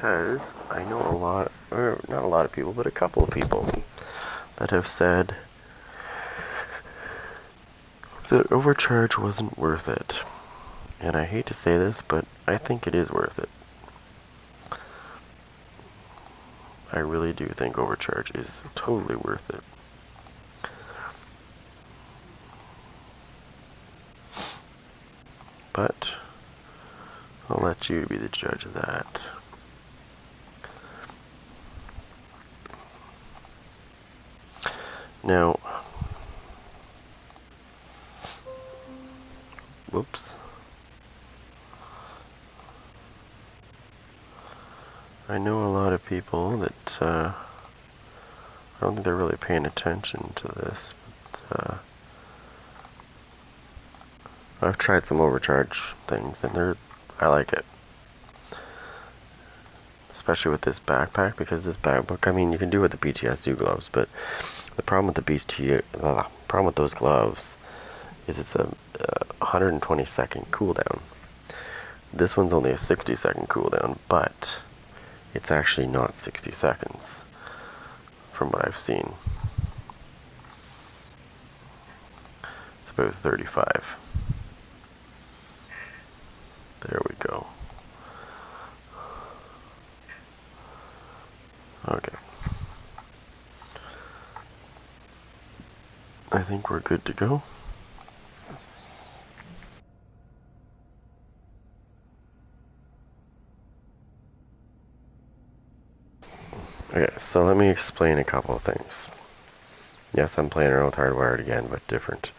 because I know a lot, or not a lot of people, but a couple of people that have said that overcharge wasn't worth it. And I hate to say this, but I think it is worth it. I really do think overcharge is totally worth it. But I'll let you be the judge of that. Now, whoops. I know a lot of people that, I don't think they're really paying attention to this, but, I've tried some overcharge things, and I like it. Especially with this backpack, because this backpack, I mean, you can do it with the BTS2 gloves, but the problem with problem with those gloves is it's a 120-second cooldown. This one's only a 60-second cooldown, but it's actually not 60 seconds from what I've seen. It's about 35. There we go. Okay. I think we're good to go. Okay, so let me explain a couple of things. Yes, I'm playing around with hardwired again, but different.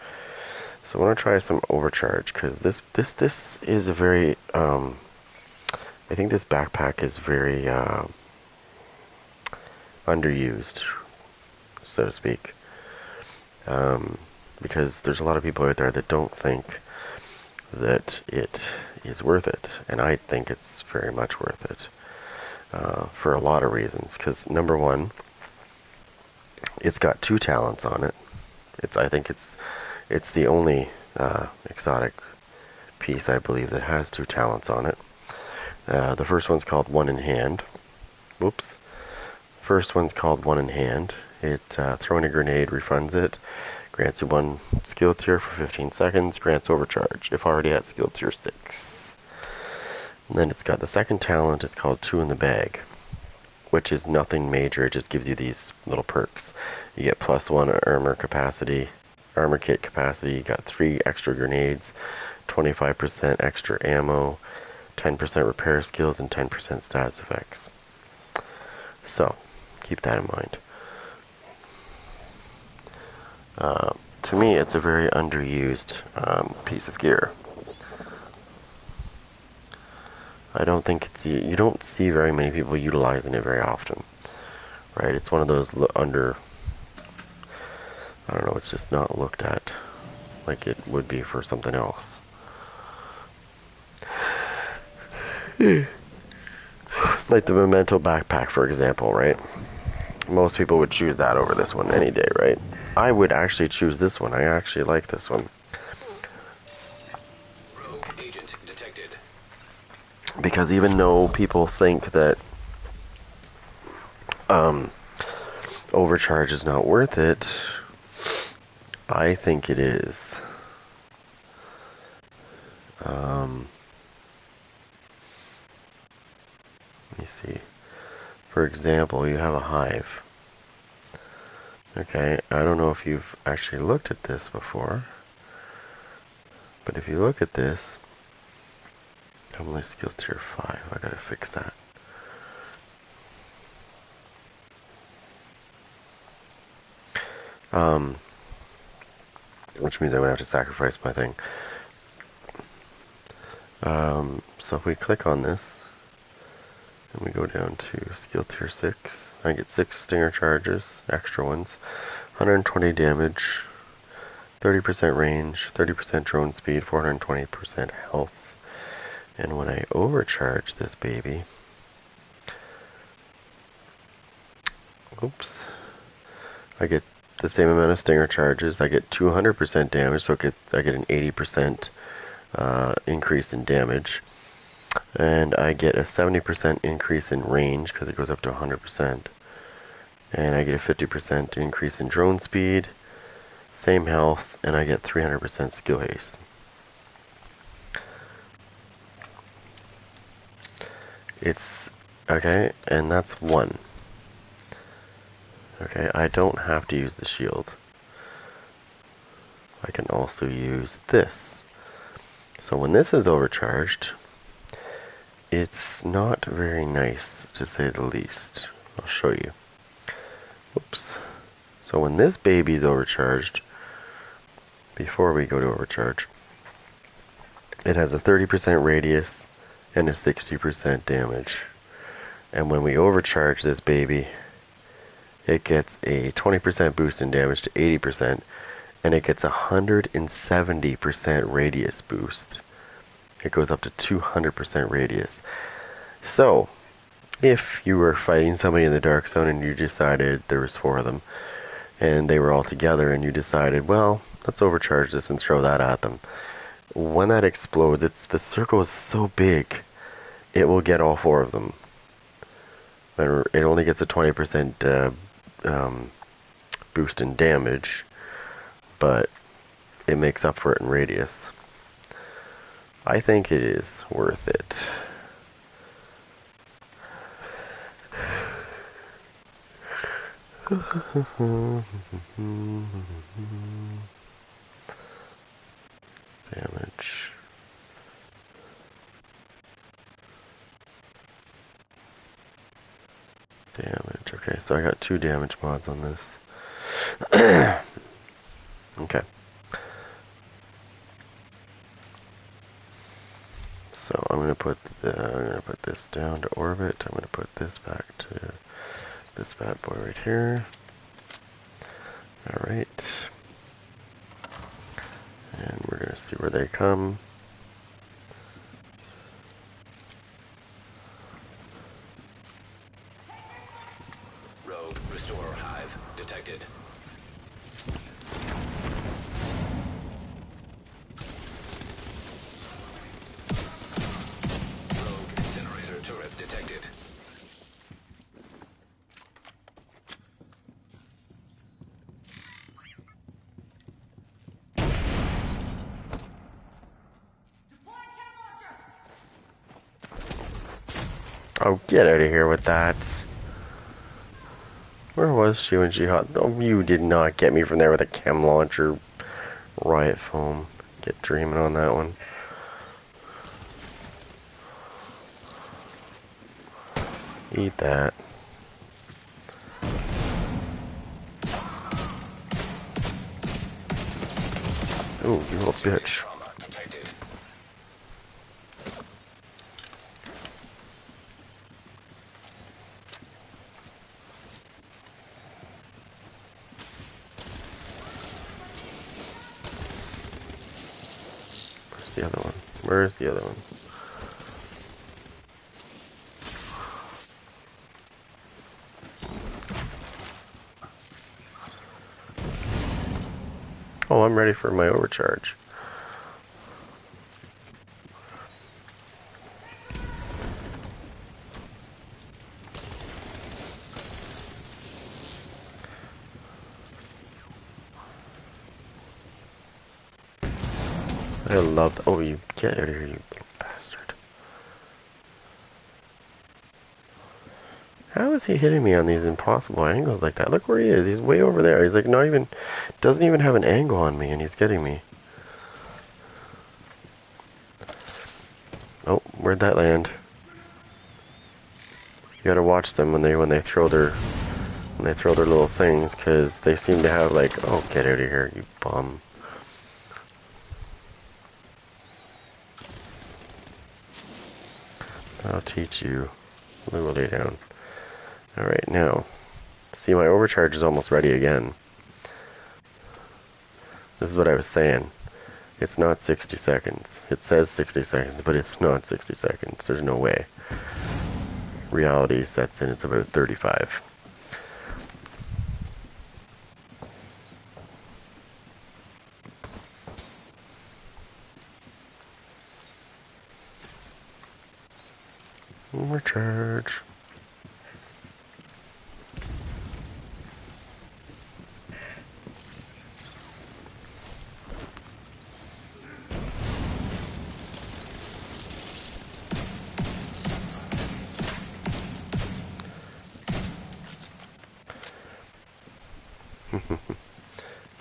So I want to try some overcharge, because this is a very, I think this backpack is very, underused, so to speak. Because there's a lot of people out there that don't think that it is worth it, and I think it's very much worth it, for a lot of reasons. Because number one, it's got 2 talents on it. I think it's the only exotic piece, I believe, that has 2 talents on it. The first one's called One in Hand. Whoops. First one's called One in Hand. Throwing a grenade refunds it. Grants you 1 skill tier for 15 seconds. Grants overcharge, if already at skill tier 6. And then it's got the second talent. It's called Two in the Bag, which is nothing major. It just gives you these little perks. You get +1 armor kit capacity. You got 3 extra grenades, 25% extra ammo, 10% repair skills, and 10% status effects. So, keep that in mind. To me, it's a very underused piece of gear. I don't think you don't see very many people utilizing it very often, right? It's one of those I don't know, it's just not looked at like it would be for something else. Like the Memento backpack, for example, right? Most people would choose that over this one any day, right? I would actually choose this one. I actually like this one. Rogue agent detected. Because even though people think that overcharge is not worth it, I think it is. Let me see. For example, you have a hive. Okay, I don't know if you've actually looked at this before, but if you look at this, I'm only skill tier 5. I gotta fix that. Which means I'm gonna have to sacrifice my thing. So if we click on this, and we go down to skill tier 6, I get 6 stinger charges, extra ones, 120 damage, 30% range, 30% drone speed, 420% health. And when I overcharge this baby, oops, I get the same amount of stinger charges. I get 200% damage, so I get an 80% increase in damage. And I get a 70% increase in range because it goes up to 100%. And I get a 50% increase in drone speed, same health, and I get 300% skill haste. It's okay, and that's one. Okay, I don't have to use the shield. I can also use this. So when this is overcharged, it's not very nice, to say the least. I'll show you. Oops. So when this baby is overcharged, before we go to overcharge, it has a 30% radius and a 60% damage. And when we overcharge this baby, it gets a 20% boost in damage to 80%, and it gets a 170% radius boost. It goes up to 200% radius. So, if you were fighting somebody in the dark zone and you decided, there was 4 of them, and they were all together, and you decided, well, let's overcharge this and throw that at them. When that explodes, the circle is so big, it will get all 4 of them. And it only gets a 20% boost in damage, but it makes up for it in radius. I think it is worth it. Damage. Damage. Okay, so I got 2 damage mods on this. Okay. So I'm gonna put this down to orbit. I'm gonna put this back to this bad boy right here. All right. And we're gonna see where they come. Rogue Restorer Hive detected. Rogue Incinerator Turret detected. Oh, get out of here with that. Where was she when she hot? Oh, you did not get me from there with a chem launcher. Riot foam. Get dreaming on that one. Eat that. Ooh, you little bitch. Trauma detected. Where's the other one? Where's the other one? Oh, I'm ready for my overcharge. I love. Oh, you get out of here, you little bastard! How is he hitting me on these impossible angles like that? Look where he is. He's way over there. He's like not even, doesn't even have an angle on me, and he's getting me. Oh, where'd that land? You gotta watch them when they throw their little things, because they seem to have like, oh, get out of here, you bum. I'll teach you. We will lay down. Alright, now. See, my overcharge is almost ready again. This is what I was saying. It's not 60 seconds. It says 60 seconds, but it's not 60 seconds. There's no way. Reality sets in, it's about 35. Overcharge.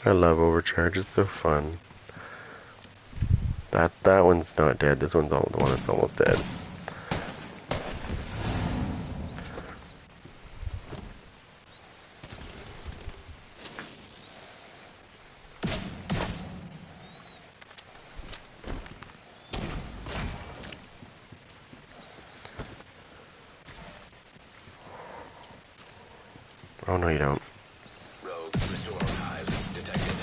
I love overcharge, it's so fun. That one's not dead, this one's the one that's almost dead. Oh no you don't. Rogue, restore hive, detected.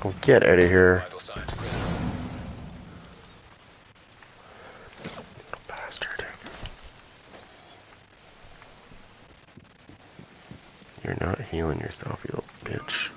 Oh, get out of here. Vital signs critical. Bastard. You're not healing yourself, you little bitch.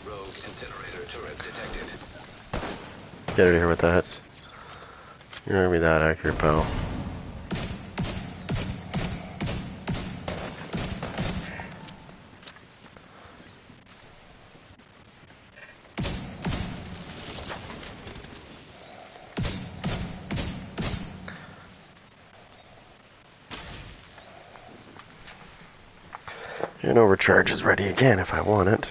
Rogue incinerator turret detected. Get out of here with that. You're not gonna be that accurate, pal. And overcharge is ready again if I want it.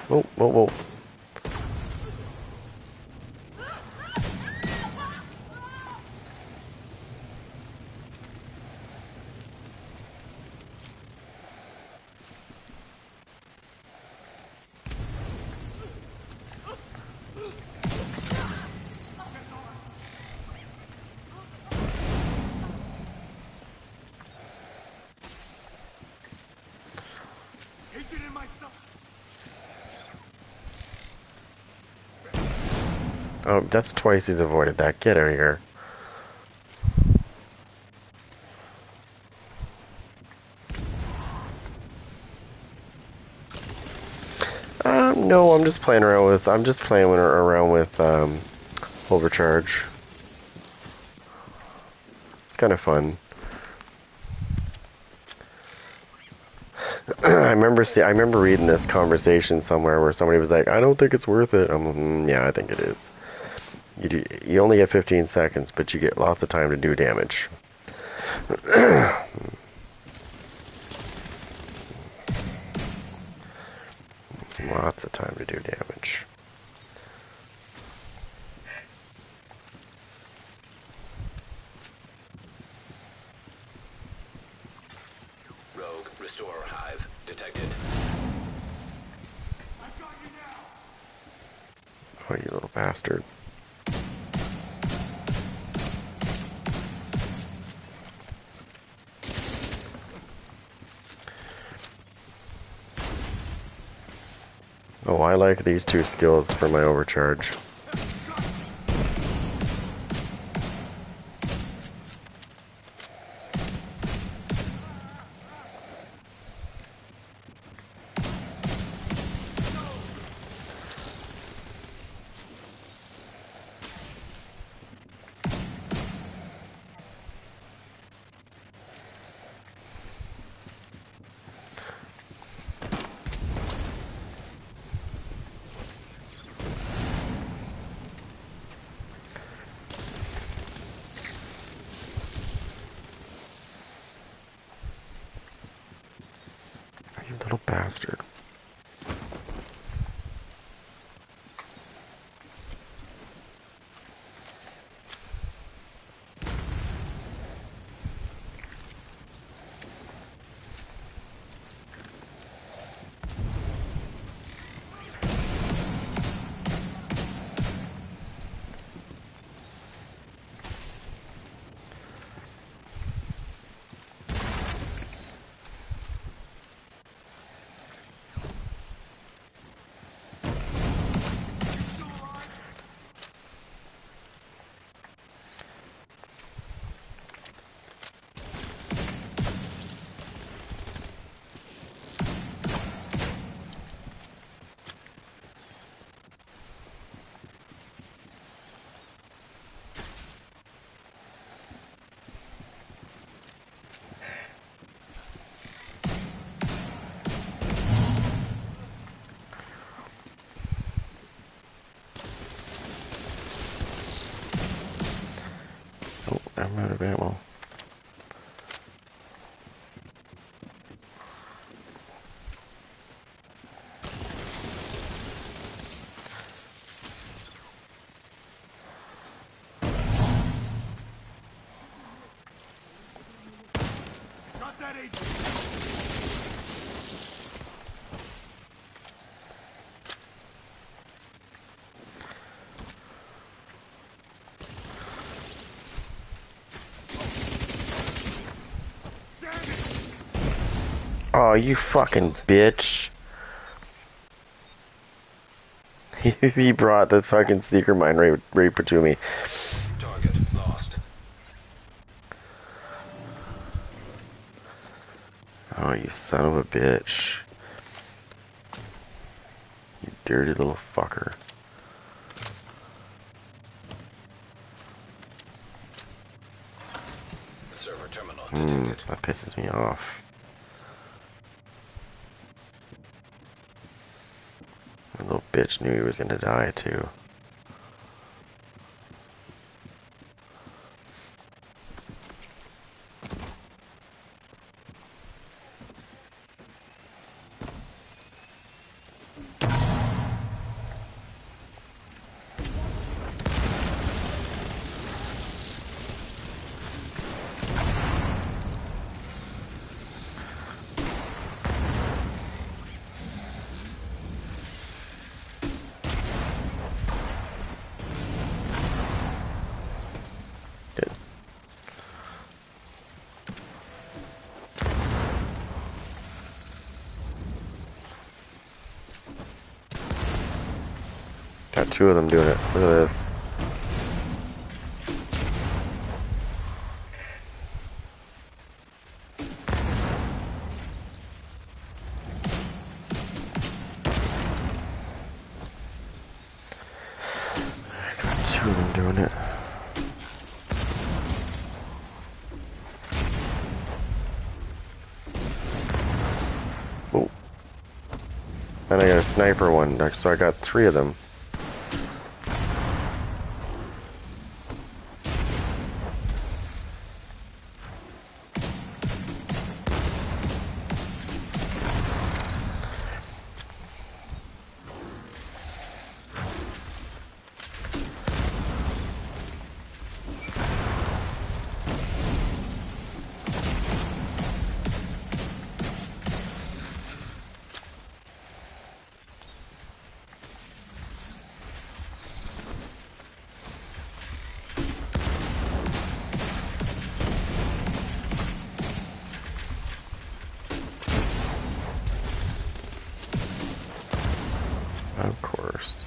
Whoa, whoa, whoa. Oh, that's twice he's avoided that. Get out of here. No, I'm just playing around with, overcharge. It's kind of fun. I remember reading this conversation somewhere where somebody was like, "I don't think it's worth it." Yeah, I think it is. You only get 15 seconds, but you get lots of time to do damage. Lots of time to do damage. Rogue, restore hive, detected. I've got you now. Oh, you little bastard. Oh, I like these two skills for my overcharge. bastard. Oh, I'm out of ammo. Got that agent. Oh, you fucking bitch. He brought the fucking secret mine raper to me. Target lost. Oh, you son of a bitch. You dirty little fucker. Server terminal detected. That pisses me off. That little bitch knew he was gonna die too. Good. Got two of them doing it. Look at this. Got two of them doing it. Oh. And I got a sniper one, so I got three of them. Of course.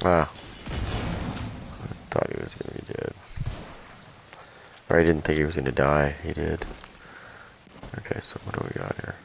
Ah. I thought he was gonna be dead. Or I didn't think he was gonna die. He did. Okay, so what do we got here?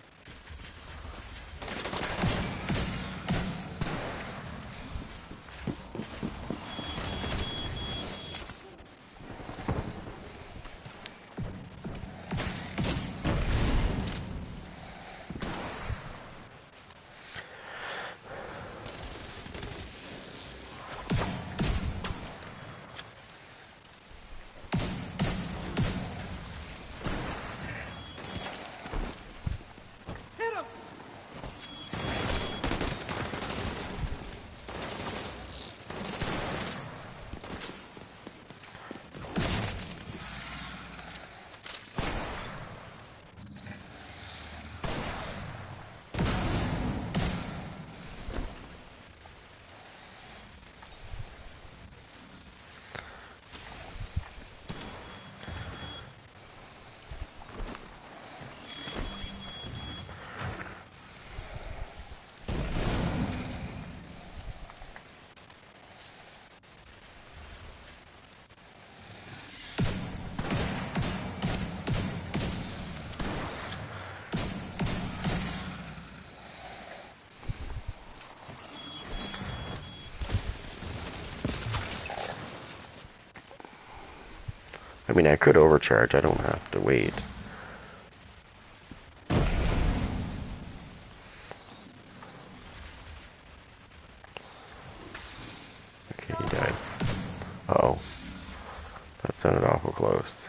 I mean, I could overcharge. I don't have to wait. Okay, he died. Uh-oh. That sounded awful close.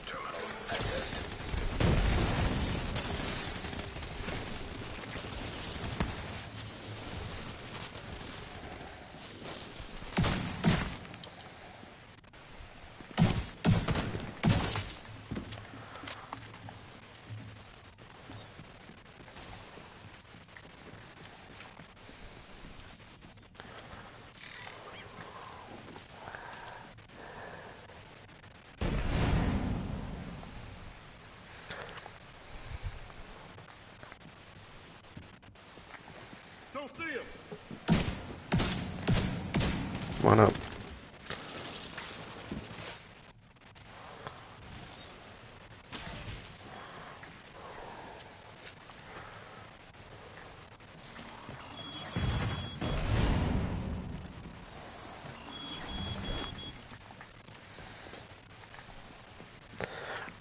Terminal accessed. Don't see him. Come on up.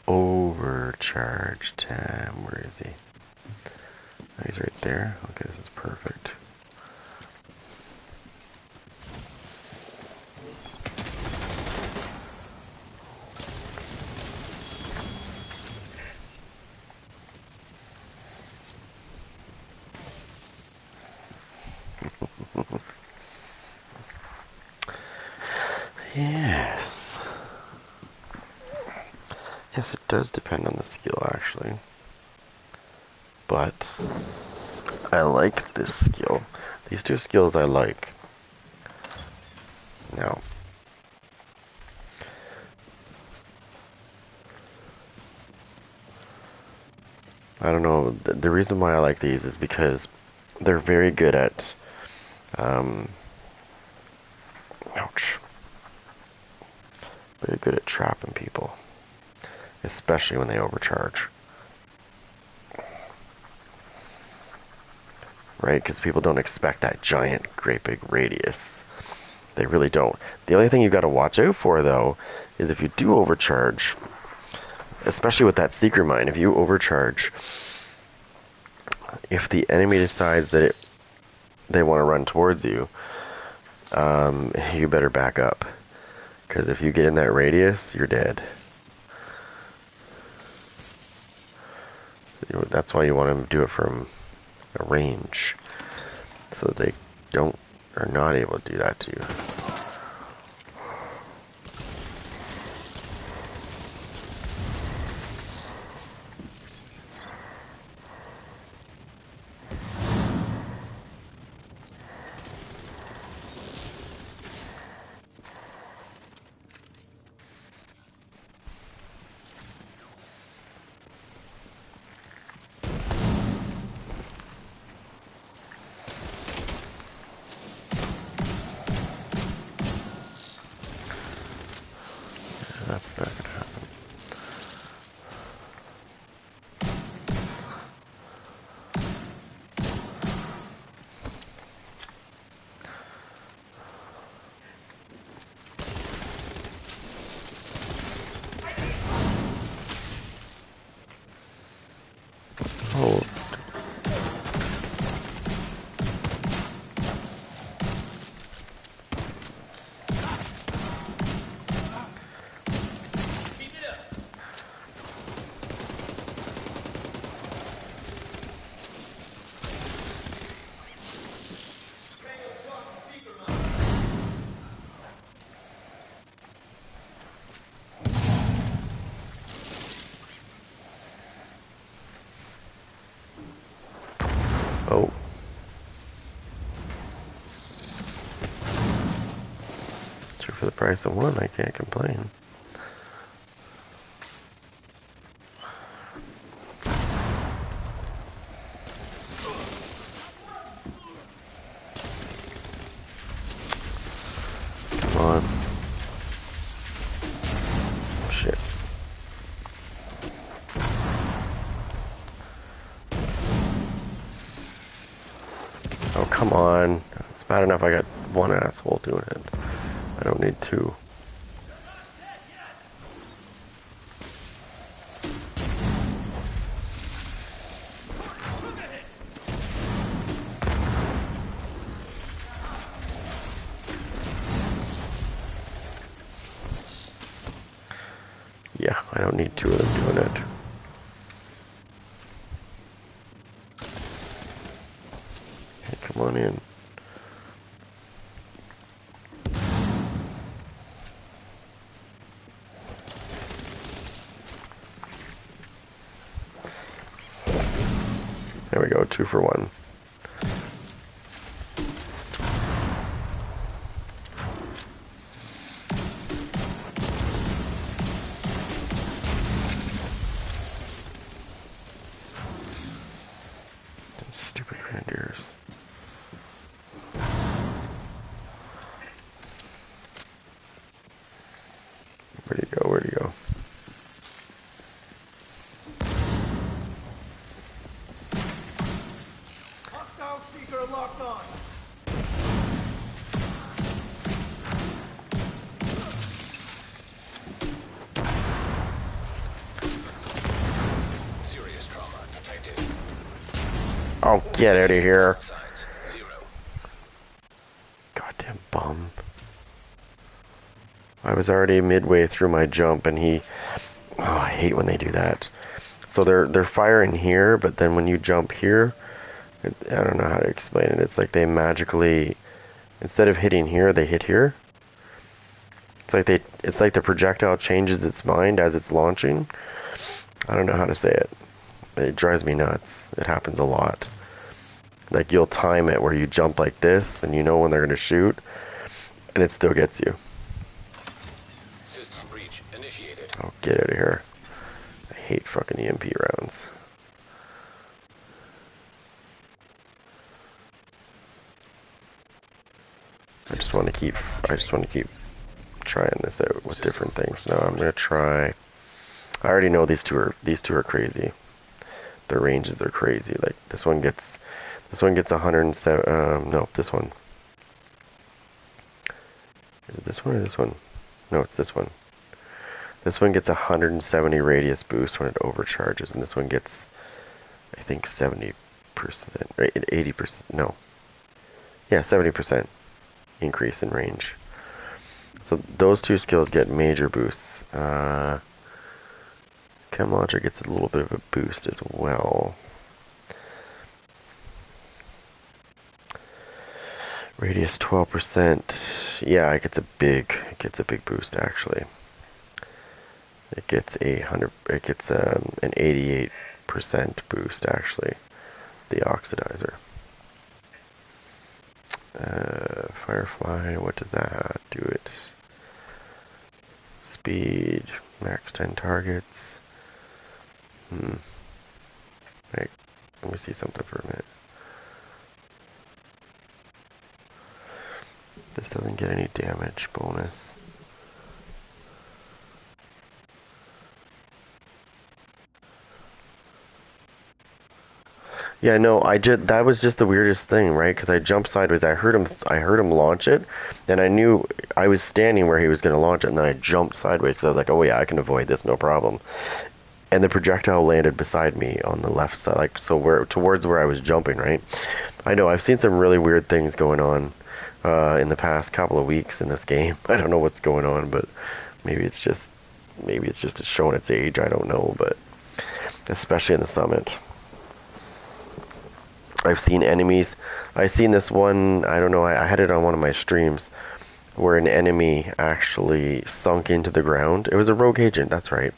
Overcharge time. Where is he? Oh, he's right there. Okay, this is perfect. Yes. Yes, it does depend on the skill, actually. But I like this skill. These two skills I like. Now, I don't know. The reason why I like these is because they're very good at, ouch. Very good at trapping people. Especially when they overcharge. Right? Because people don't expect that giant, great big radius. They really don't. The only thing you've got to watch out for, though, is if you do overcharge, especially with that seeker mine, if you overcharge, if the enemy decides that they want to run towards you, you better back up. Because if you get in that radius, you're dead. So that's why you want to do it from a range. So they are not able to do that to you. Oh. Two for the price of one, I can't complain. Come on. Shit. Oh, come on. It's bad enough I got one asshole doing it. I don't need two. Yeah, I don't need two of them doing it. Hey, come on in. There we go, 2 for 1. Stupid grenadiers. Where'd he go? Where'd he go? Hostile seeker locked on. Serious trauma detected. Oh, get out of here. Signs 0. Goddamn bum. I was already midway through my jump and he... Oh, I hate when they do that. So they're firing here, but then when you jump here, I don't know how to explain it. It's like they magically, instead of hitting here, they hit here. It's like the projectile changes its mind as it's launching. I don't know how to say it. It drives me nuts. It happens a lot. Like you'll time it where you jump like this and you know when they're going to shoot and it still gets you. System breach initiated. Oh, get out of here. I hate fucking EMP rounds. I just want to keep trying this out with different things. Now I'm gonna try. I already know these two are crazy. Their ranges are crazy. Like this one gets 107. No, this one. Is it this one or this one? No, it's this one. This one gets 170 radius boost when it overcharges, and this one gets, I think, 70%, right? 80%. No. Yeah, 70% increase in range. So those two skills get major boosts. Chem Launcher gets a little bit of a boost as well. Radius 12%. Yeah, it gets a big boost actually. It gets an 88% boost actually. The oxidizer. Firefly, what does that do it? Speed, max 10 targets. Wait, let me see something for a minute. This doesn't get any damage bonus. Yeah, no, that was just the weirdest thing, right? Because I jumped sideways. I heard him launch it, and I knew I was standing where he was going to launch it, and then I jumped sideways. So I was like, oh yeah, I can avoid this, no problem. And the projectile landed beside me on the left side, like towards where I was jumping, right? I know I've seen some really weird things going on in the past couple of weeks in this game. I don't know what's going on, but maybe it's just it's showing its age. I don't know, but especially in the summit. I've seen enemies. I've seen this one, I don't know, I had it on one of my streams, where an enemy actually sunk into the ground. It was a rogue agent, that's right.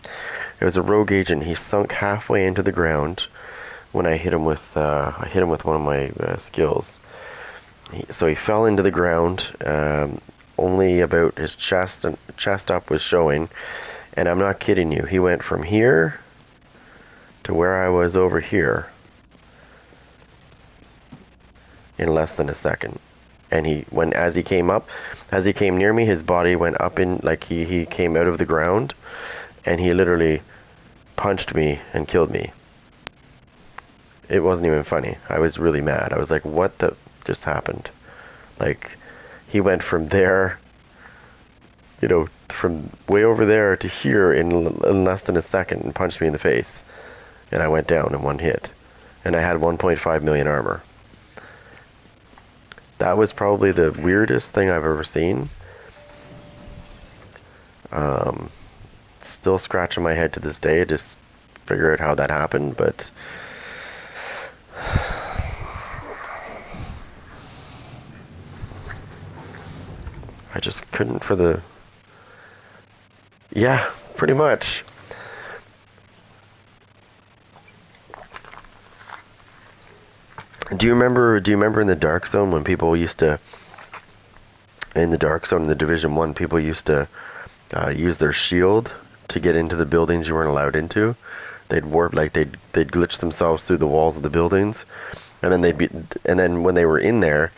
It was a rogue agent. He sunk halfway into the ground, when I hit him with one of my skills. So he fell into the ground. Only about his chest up was showing, and I'm not kidding you. He went from here to where I was over here in less than a second. And as he came near me, his body went up in, like he came out of the ground, and he literally punched me and killed me. It wasn't even funny. I was really mad. I was like, what the just happened? Like, he went from there, from way over there to here in less than a second and punched me in the face. And I went down in one hit. And I had 1.5 million armor. That was probably the weirdest thing I've ever seen. Still scratching my head to this day to figure out how that happened, but I just couldn't for the... Yeah, pretty much. Do you remember in the Dark Zone when people used to... In the Dark Zone in the Division 1, people used to use their shield to get into the buildings you weren't allowed into? They'd warp, like they'd glitch themselves through the walls of the buildings, and then when they were in there,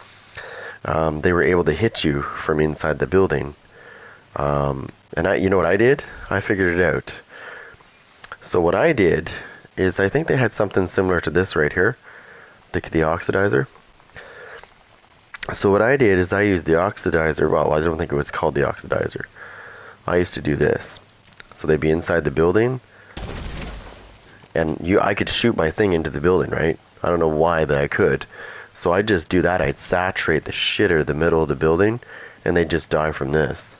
they were able to hit you from inside the building. And you know what I did? I figured it out. So what I did is, I think they had something similar to this right here, the oxidizer. So what I did is I used the oxidizer. Well, I don't think it was called the oxidizer. I used to do this. So they'd be inside the building, and I could shoot my thing into the building, right? I don't know why, but I could. So I'd just do that. I'd saturate the shit out of the middle of the building, and they'd just die from this.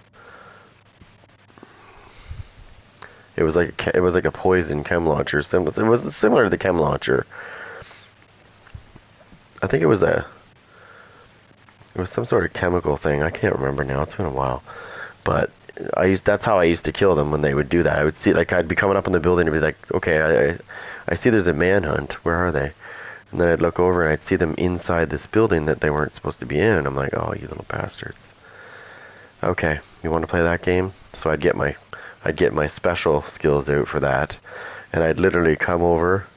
It was like a poison chem launcher. It was similar to the chem launcher. I think it was some sort of chemical thing. I can't remember now. It's been a while. But that's how I used to kill them when they would do that. I would see, like, I'd be coming up in the building and be like, okay, I see there's a manhunt. Where are they? And then I'd look over and I'd see them inside this building that they weren't supposed to be in. And I'm like, oh, you little bastards. Okay, you want to play that game? So I'd get my special skills out for that. And I'd literally come over,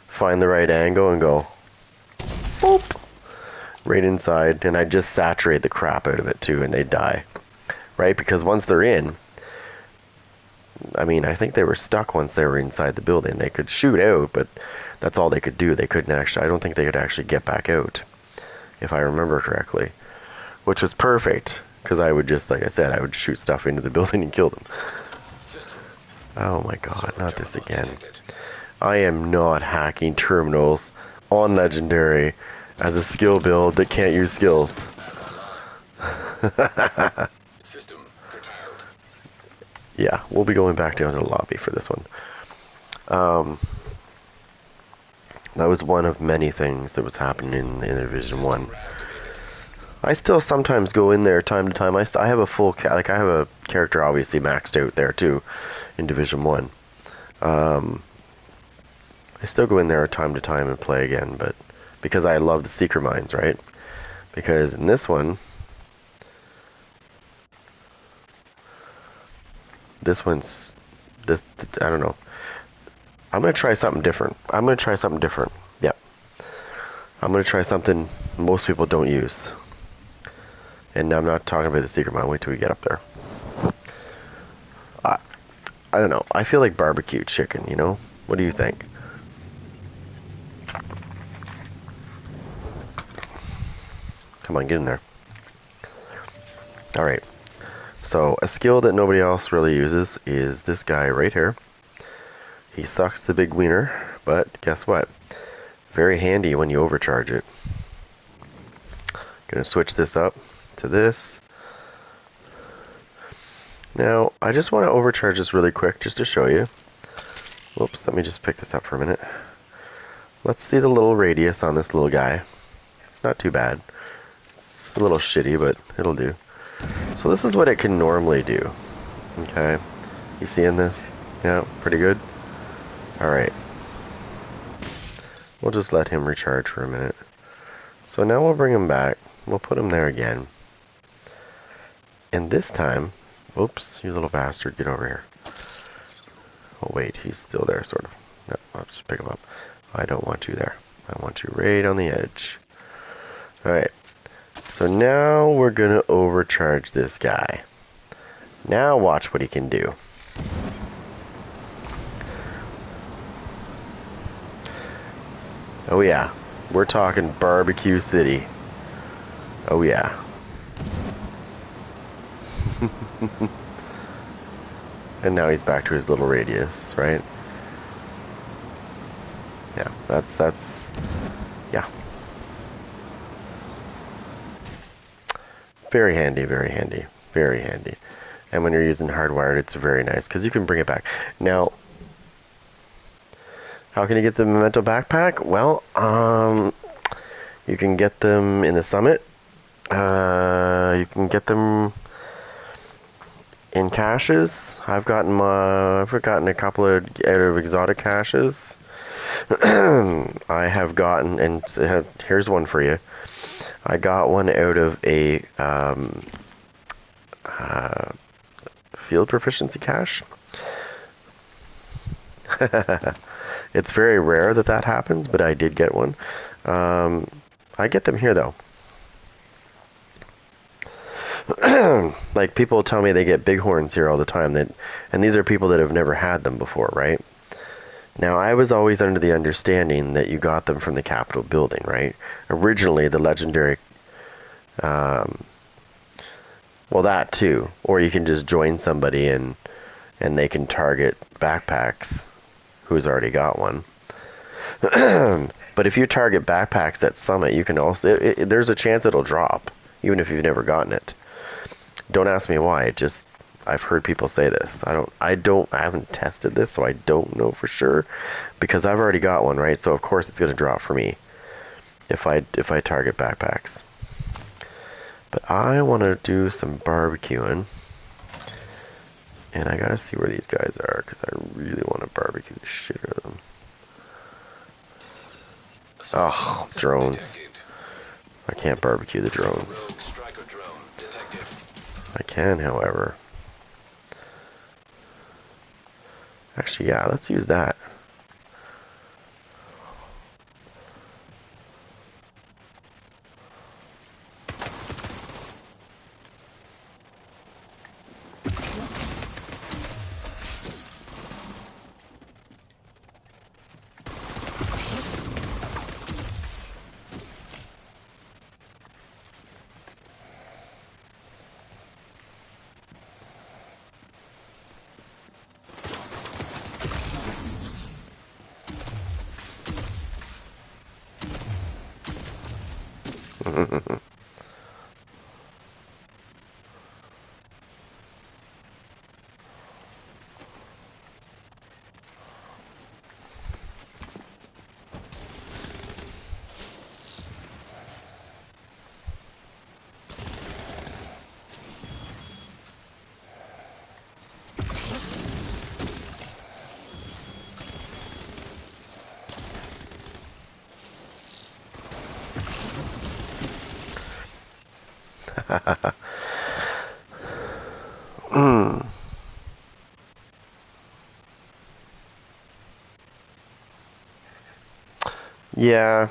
find the right angle, and go, boop, right inside. And I'd just saturate the crap out of it too, and they'd die. Right? Because once they're in, I mean, I think they were stuck once they were inside the building. They could shoot out, but that's all they could do. They couldn't actually, I don't think they could actually get back out, if I remember correctly. Which was perfect, because I would just, like I said, I would shoot stuff into the building and kill them. Oh my god, not this again. I am not hacking terminals on Legendary as a skill build that can't use skills. System curtailed. Yeah, we'll be going back down to the lobby for this one. That was one of many things that was happening in Division 1. I still sometimes go in there time to time. I have a full I have a character obviously maxed out there too in Division 1. I still go in there time to time and play again, but because I love the Seeker Mines, right? Because in this one, I don't know. I'm going to try something different. Yep. I'm going to try something most people don't use. And I'm not talking about the Secret Mine. Wait till we get up there. I don't know. I feel like barbecue chicken, you know? What do you think? Come on, get in there. Alright. So, a skill that nobody else really uses is this guy right here. He sucks the big wiener, but guess what? Very handy when you overcharge it. Gonna switch this up to this. Now, I just want to overcharge this really quick just to show you. Whoops, let me just pick this up for a minute. Let's see the little radius on this little guy. It's not too bad. It's a little shitty, but it'll do. So this is what it can normally do. Okay, you seeing this? Yeah, pretty good. Alright. We'll just let him recharge for a minute. So now we'll bring him back. We'll put him there again. And this time, whoops, you little bastard, get over here. Oh wait, he's still there, sort of. No, I'll just pick him up. I don't want you there. I want you right on the edge. Alright. So now we're gonna overcharge this guy. Now watch what he can do. Oh yeah, we're talking Barbecue City. Oh yeah. And now he's back to his little radius, right? Yeah, that's yeah. Very handy, very handy, very handy. And when you're using hardwired, it's very nice because you can bring it back. Now, how can you get the Memento backpack? Well, you can get them in the summit. You can get them in caches. I've gotten a couple of out of exotic caches. I have gotten, and here's one for you. I got one out of a field proficiency cache. It's very rare that happens, but I did get one. I get them here though. Like people tell me they get bighorns here all the time, and these are people that have never had them before, right? Now I was always under the understanding that you got them from the Capitol building, right? Originally the legendary, well that too, or you can just join somebody and they can target backpacks who's already got one. But if you target backpacks at Summit, you can also, there's a chance it'll drop, even if you've never gotten it. Don't ask me why, I've heard people say this. I haven't tested this, so I don't know for sure, because I've already got one, right? So of course it's going to drop for me if I target backpacks. But I want to do some barbecuing, and I gotta see where these guys are, because I really want to barbecue the shit out of them. Oh, drones. I can't barbecue the drones. I can, however. Actually, yeah, let's use that. Yeah,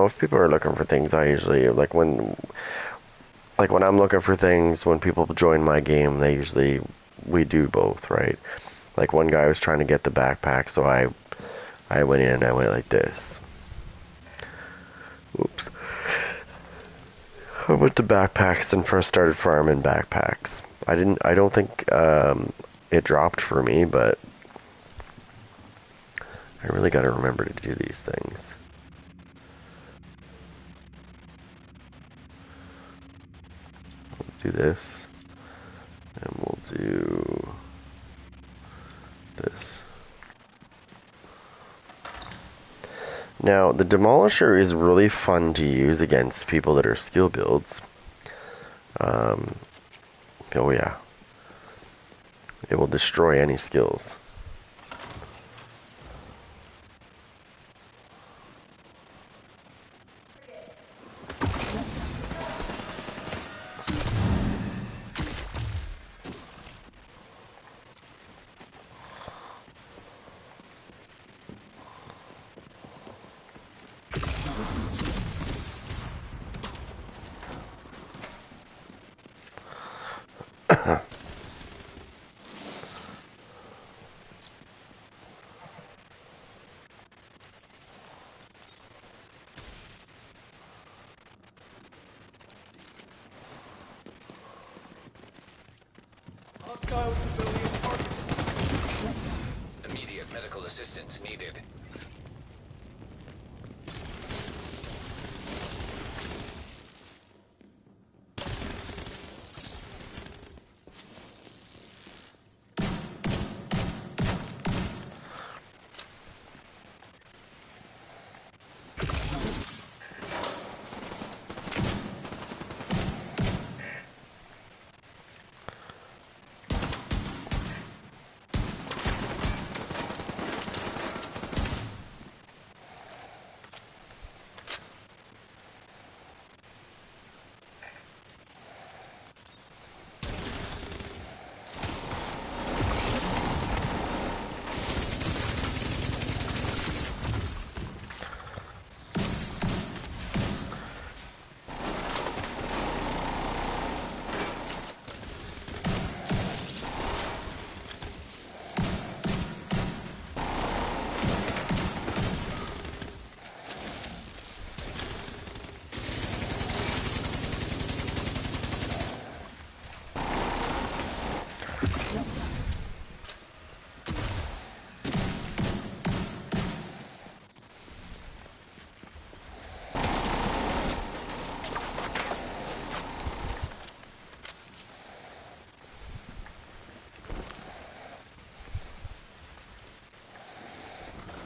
if people are looking for things, I usually, when I'm looking for things, when people join my game, we do both, right? Like one guy was trying to get the backpack, so I went in and I went like this. Oops. I went to backpacks and first started farming backpacks. I don't think, it dropped for me, but I really gotta remember to do these things. We'll do this, and we'll do this. Now, the Demolisher is really fun to use against people that are skill builds. Oh yeah. It will destroy any skills. Hostile civilian target. Immediate medical assistance needed.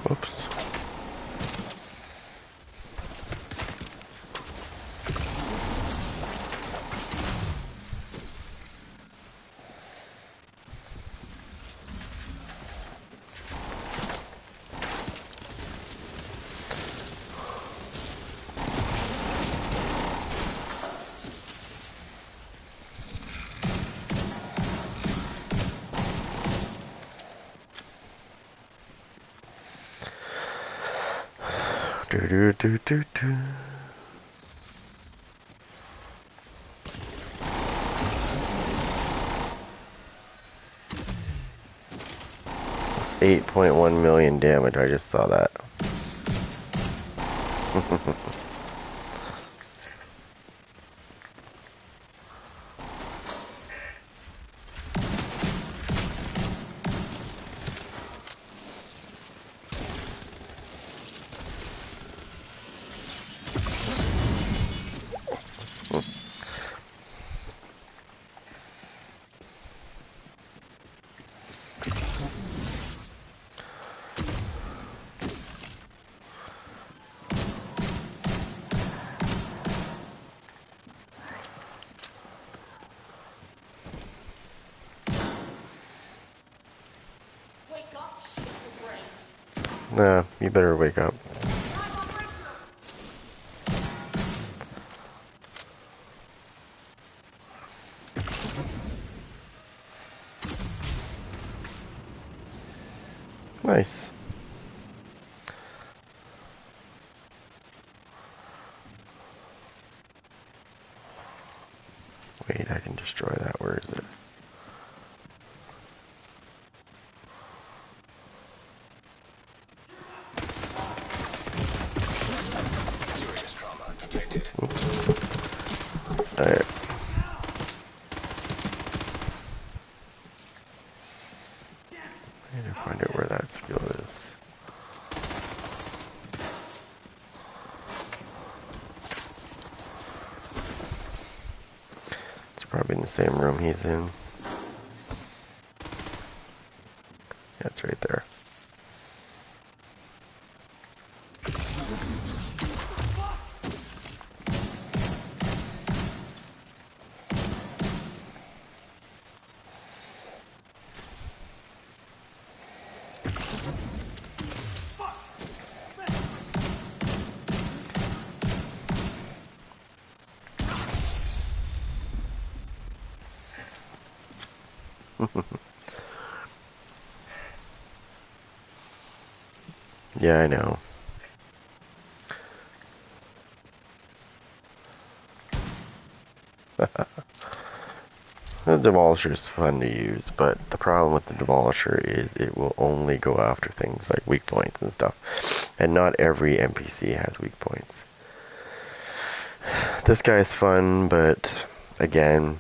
Whoops. Do do do do do. It's 8.1 million damage. I just saw that. Nah, you better wake up. Nice. Wait, I can destroy that. Where is it? Serious trauma detected. Oops. Alright. I need to find out where that skill is. It's probably in the same room he's in. Yeah, it's right there. Yeah, I know. The Demolisher is fun to use, but the problem with the Demolisher is it will only go after things like weak points and stuff. And not every NPC has weak points. This guy's fun, but again,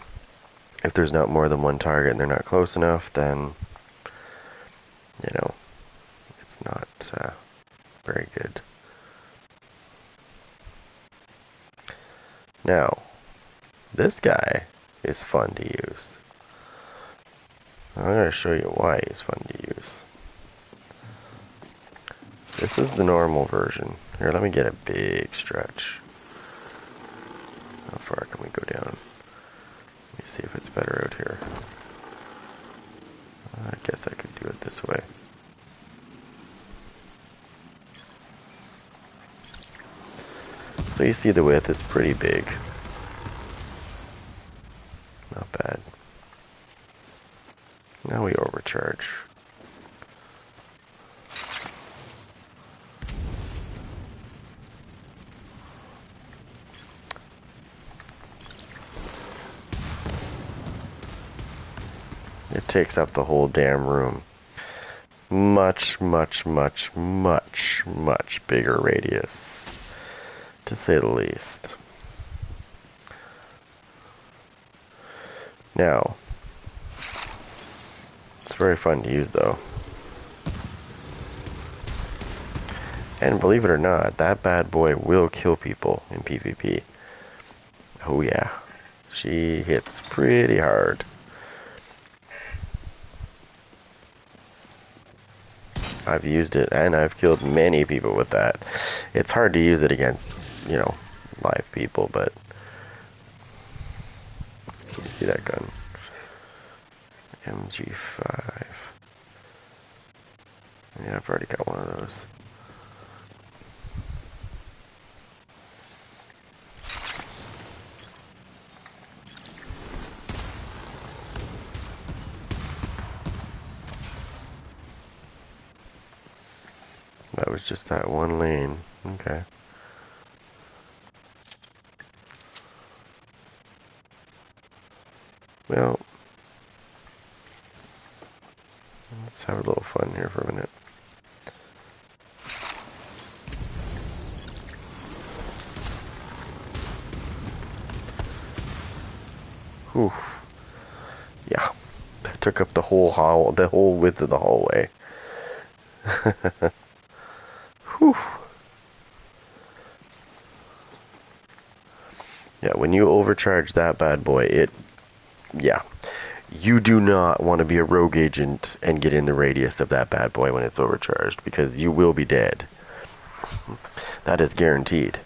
If there's not more than one target and they're not close enough, then, you know, it's not very good. Now, this guy is fun to use. I'm going to show you why he's fun to use. This is the normal version. Here, let me get a big stretch. How far can we go down? Let me see if it's better out here. I guess I could do it this way. So you see the width is pretty big. Not bad. Now we overcharge. It takes up the whole damn room. Much, much, much, much, much bigger radius, to say the least. Now, it's very fun to use though. And believe it or not, that bad boy will kill people in PvP. Oh yeah, she hits pretty hard. I've used it and I've killed many people with that. It's hard to use it against, you know, live people, but you see that gun. MG5. Yeah, I've already got one of those. That was just that one lane. Okay. Well, let's have a little fun here for a minute. Whew. Yeah, that took up the whole hall, the whole width of the hallway. Whew. Yeah, when you overcharge that bad boy, yeah. You do not want to be a rogue agent and get in the radius of that bad boy when it's overcharged, because you will be dead. That is guaranteed.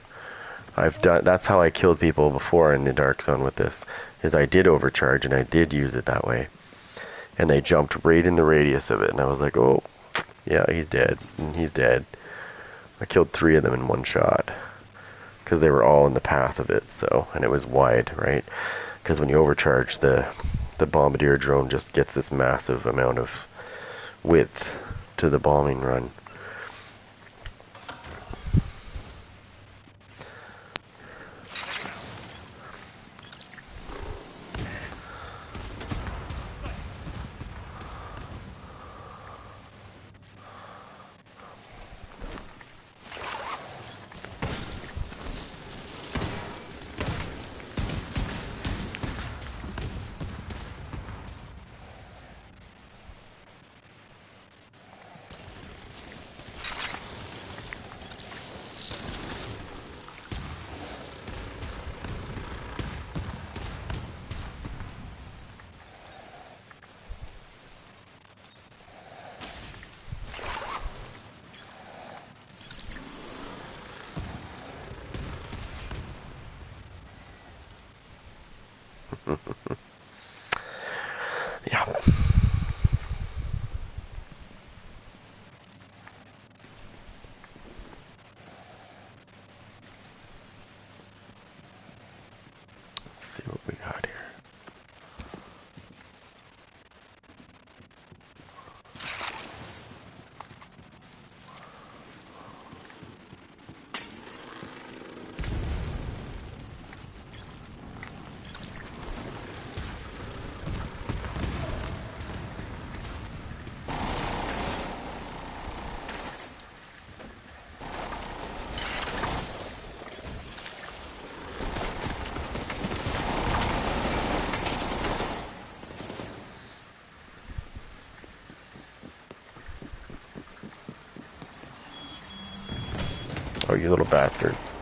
That's how I killed people before in the dark zone with this, is I did overcharge and I did use it that way. And they jumped right in the radius of it, and I was like, oh, yeah, he's dead, and he's dead. I killed 3 of them in one shot, because they were all in the path of it, so, and it was wide, right? Because when you overcharge, the bombardier drone just gets this massive amount of width to the bombing run. Oh, you little bastards.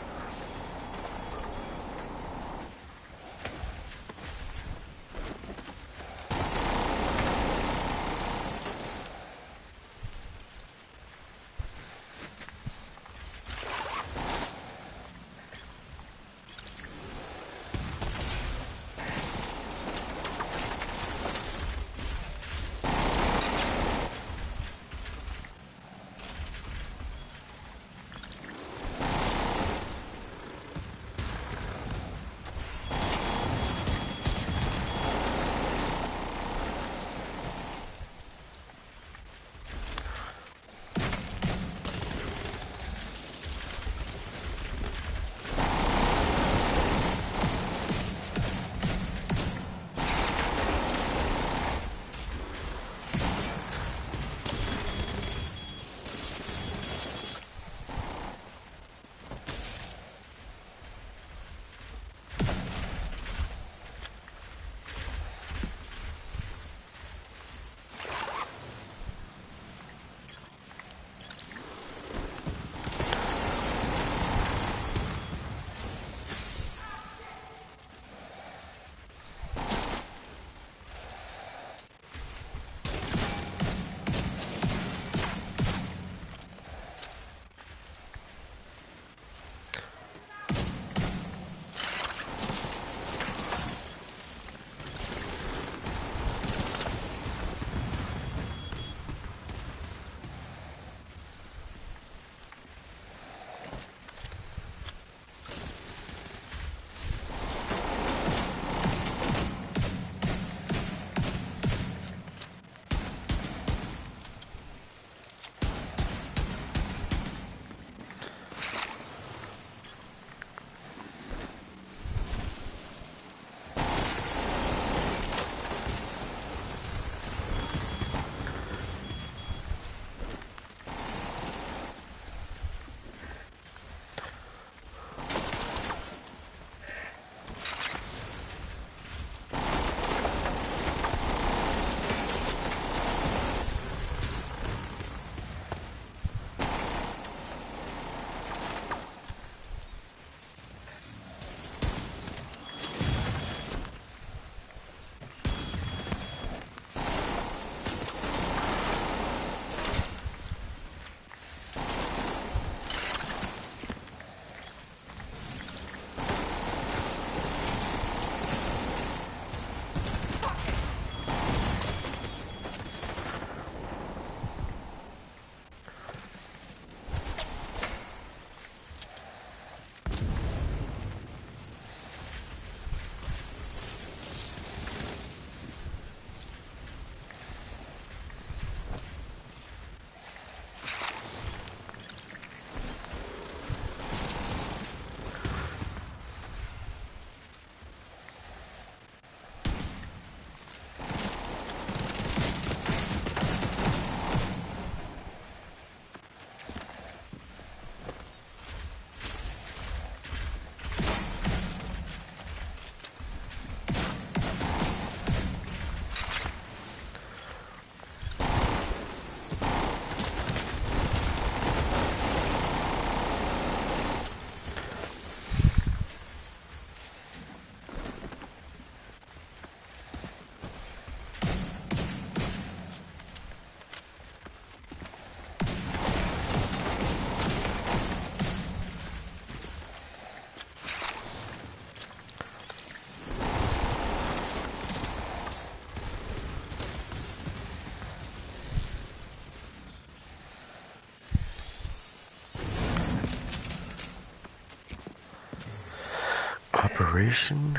Operation?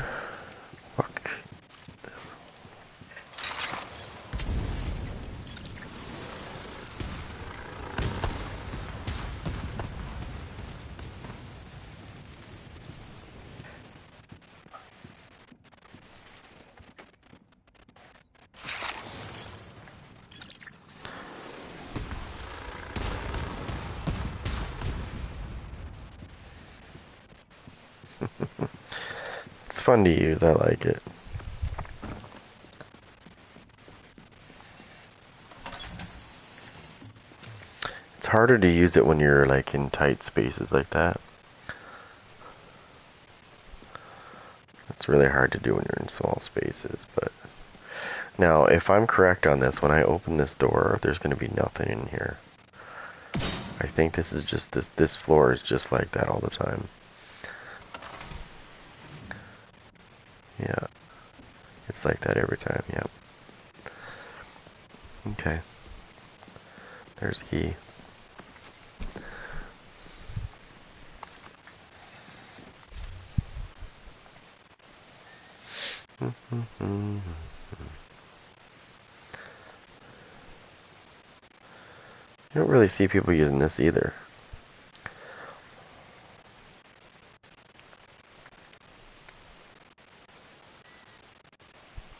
Fuck this. It's fun to use, I like it. It's harder to use it when you're like in tight spaces like that. It's really hard to do when you're in small spaces, but now if I'm correct on this, when I open this door, there's going to be nothing in here. I think this is just this floor is just like that all the time. Yeah. It's like that every time, yep. Okay. There's a key. You don't really see people using this either.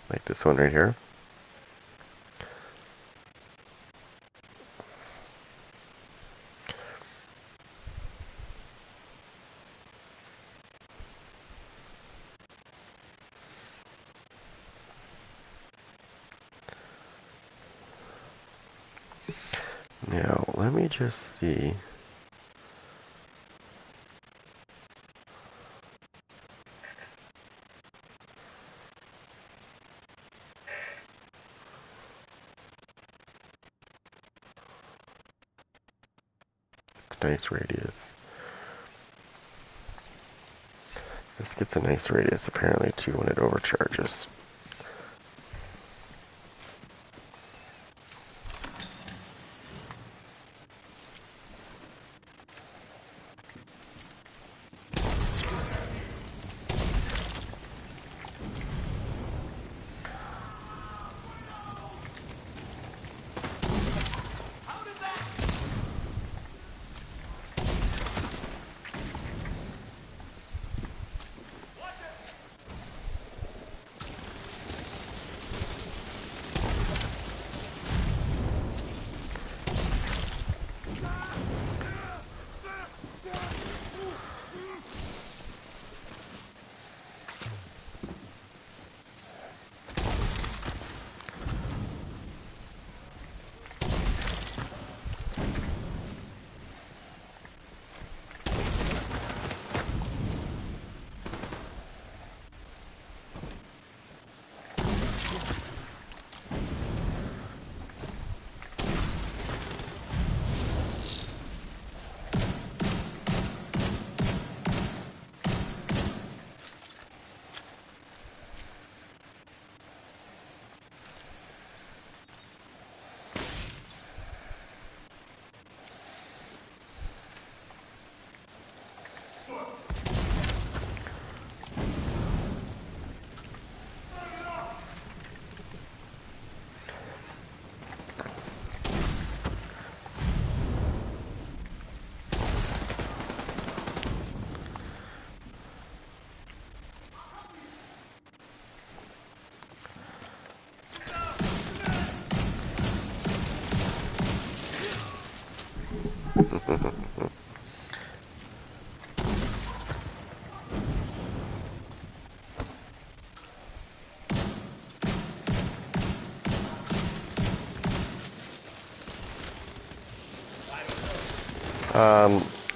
Like this one right here. Now, let me just see. It's a nice radius. This gets a nice radius apparently too when it overcharges.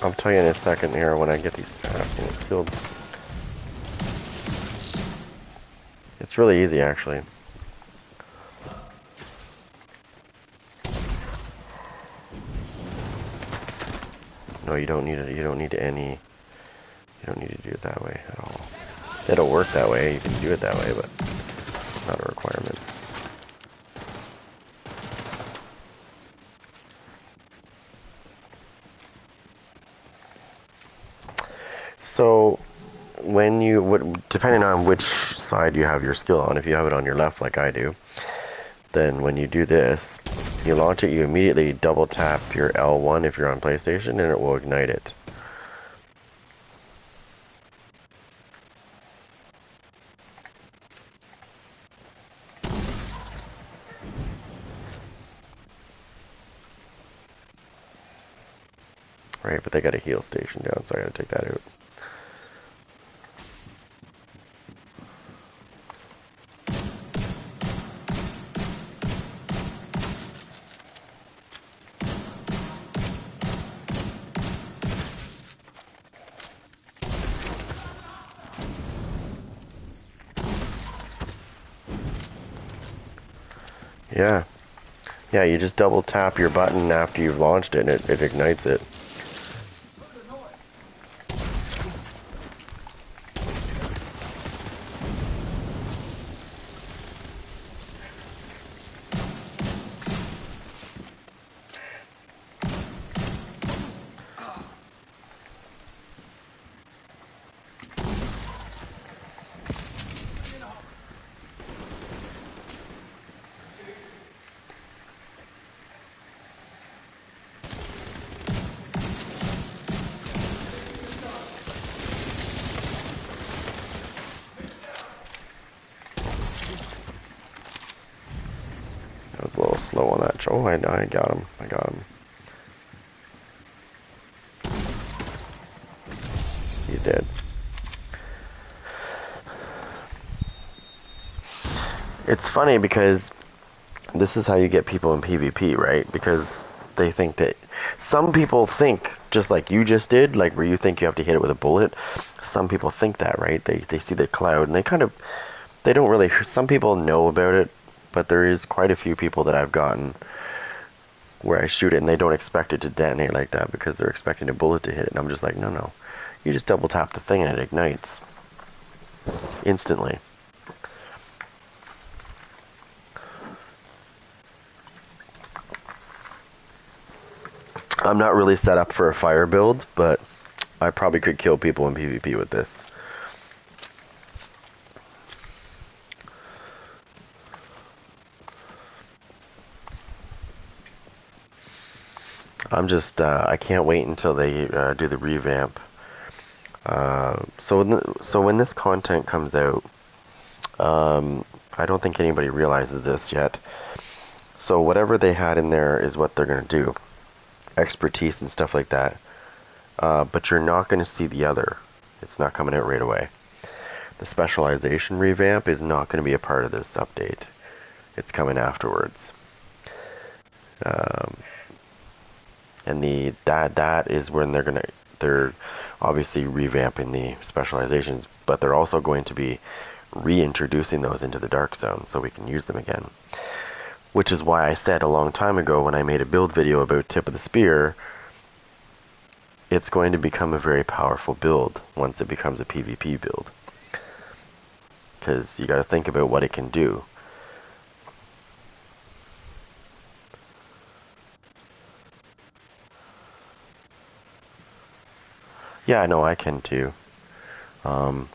I'll tell you in a second here when I get these things killed. It's really easy actually. No, you don't need it. You don't need any. You don't need to do it that way at all. It'll work that way. You can do it that way, but not a requirement. So, when you, depending on which side you have your skill on, if you have it on your left like I do, then when you do this, you launch it, you immediately double tap your L1 if you're on PlayStation, and it will ignite it. Right, but they got a heal station down, so I gotta take that out. Yeah. Yeah, you just double tap your button after you've launched it and it ignites it. I was a little slow on that. Oh, I got him. I got him. He's dead. It's funny because this is how you get people in PvP, right? Because they think that some people think just like you just did, like where you think you have to hit it with a bullet. Some people think that, right? They see the cloud and they don't really. Some people know about it, but there is quite a few people that I've gotten where I shoot it and they don't expect it to detonate like that because they're expecting a bullet to hit it. And I'm just like, no, no, you just double tap the thing and it ignites instantly. I'm not really set up for a fire build, but I probably could kill people in PvP with this. I can't wait until they do the revamp. So when this content comes out, I don't think anybody realizes this yet. So whatever they had in there is what they're going to do. Expertise and stuff like that. But you're not going to see the other. It's not coming out right away. The specialization revamp is not going to be a part of this update. It's coming afterwards. And that is when they're obviously revamping the specializations, but they're also going to be reintroducing those into the dark zone so we can use them again. Which is why I said a long time ago when I made a build video about Tip of the Spear, it's going to become a very powerful build once it becomes a PvP build. Because you got to think about what it can do. Yeah, I know I can too. But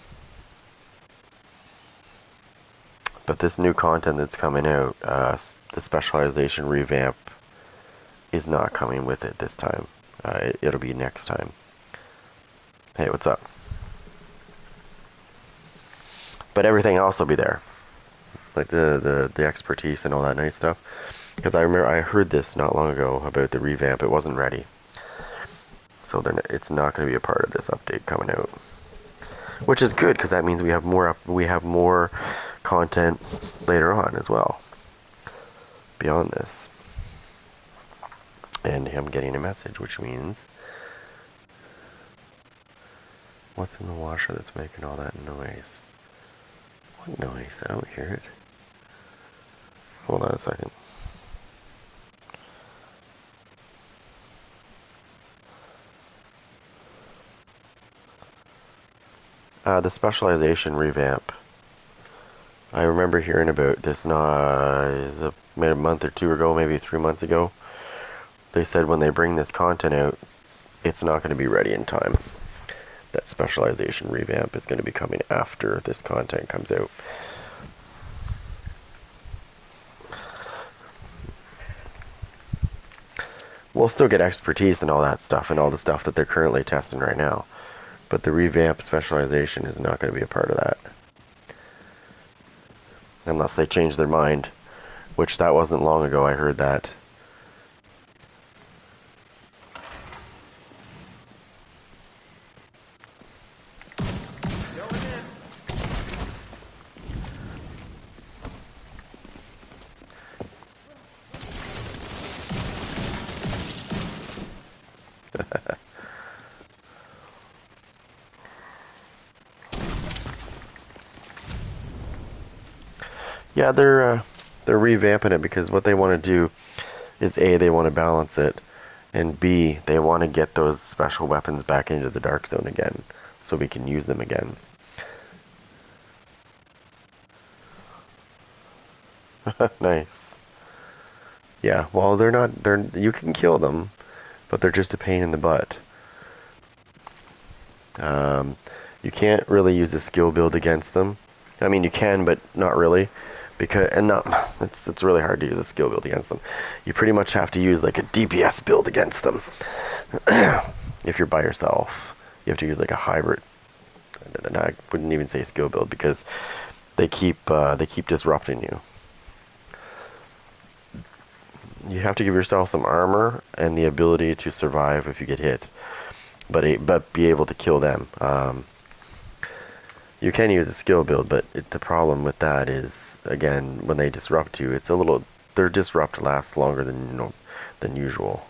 this new content that's coming out, the specialization revamp, is not coming with it this time. It'll be next time. Hey, what's up? But everything else will be there, like the expertise and all that nice stuff. Because I remember I heard this not long ago about the revamp. It wasn't ready, so it's not going to be a part of this update coming out. Which is good because that means we have more content later on as well. Beyond this. And I'm getting a message, which means what's in the washer that's making all that noise? What noise? I don't hear it. Hold on a second. The specialization revamp. I remember hearing about this a month or two ago, maybe 3 months ago. They said when they bring this content out, it's not going to be ready in time. That specialization revamp is going to be coming after this content comes out. We'll still get expertise and all that stuff and all the stuff that they're currently testing right now. But the revamp specialization is not going to be a part of that. Unless they change their mind. Which that wasn't long ago I heard that. Yeah, they're They're revamping it because what they want to do is A, they want to balance it, and B, they want to get those special weapons back into the Dark Zone again, so we can use them again. Nice. Yeah, well, you can kill them, but they're just a pain in the butt. You can't really use a skill build against them. I mean, you can, but not really, it's really hard to use a skill build against them. You pretty much have to use like a DPS build against them. If you're by yourself, you have to use like a hybrid. And I wouldn't even say skill build because they keep disrupting you. You have to give yourself some armor and the ability to survive if you get hit, but be able to kill them. You can use a skill build, but the problem with that is, again, when they disrupt you, their disrupt lasts longer than usual.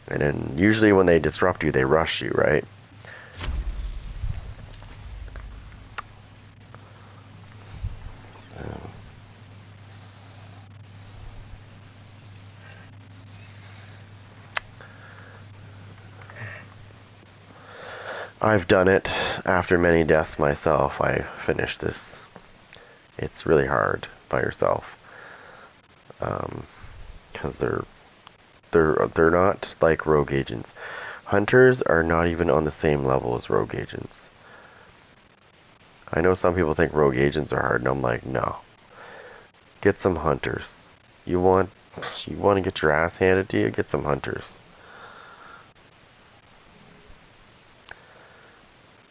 And then usually when they disrupt you, they rush you, right? I've done it after many deaths myself. I finished this. It's really hard by yourself, because they're not like rogue agents. Hunters are not even on the same level as rogue agents. I know some people think rogue agents are hard, and I'm like, no. Get some hunters. You want to get your ass handed to you? Get some hunters.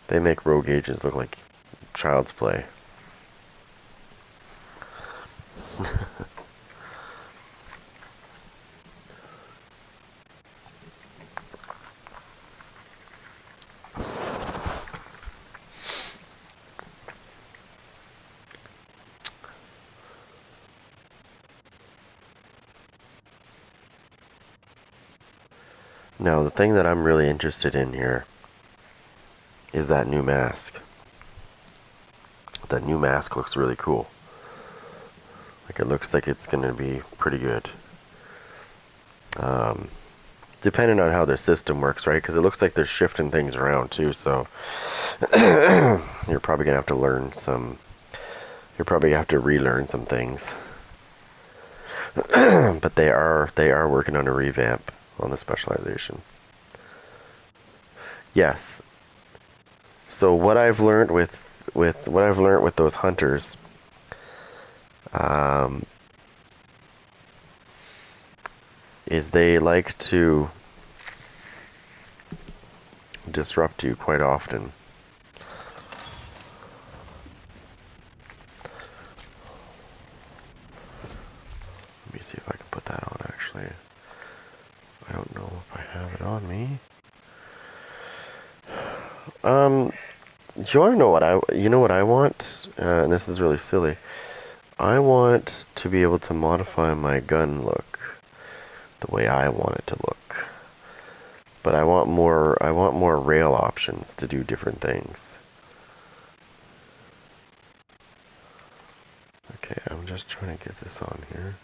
They make rogue agents look like child's play. Now, the thing that I'm really interested in here is that new mask. That new mask looks really cool. Like, it looks like it's gonna be pretty good. Depending on how their system works, right? Because it looks like they're shifting things around too, so you're probably gonna have to learn some. You're probably gonna have to relearn some things. But they are working on a revamp on the specialization. Yes. So what I've learned with those hunters, is they like to disrupt you quite often. Let me see if I can put that on, actually. I don't know if I have it on me. You want to know what I want? And this is really silly. I want to be able to modify my gun look the way I want it to look. But I want more rail options to do different things. Okay, I'm just trying to get this on here.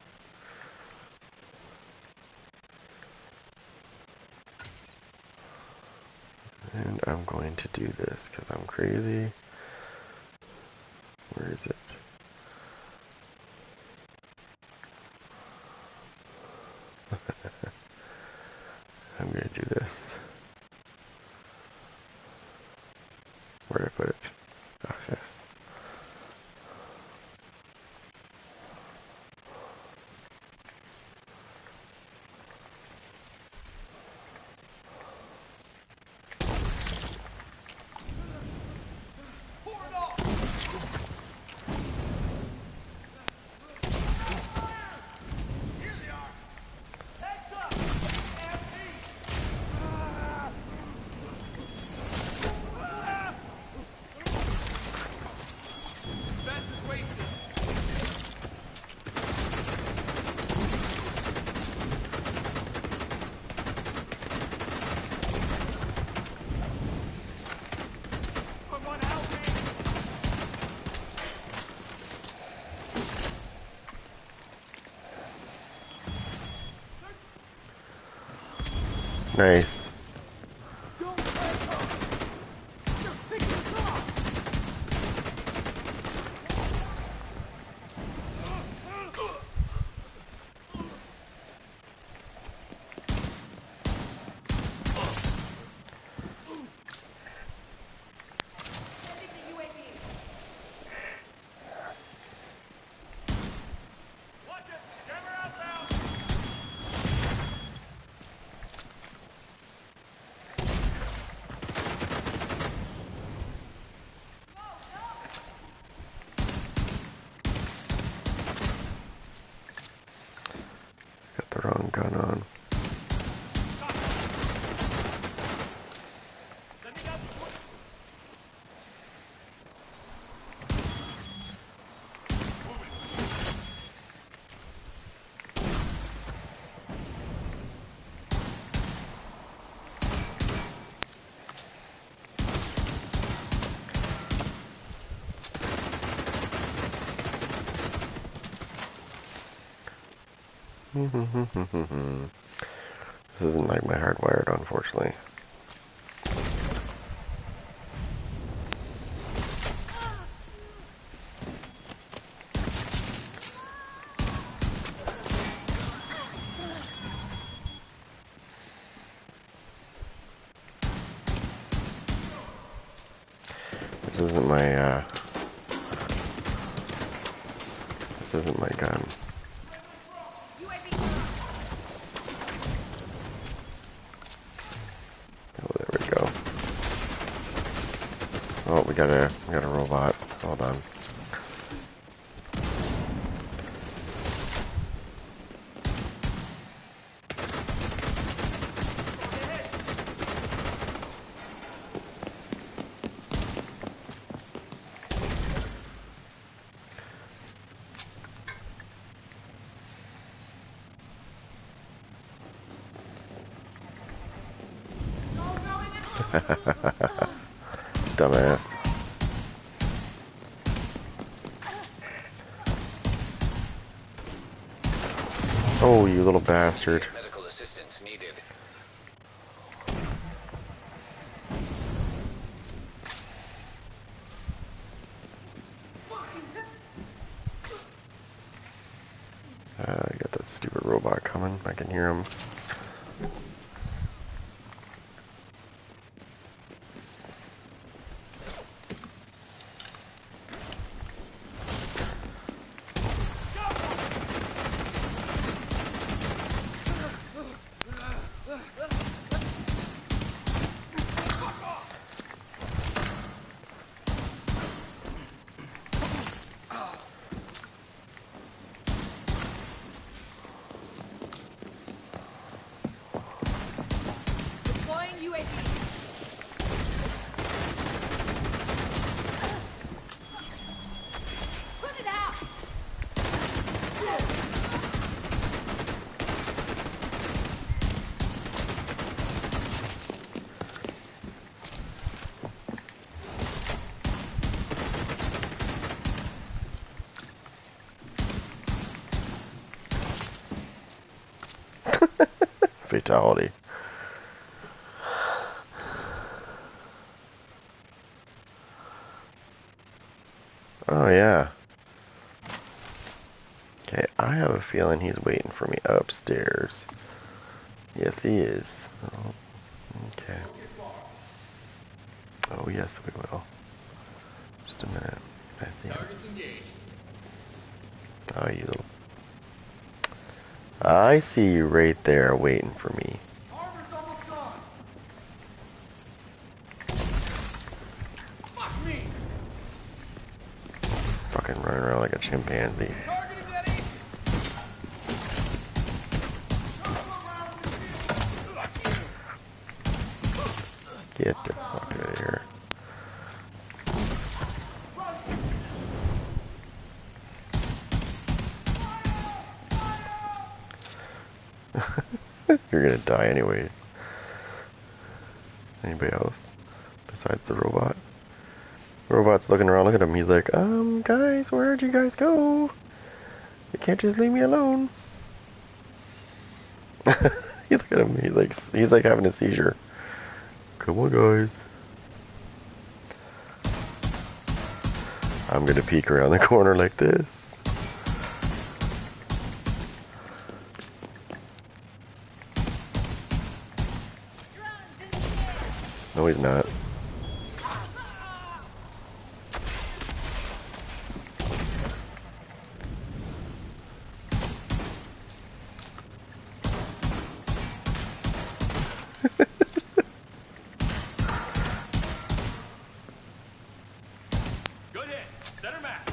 And I'm going to do this because I'm crazy. Where is it? I'm going to do this. Where did I put it? Oh, yes. Nice. Got the wrong gun on. This isn't like my hardwired, unfortunately. This isn't my, this isn't my gun. Oh, there we go. Oh, we got a robot. Hold on. Dumbass. Oh, you little bastard. Medical assistance needed. I got that stupid robot coming. I can hear him. Fatality. Oh yeah. Okay, I have a feeling he's waiting for me upstairs. Yes, he is. Oh, okay. Oh yes, we will. Just a minute. I see him. Oh, you little... I see you right there waiting for me. Armor's almost gone. Fuck me. Fucking running around like a chimpanzee. Targeting that agent. Get the fuck out of here. You're gonna die anyway. Anybody else besides the robot? The robot's looking around. Look at him. He's like, guys, where'd you guys go? You can't just leave me alone. Look at him. He's like having a seizure. Come on, guys. I'm gonna peek around the corner like this. No, he's not. Good hit. Center max.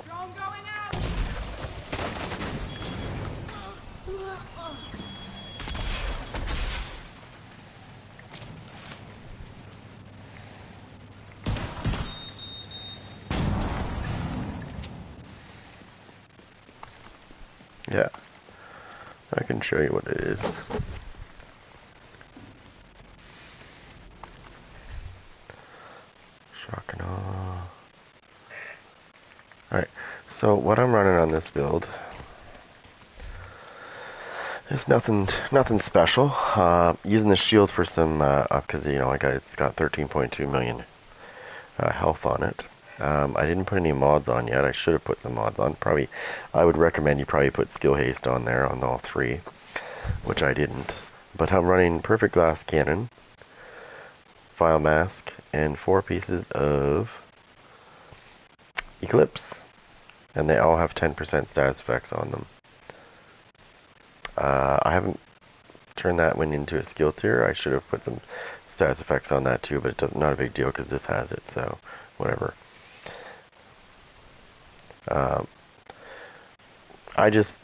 Drone going out. Yeah, I can show you what it is. Shock and awe. Alright, so what I'm running on this build is nothing special. Using the shield for some, because it's got 13.2 million health on it. I didn't put any mods on yet. I should have put some mods on. I would recommend you probably put skill haste on there on all three, which I didn't. But I'm running perfect glass cannon, file mask, and 4 pieces of eclipse, and they all have 10% status effects on them. I haven't turned that one into a skill tier. I should have put some status effects on that too, but not a big deal because this has it, so whatever. I just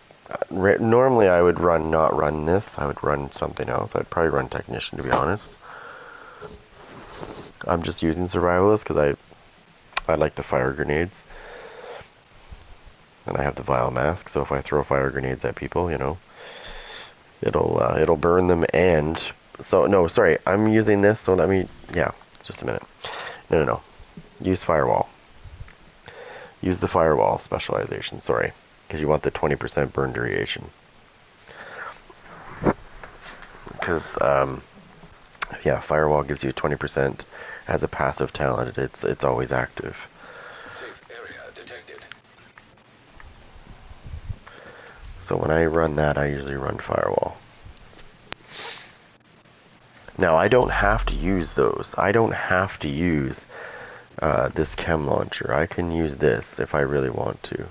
normally I would not run this. I would run something else. I'd probably run technician, to be honest. I'm just using survivalist because I like the fire grenades, and I have the vile mask. So if I throw fire grenades at people, it'll burn them. And so no, sorry, I'm using this. So just a minute. No. Use firewall. Use the firewall specialization. Sorry. Because you want the 20% burn duration. Because, firewall gives you 20% as a passive talent. It's always active. Safe area detected. So when I run that, I usually run firewall. Now, I don't have to use those. I don't have to use this chem launcher. I can use this if I really want to.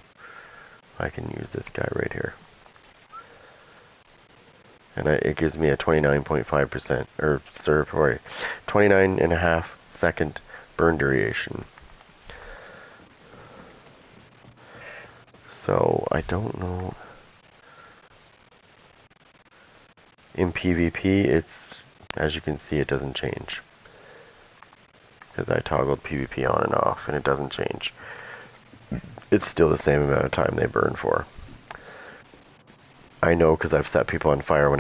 I can use this guy right here. And it gives me a 29.5%, or 29.5 second burn duration. So, I don't know. In PvP, as you can see, it doesn't change. Because I toggled PvP on and off, and it doesn't change. It's still the same amount of time they burn for. I know because I've set people on fire when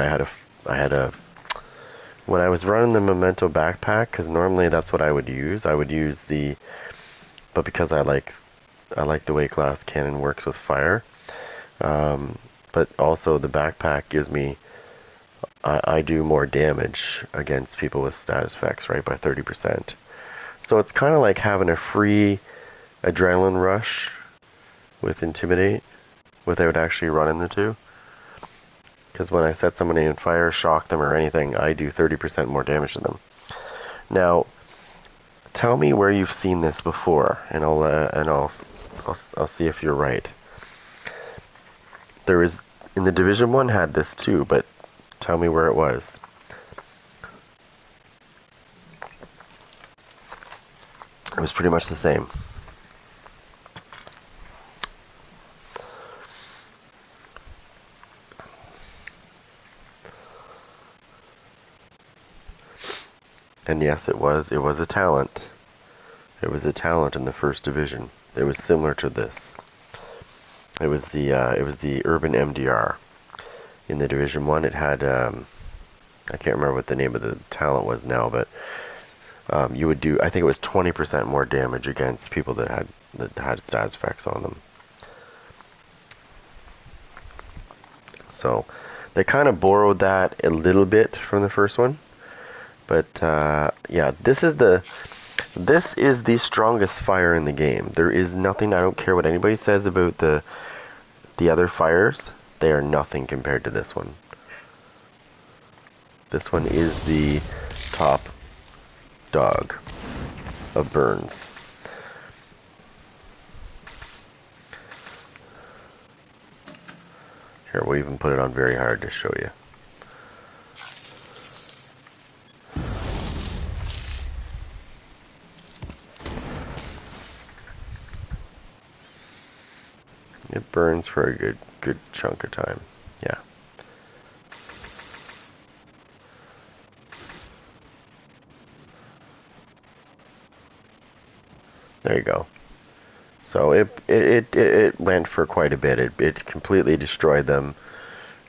when I was running the Memento backpack, because normally that's what I would use. I would use but because I like the way glass cannon works with fire, but also the backpack gives me, I do more damage against people with status effects, right, by 30%. So it's kind of like having a free adrenaline rush with Intimidate without actually running the two. Because when I set somebody on fire, shock them, or anything, I do 30% more damage to them. Now, tell me where you've seen this before, and I'll see if you're right. In the Division 1 had this too, but tell me where it was. It was pretty much the same. And yes, it was a talent. It was a talent in the first division. It was similar to this. it was the Urban MDR in the Division 1. It had I can't remember what the name of the talent was now, but you would do, I think it was 20% more damage against people that had status effects on them. So they kind of borrowed that a little bit from the first one, but yeah, this is the strongest fire in the game. There is nothing. I don't care what anybody says about the other fires. They are nothing compared to this one. This one is the top dog of burns. Here, we'll even put it on very hard to show you. It burns for a good chunk of time. Yeah. There you go. So it went for quite a bit. It completely destroyed them,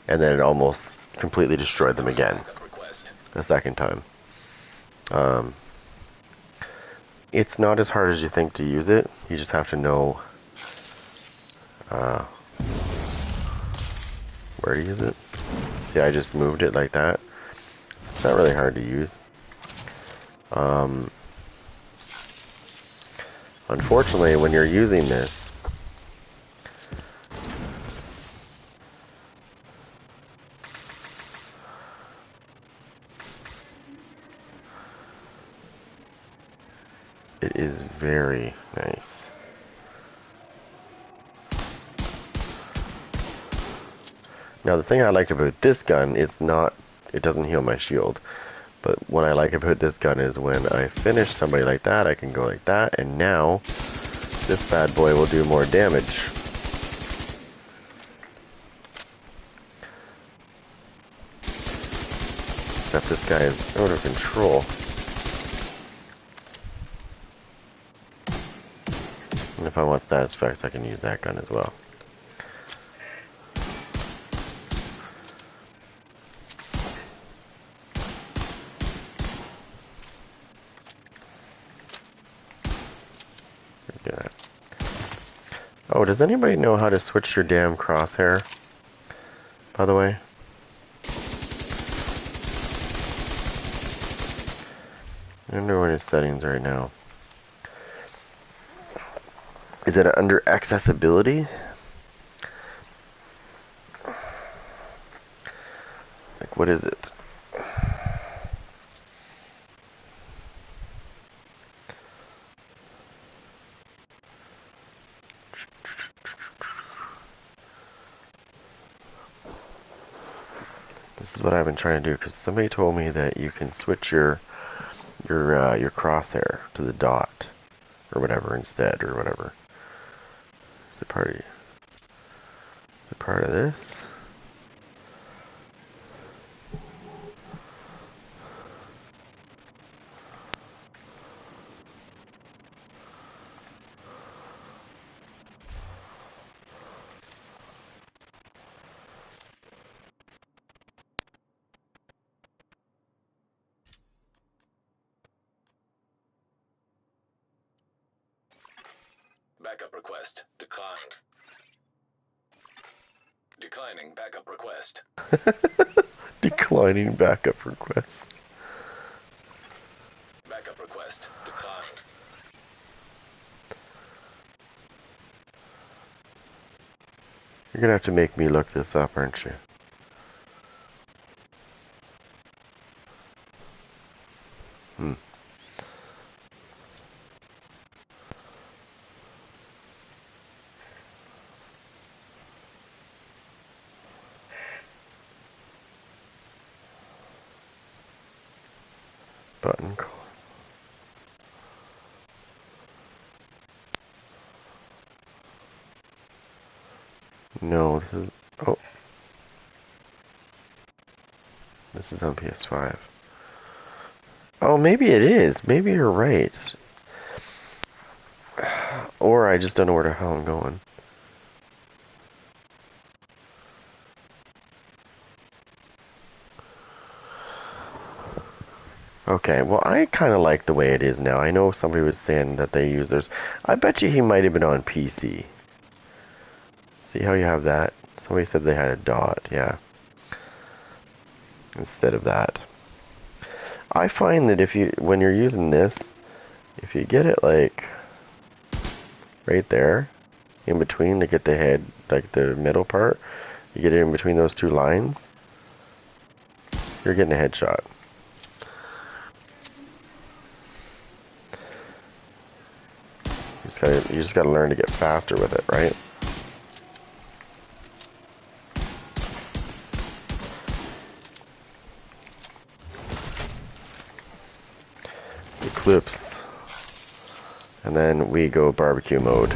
and then it almost completely destroyed them again the second time. It's not as hard as you think to use it. You just have to know where to use it. See, I just moved it like that. It's not really hard to use. Unfortunately, when you're using this, it is very nice. Now, the thing I like about this gun is not, it doesn't heal my shield. But what I like about this gun is when I finish somebody like that, I can go like that, and now this bad boy will do more damage. Except this guy is out of control. And if I want status effects, I can use that gun as well. Oh, does anybody know how to switch your damn crosshair, by the way? I don't know what his settings right now. Is it under accessibility? Like, what is it? This is what I've been trying to do, because somebody told me that you can switch your crosshair to the dot or whatever instead, or whatever. Is it part of this? Backup request declined. Declining backup request. Declining backup request. Backup request declined. You're gonna have to make me look this up, aren't you? Button call. No, this is... Oh. This is on PS5. Oh, maybe it is. Maybe you're right. Or I just don't know where the hell I'm going. Okay, well, I kind of like the way it is now. I know somebody was saying that they use theirs. I bet you he might have been on PC. See how you have that? Somebody said they had a dot, yeah. Instead of that. I find that when you're using this, if you get it like right there, in between to get the head, like the middle part, you get it in between those two lines, you're getting a headshot. You just gotta learn to get faster with it, right? Eclipse. And then we go barbecue mode.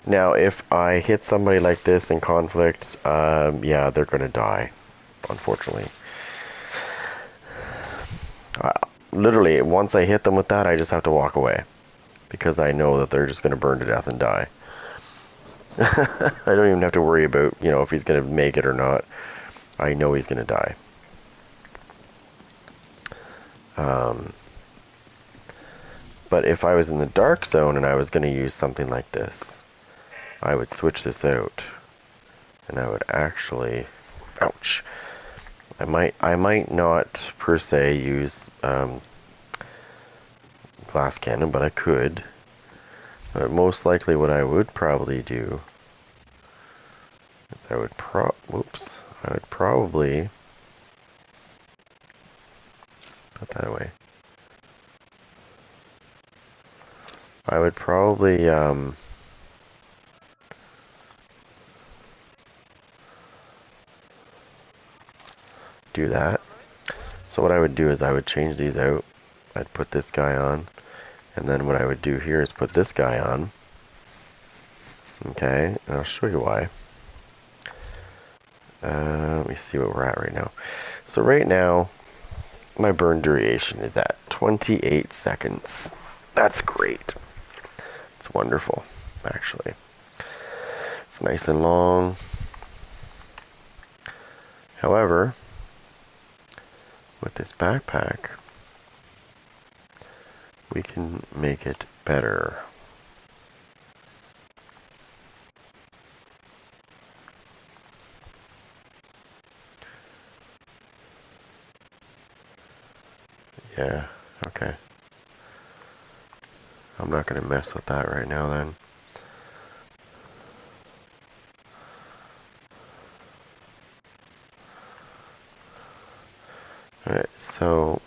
Now, if I hit somebody like this in conflict, yeah, they're gonna die, unfortunately. Literally, once I hit them with that, I just have to walk away. Because I know that they're just gonna burn to death and die. I don't even have to worry about, if he's gonna make it or not. I know he's gonna die. But if I was in the dark zone and I was gonna use something like this, I would switch this out. And I would actually... Ouch! I might not per se use glass cannon, but I could. But most likely what I would probably do is I would probably put that away. I would probably do that. So what I would do is I would change these out. I'd put this guy on. And then what I would do here is put this guy on. Okay, and I'll show you why. Let me see what we're at right now. So right now, my burn duration is at 28 seconds. That's great. It's wonderful, actually. It's nice and long. However, with this backpack, we can make it better. Yeah, okay. I'm not going to mess with that right now then. Alright, so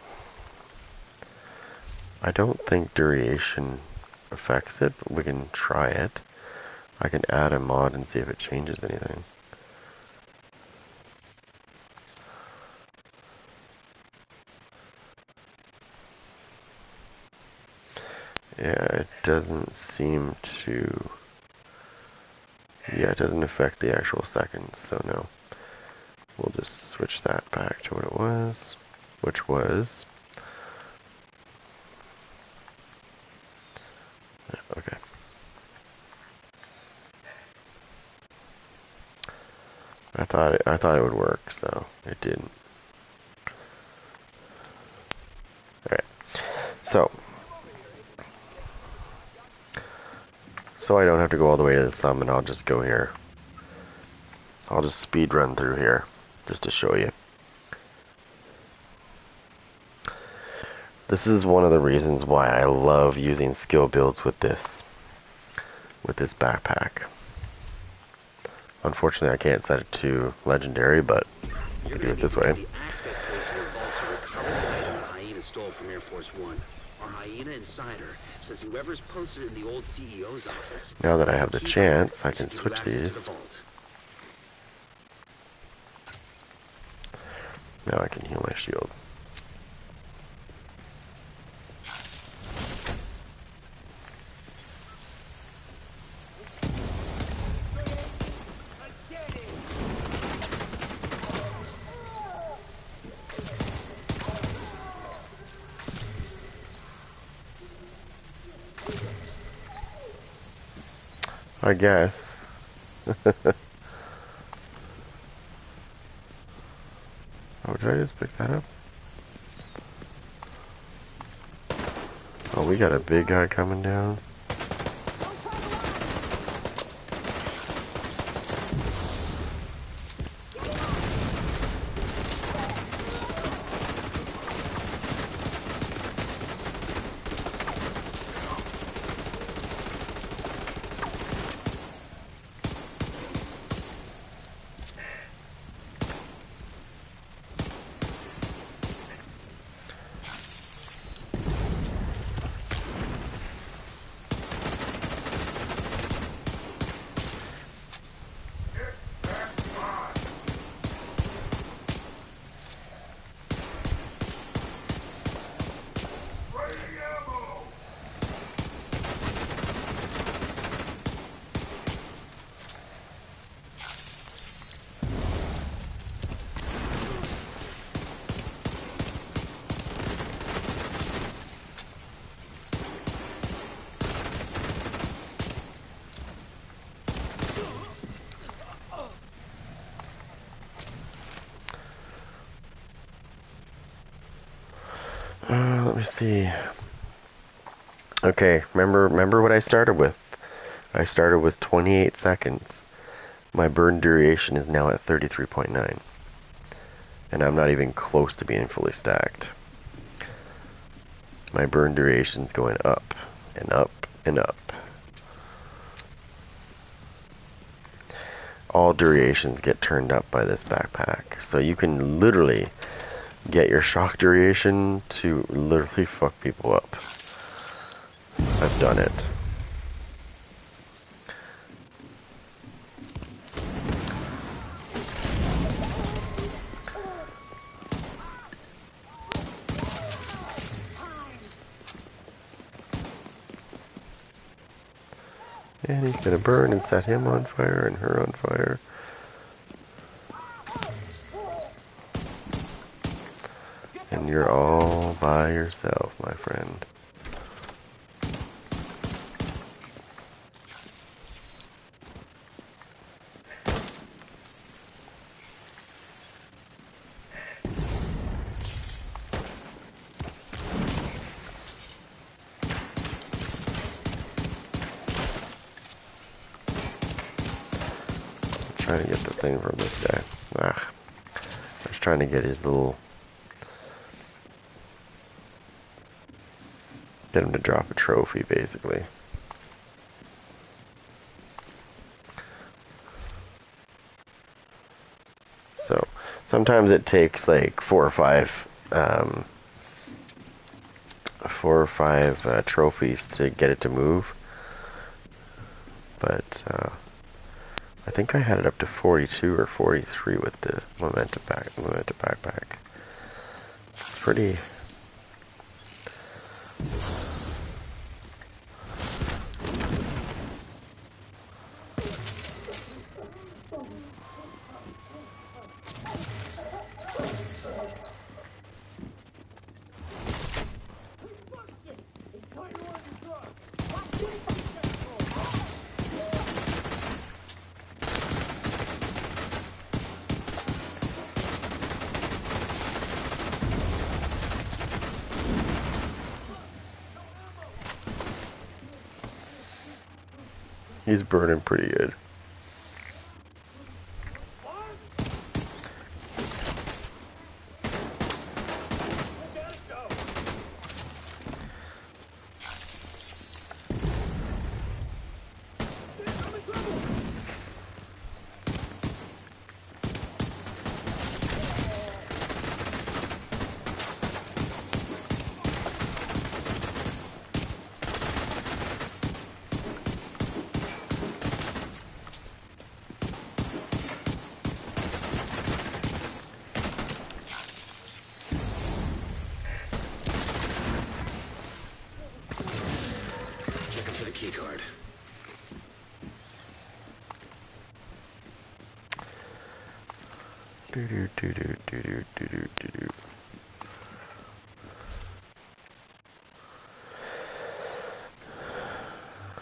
I don't think duration affects it, but we can try it. I can add a mod and see if it changes anything. Yeah, it doesn't seem to... Yeah, it doesn't affect the actual seconds, so no. We'll just switch that back to what it was, which was... Okay. I thought it would work, so it didn't. Alright. So I don't have to go all the way to the summit, I'll just go here. I'll just speed run through here, just to show you. This is one of the reasons why I love using skill builds with this backpack. Unfortunately, I can't set it to legendary, but I can do it this way. Now that I have the chance, I can switch these. Now I can heal my shield. I guess. did I just pick that up? Oh, we got a big guy coming down. Let me see. Okay, remember what I started with. I started with 28 seconds. My burn duration is now at 33.9. And I'm not even close to being fully stacked. My burn duration's going up and up and up. All durations get turned up by this backpack. So you can literally get your shock duration to literally fuck people up. I've done it. And he's gonna burn and set him on fire and her on fire. And you're all by yourself, my friend. Trying to get the thing from this guy. I was trying to get his little... Get him to drop a trophy, basically. So, sometimes it takes like 4 or 5 trophies to get it to move. But, I think I had it up to 42 or 43 with the momentum backpack. It's pretty... He's burning pretty good.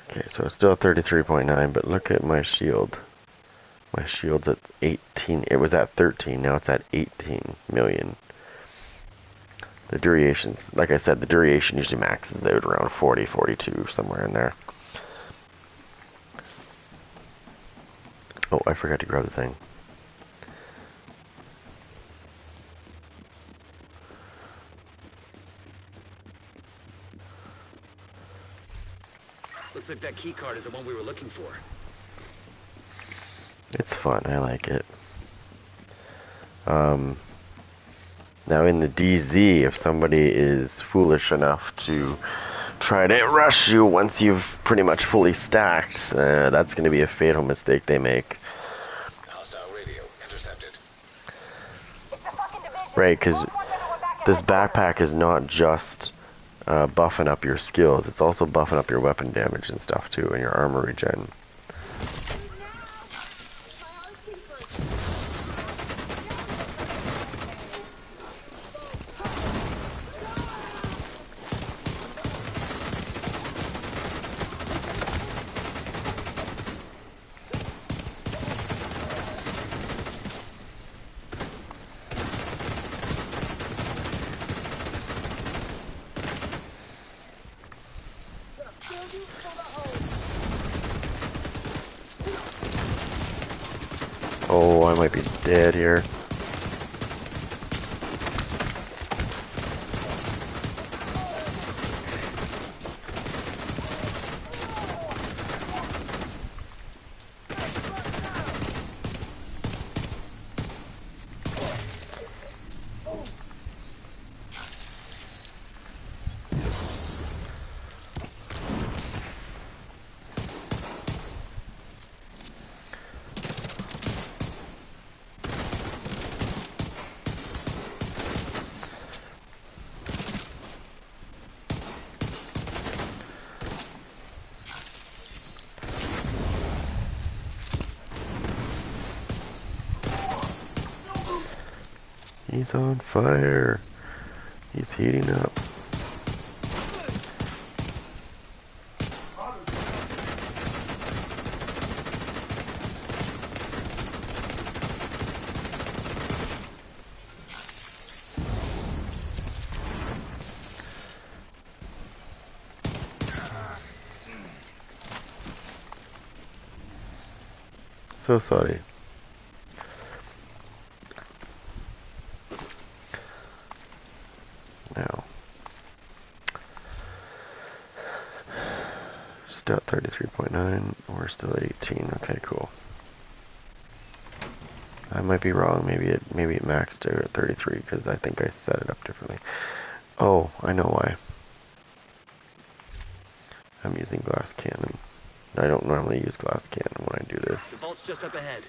Okay, so it's still 33.9, but look at my shield. My shield's at 18. It was at 13. Now it's at 18 million. The durations, like I said, the duration usually maxes out around 40, 42, somewhere in there. Oh, I forgot to grab the thing. Looks like that key card is the one we were looking for. It's fun. I like it. Now in the DZ, if somebody is foolish enough to try to rush you once you've pretty much fully stacked, that's going to be a fatal mistake they make. Hostile radio intercepted. Right, because this backpack is not just buffing up your skills, it's also buffing up your weapon damage and stuff too, and your armor regen. Oh, I might be dead here. He's on fire. He's heating up. So sorry. Now, still at 33.9. We're still at 18. Okay, cool. I might be wrong. Maybe it maxed out at 33 because I think I set it up differently. Oh, I know why. I'm using glass cannon. I don't normally use glass cannon when I do The this. vault's just up ahead.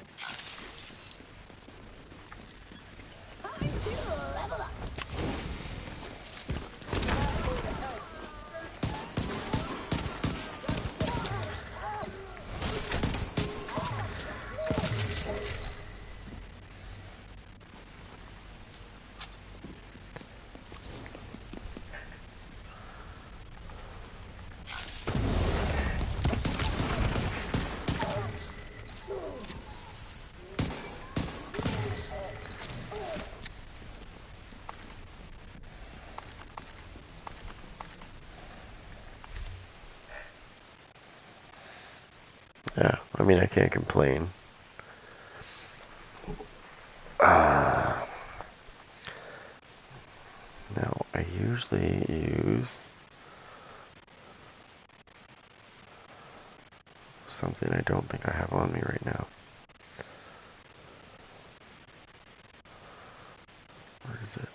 Yeah, I mean, I can't complain. Now, I usually use something I don't think I have on me right now. Where is it?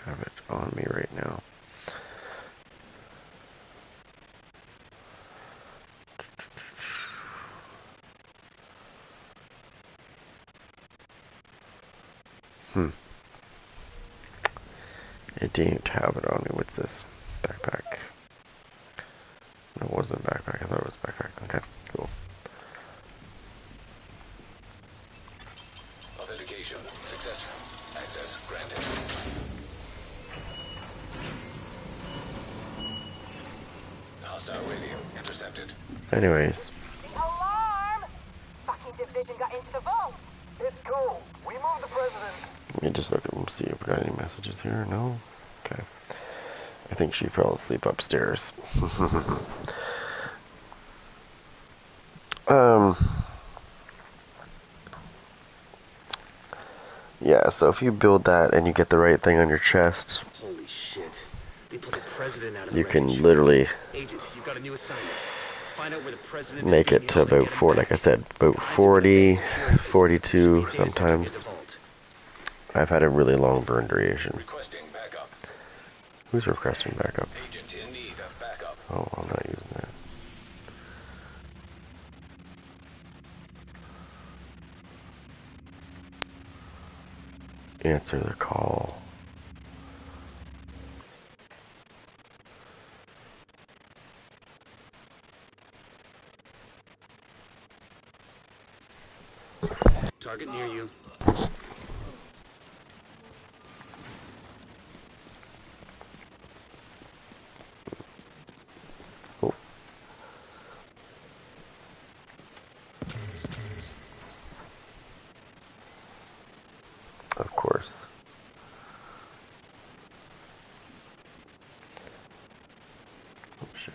Don't have it on me right now. It didn't have it on me. What's this? Backpack. No, it wasn't a backpack. I thought it was a backpack. Okay, cool. Authentication successful. Access granted. intercepted. Anyways, The alarm! Fucking division got into the vault! It's cool. We moved the president. let me just look at them, see if we got any messages here. No? Okay. I think she fell asleep upstairs. Yeah, so if you build that and you get the right thing on your chest, Holy shit. They put the president out of you the can wreckage. literally Agent, you've got a new assignment. Find out where the president make is it being to held and about get him 4, back. like I said, about Eyes open the 40, base security system. 42 Should be a data center near the sometimes. vault. I've had a really long burn duration. Requesting backup. Who's requesting backup? Agent in need of backup. Oh, I'm not using that. Answer the call. Target near you. Oh. Of course. Oh, shit.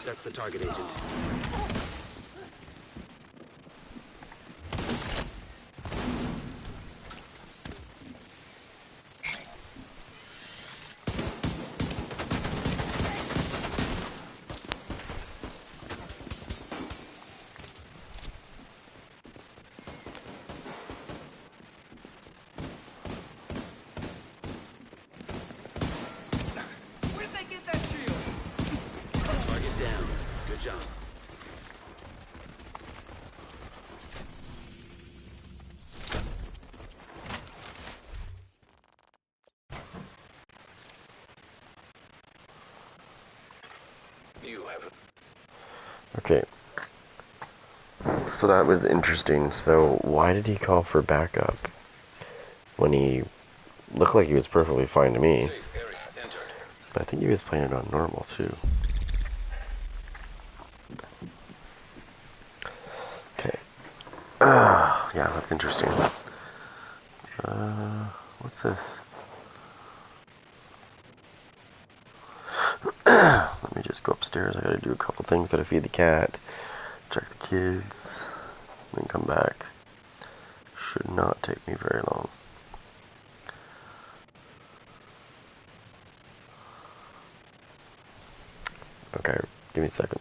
That's the target, agent. Where'd they get that shield? Target down. Good job. You have Okay. So that was interesting. So why did he call for backup when he looked like he was perfectly fine to me? safe area entered. But I think he was playing it on normal too. Okay. Yeah, that's interesting. What's this? Let me just go upstairs. I gotta do a couple things. Gotta feed the cat, check the kids, then come back. Should not take me very long. Okay, give me a second.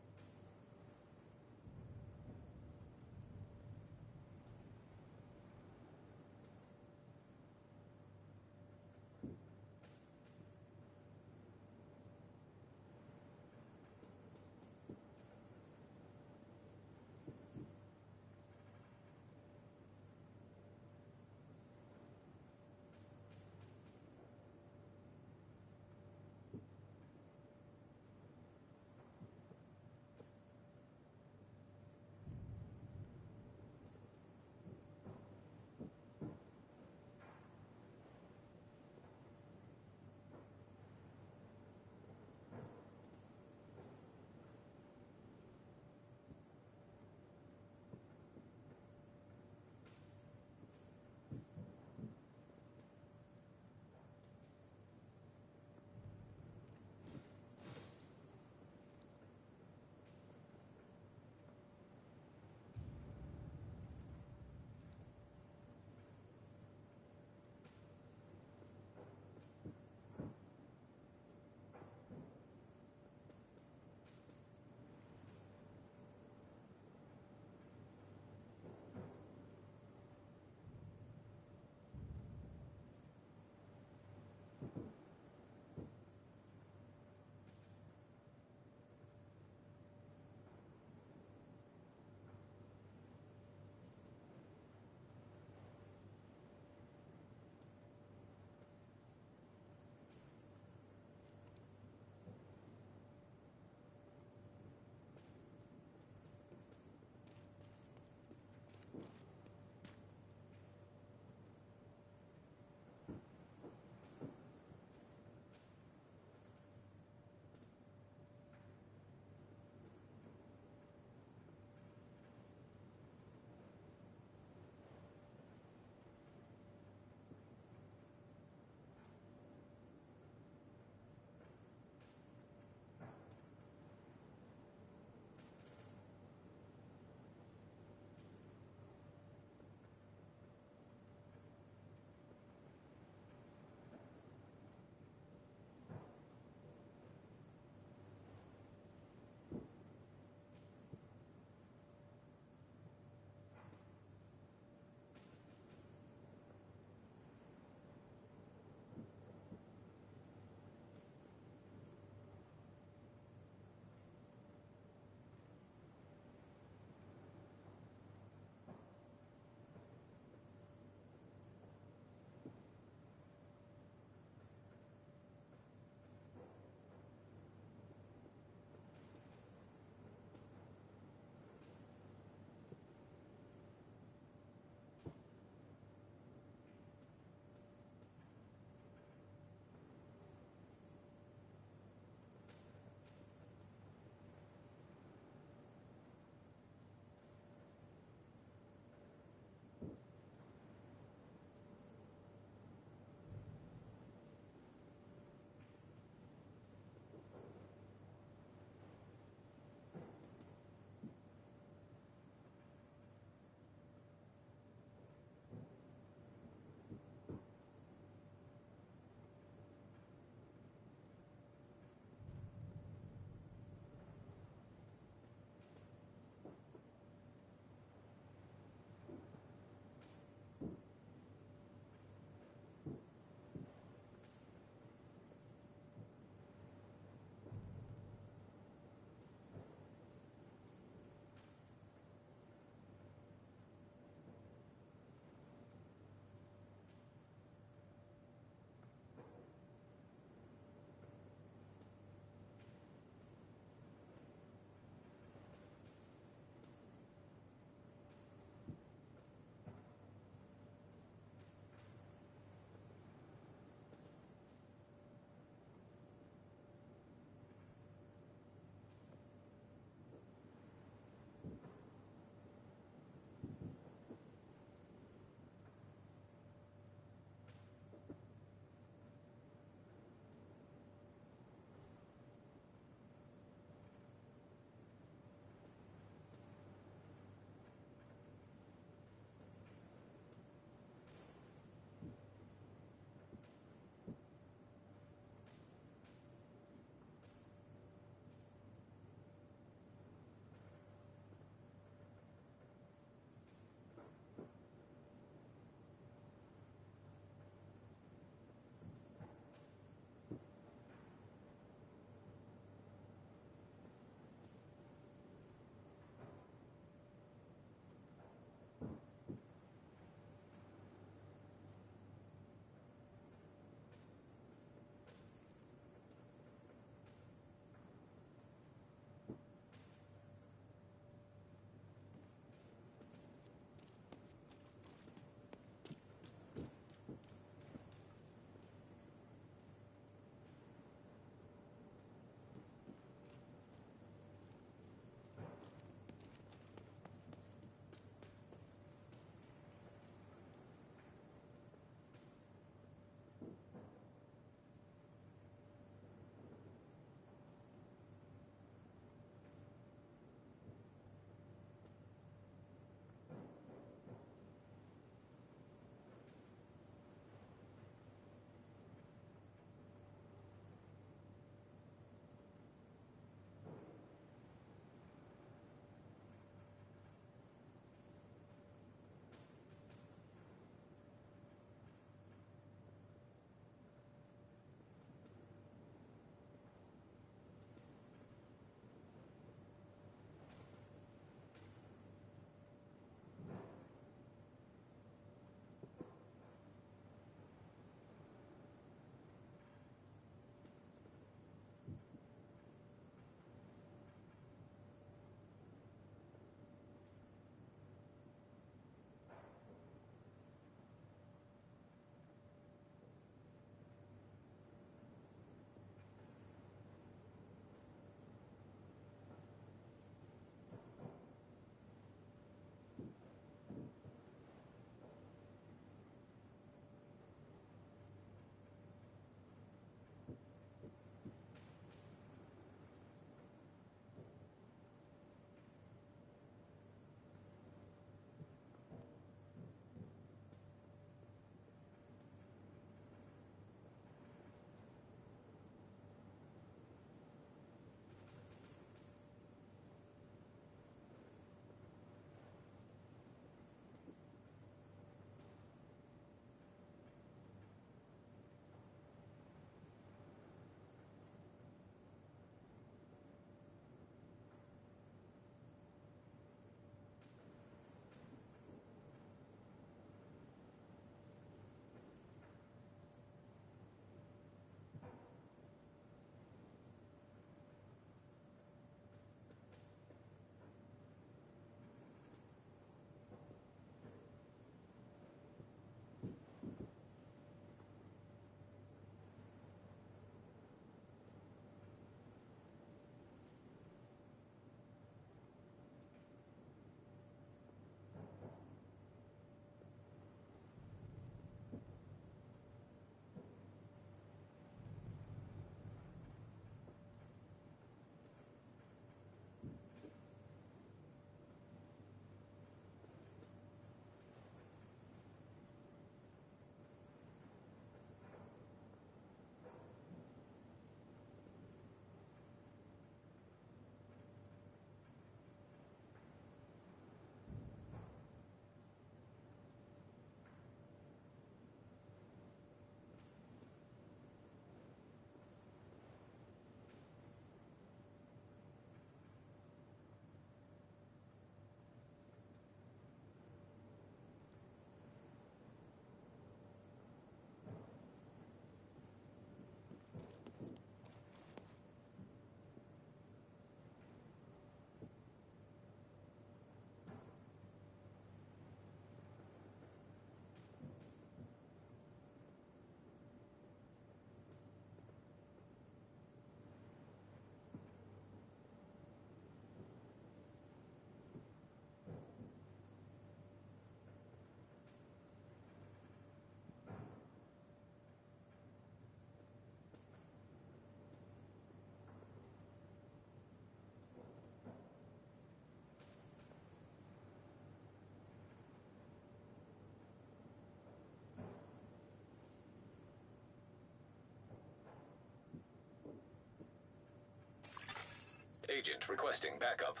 Agent requesting backup.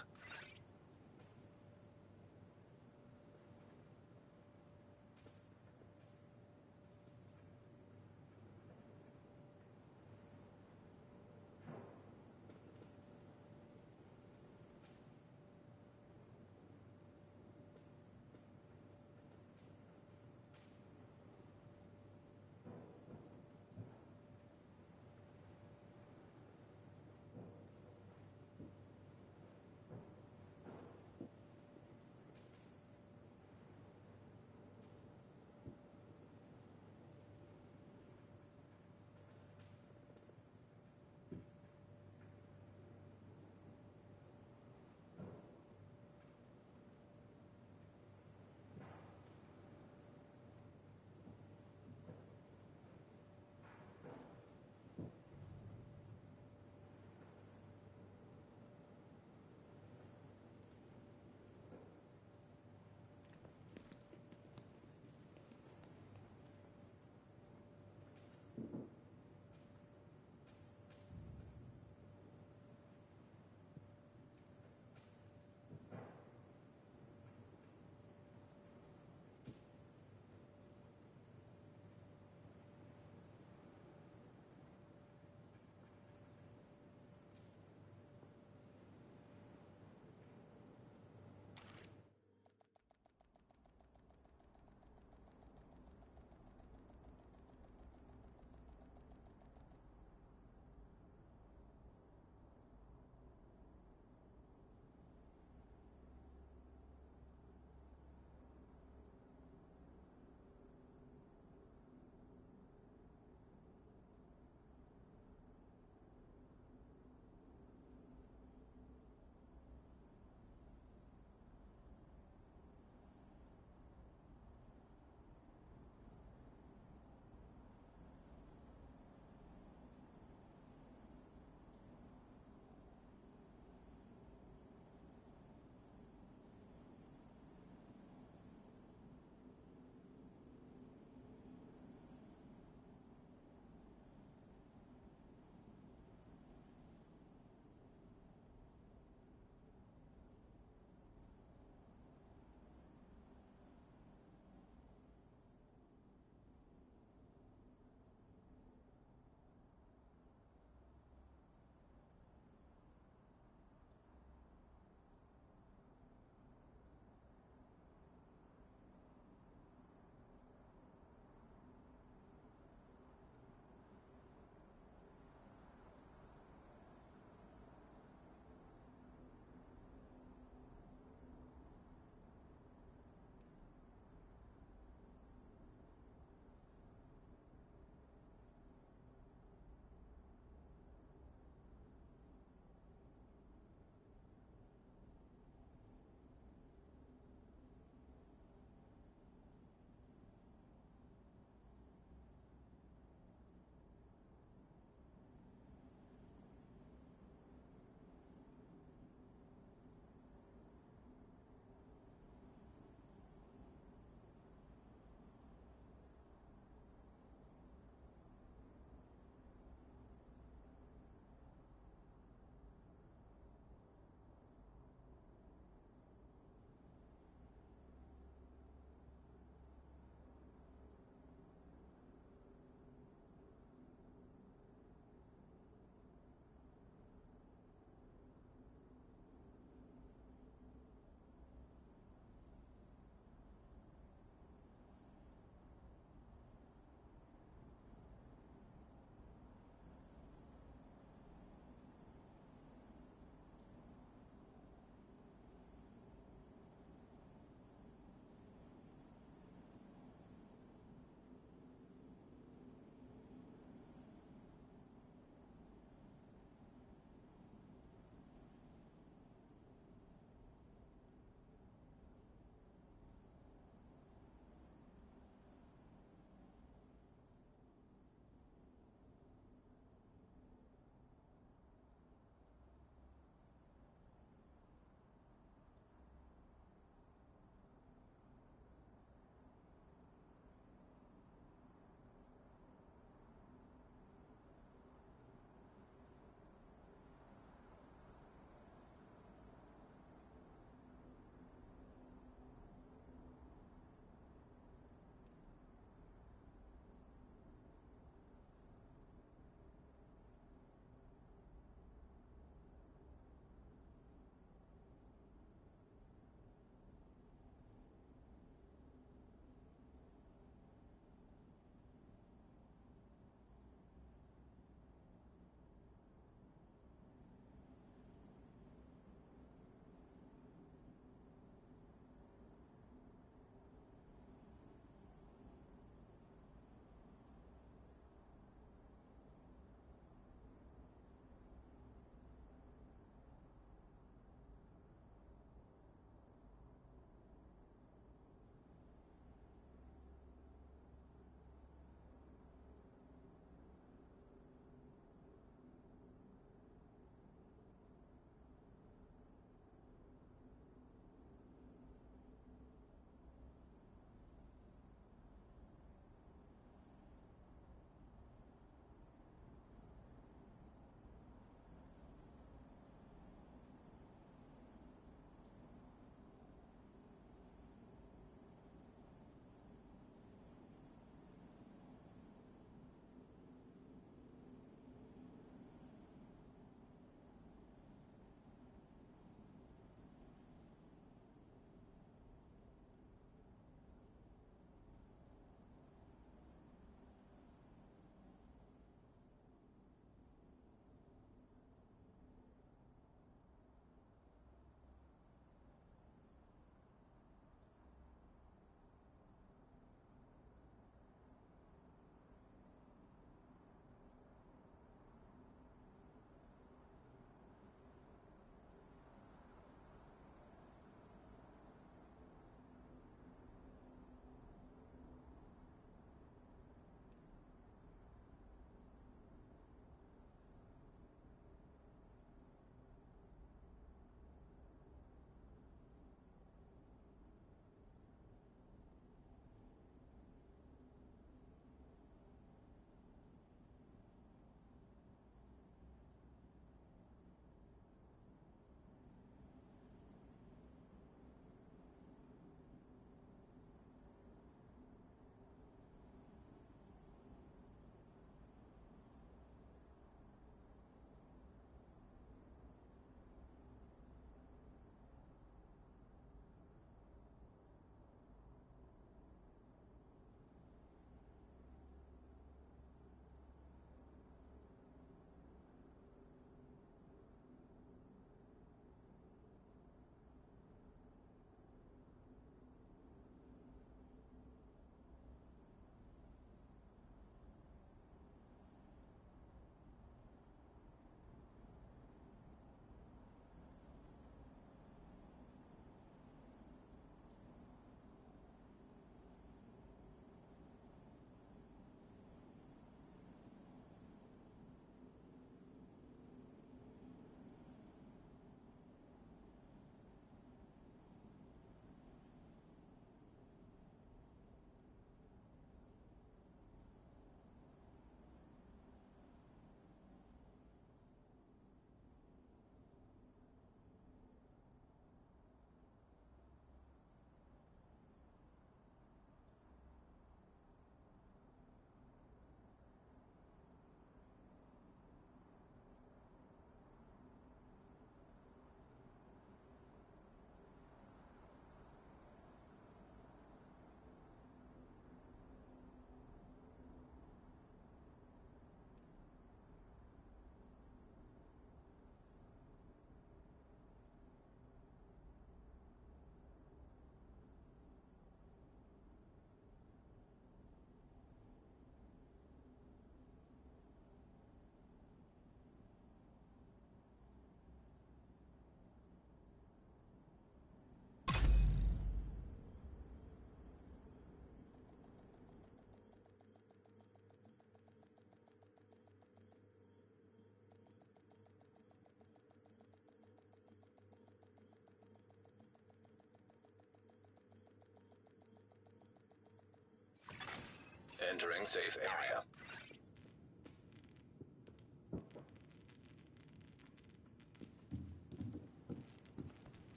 Entering safe area.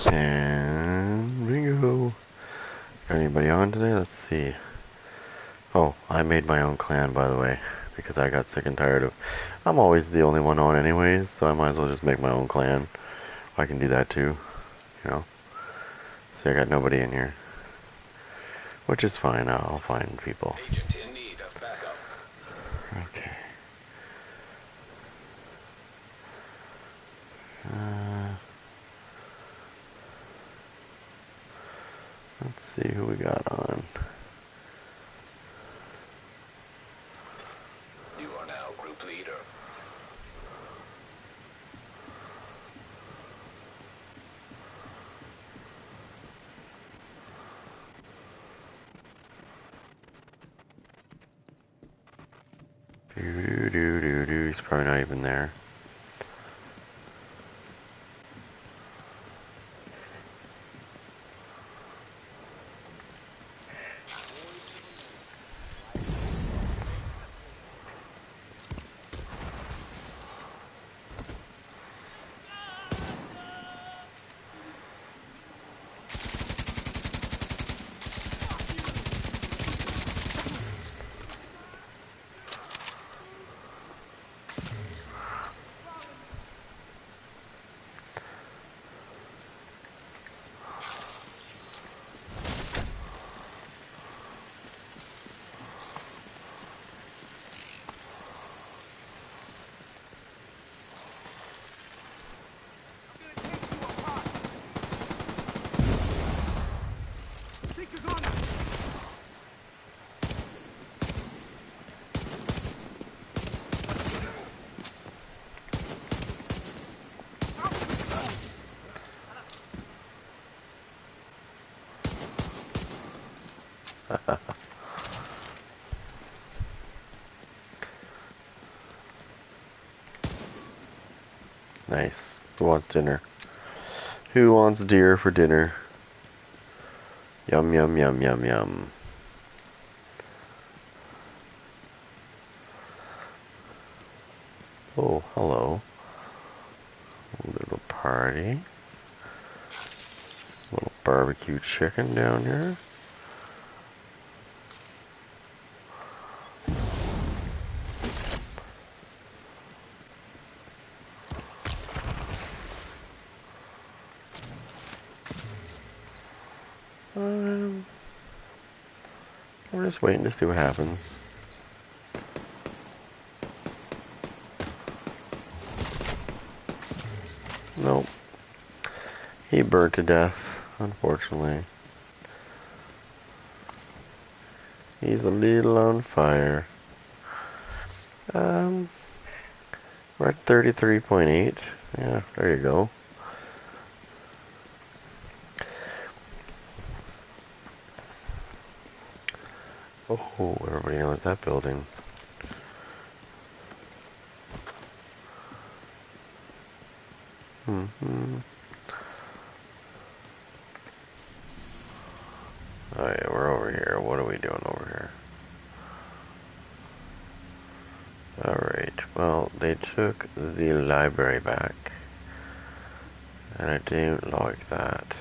And we go. Anybody on today? Let's see. Oh, I made my own clan, by the way, because I got sick and tired of... I'm always the only one on anyways, so I might as well just make my own clan. I can do that too, you know. See, I got nobody in here. Which is fine, I'll find people. Agent in need of backup. Okay. Let's see who we got on. You are now group leader. He's probably not even there. Nice. Who wants dinner? Who wants deer for dinner? Yum, yum, yum, yum, yum. Oh, hello. Little party. Little barbecue chicken down here. We're just waiting to see what happens. Nope. He burned to death, unfortunately. He's a little on fire. We're at 33.8. Yeah, there you go. Oh, everybody knows that building. Oh yeah, we're over here. What are we doing over here? Alright, well, they took the library back. And I don't like that.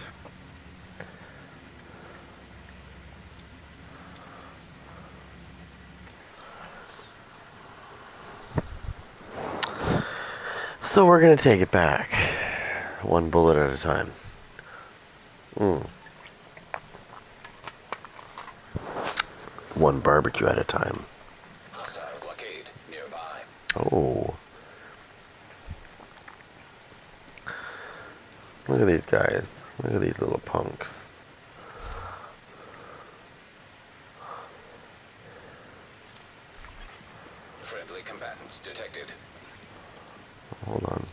So we're gonna take it back. One bullet at a time. One barbecue at a time. Hostile blockade nearby. Oh. Look at these guys. Look at these little punks. Friendly combatants detected. Hold on.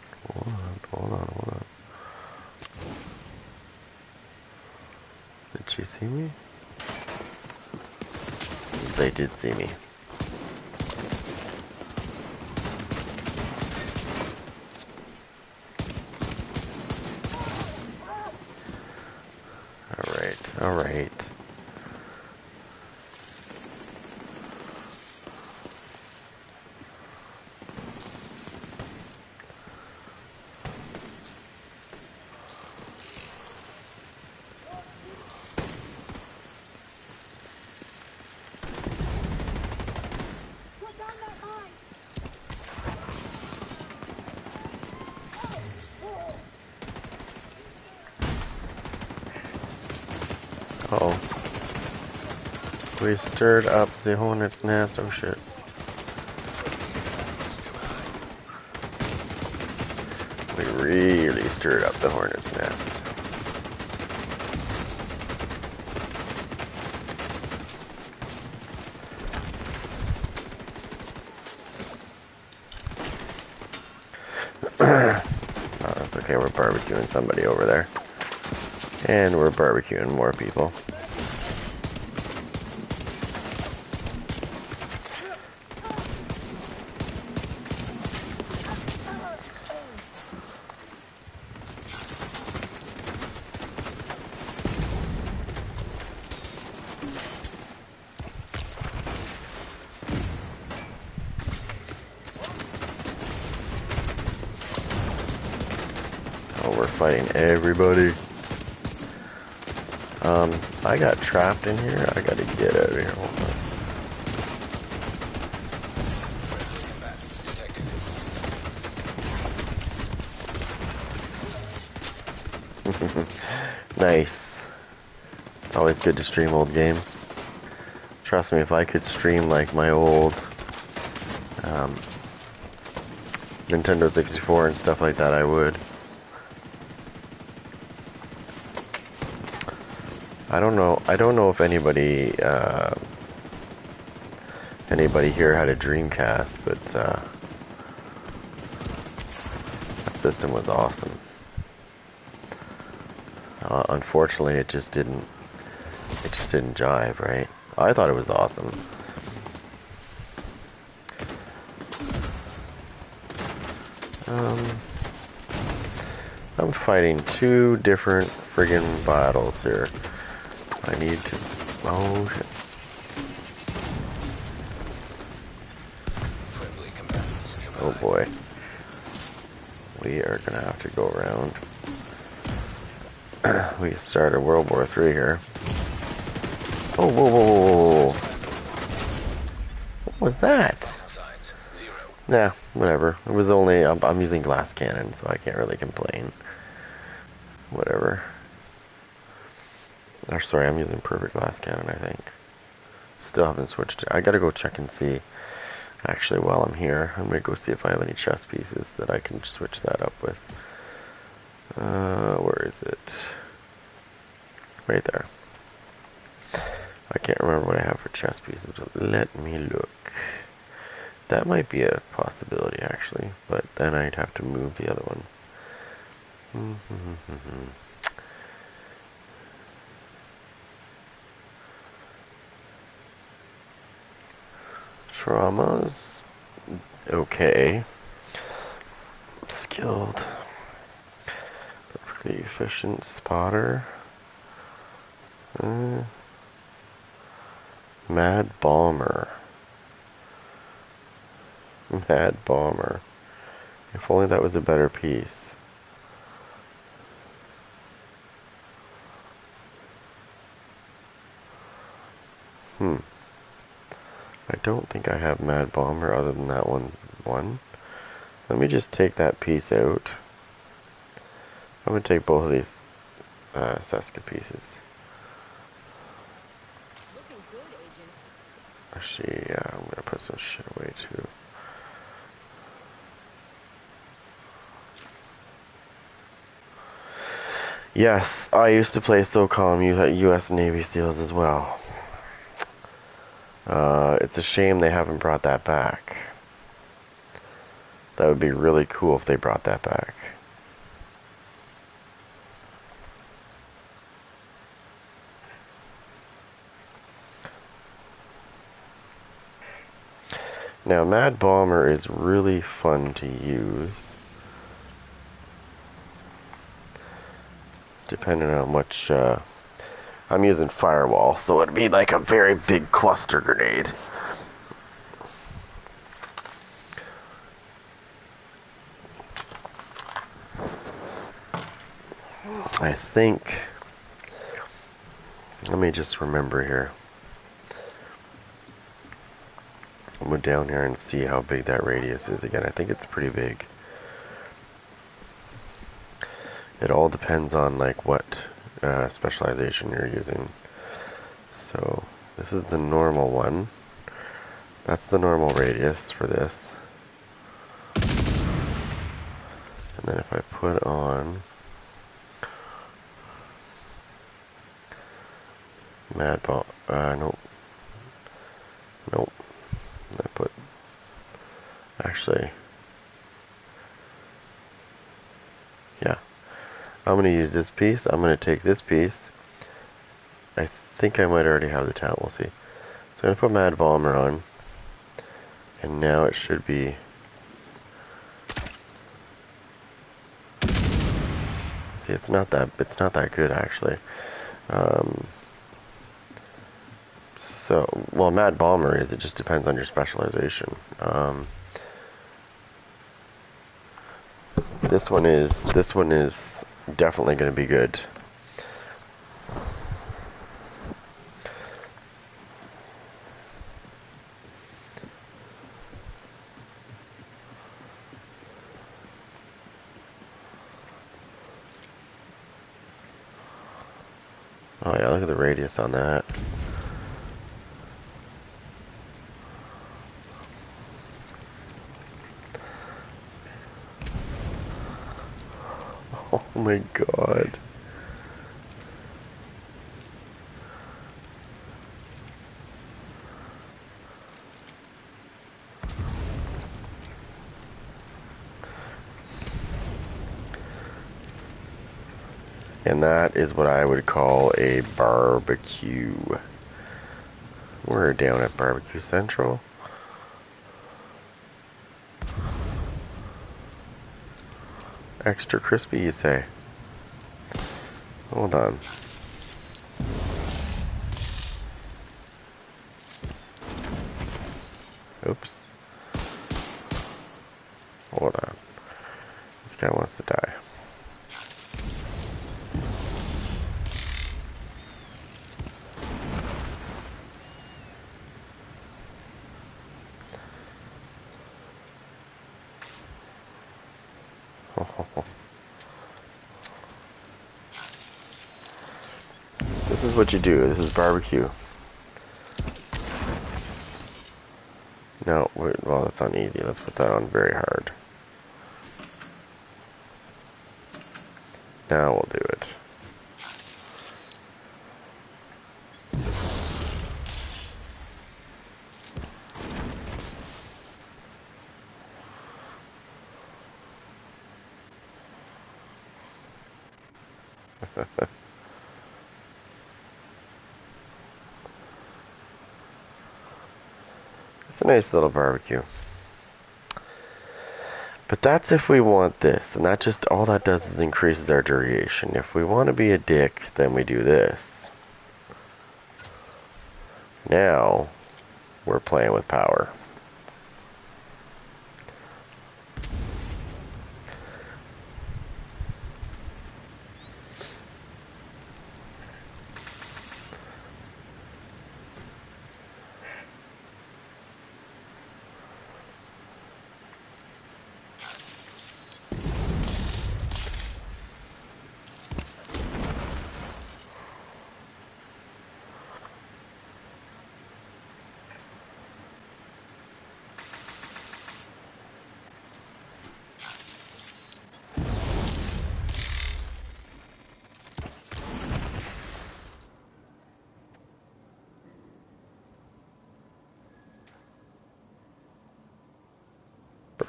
Did she see me? They did see me. Alright. Oh. We stirred up the hornet's nest. Oh shit. We really stirred up the hornet's nest. Oh, that's okay, we're barbecuing somebody over there. And we're barbecuing more people. Oh, we're fighting everybody. I got trapped in here. I gotta get out of here. Hold on. Nice. It's always good to stream old games. Trust me, if I could stream like my old Nintendo 64 and stuff like that, I would. I don't know if anybody here had a Dreamcast, but that system was awesome. Unfortunately, it just didn't jive, right? I thought it was awesome. I'm fighting two different friggin' battles here. I need to... Oh, shit. Oh, boy. We are gonna have to go around. We started World War III here. Oh, whoa, whoa, whoa, whoa. What was that? Nah, whatever. It was only... I'm using glass cannon, so I can't really complain. Whatever. Or sorry, I'm using perfect glass cannon, I think. Still haven't switched it. I gotta go check and see. Actually, while I'm here, I'm gonna go see if I have any chest pieces that I can switch that up with. Where is it? Right there. I can't remember what I have for chest pieces, but let me look. That might be a possibility, actually, but then I'd have to move the other one. Traumas. Okay. Skilled. Perfectly efficient spotter. Mad Bomber. Mad Bomber. If only that was a better piece. I don't think I have Mad Bomber other than that one. Let me just take that piece out. I'm gonna take both of these Seska pieces. Looking good, Agent. Actually, yeah, I'm gonna put some shit away too. Yes, I used to play SOCOM US Navy SEALs as well. It's a shame they haven't brought that back. That would be really cool if they brought that back. Now, Mad Bomber is really fun to use. Depending on I'm using firewall, so it'd be like a very big cluster grenade. I think, let me just remember here. I'll move down here and see how big that radius is again. I think it's pretty big. It all depends on like what specialization you're using. So this is the normal one. That's the normal radius for this. And then if I put on Mad Bomb, nope. Nope. I put, actually, yeah. I'm going to use this piece. I'm going to take this piece. I think I might already have the talent. We'll see. So I'm going to put Mad Bomber on. And now it should be... See, it's not that good actually. So, well, Mad Bomber is, it just depends on your specialization. This one is definitely going to be good. Oh yeah, look at the radius on that. Oh my god. And that is what I would call a barbecue. We're down at Barbecue Central. Extra crispy, you say? Hold on. Oops. Hold on. This guy wants to die. This is what you do. This is barbecue. No, well, that's on easy. Let's put that on very hard. Now we'll do it. It's a nice little barbecue. But that's if we want this, and that just, all that does is increases our duration. If we want to be a dick, then we do this. Now, we're playing with power.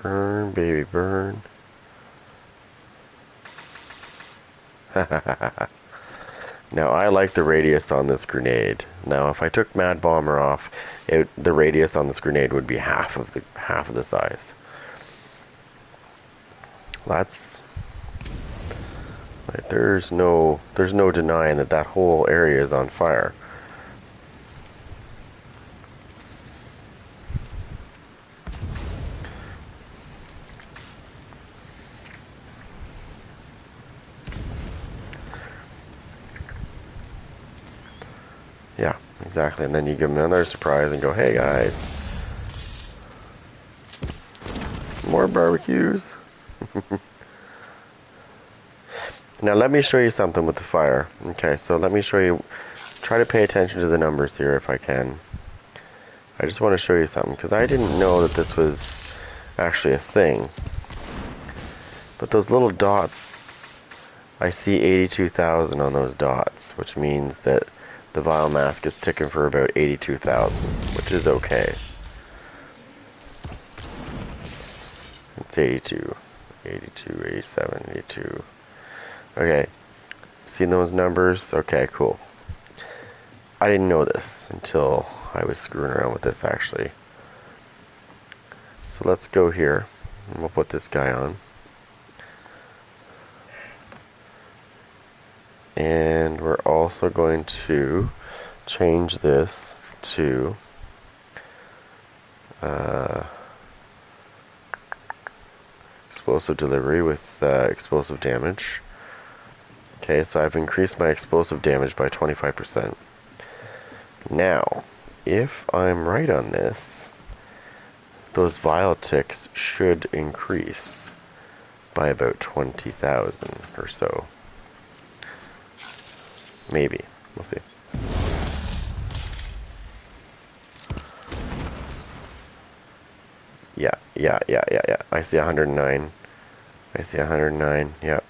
Burn, baby, burn. Now, I like the radius on this grenade. Now, if I took Mad Bomber off, the radius on this grenade would be half of the size. That's Like, there's no denying that that whole area is on fire. Yeah, exactly. And then you give them another surprise and go, hey guys, more barbecues. Now let me show you something with the fire. Okay, so let me show you, try to pay attention to the numbers here if I can. I just want to show you something, because I didn't know that this was actually a thing. But those little dots, I see 82,000 on those dots, which means that the vial mask is ticking for about 82,000, which is okay. It's 82, 82, 87, 82. Okay, seen those numbers? Okay, cool. I didn't know this until I was screwing around with this actually. So let's go here, and we'll put this guy on. And we're also going to change this to explosive delivery with explosive damage. Okay, so I've increased my explosive damage by 25%. Now, if I'm right on this, those vial ticks should increase by about 20,000 or so. Maybe. We'll see. Yeah. I see 109. I see 109. Yep.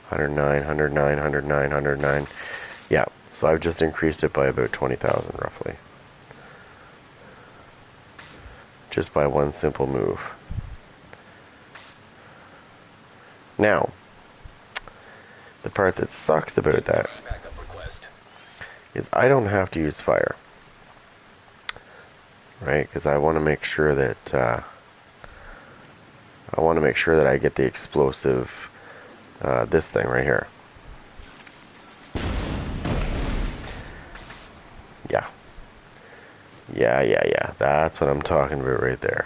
109, 109, 109, 109. Yeah, so I've just increased it by about 20,000 roughly. Just by one simple move. Now, the part that sucks about that Backup request. is I don't have to use fire. Right? Because I want to make sure that I get the explosive this thing right here. Yeah. That's what I'm talking about right there.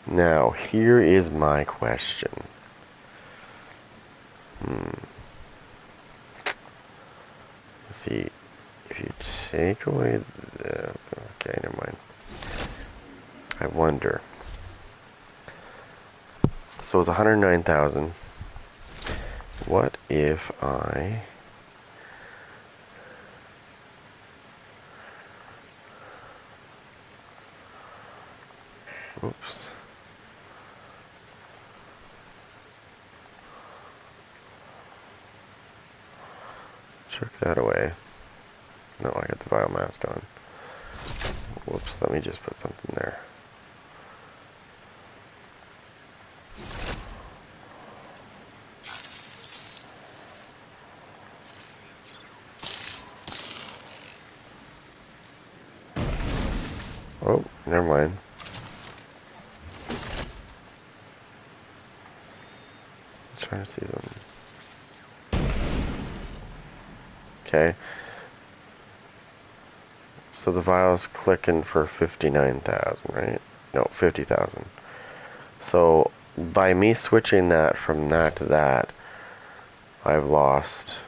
Now, here is my question. See, if you take away the... Okay, never mind. I wonder. So it's 109,000. What if I... Oops. Took that away. No, I got the vial mask on. Whoops, let me just put something there. Oh, never mind. Trying to see them. Okay. So the vial's clicking for 59,000, right? No, 50,000. So by me switching that from that to that, I've lost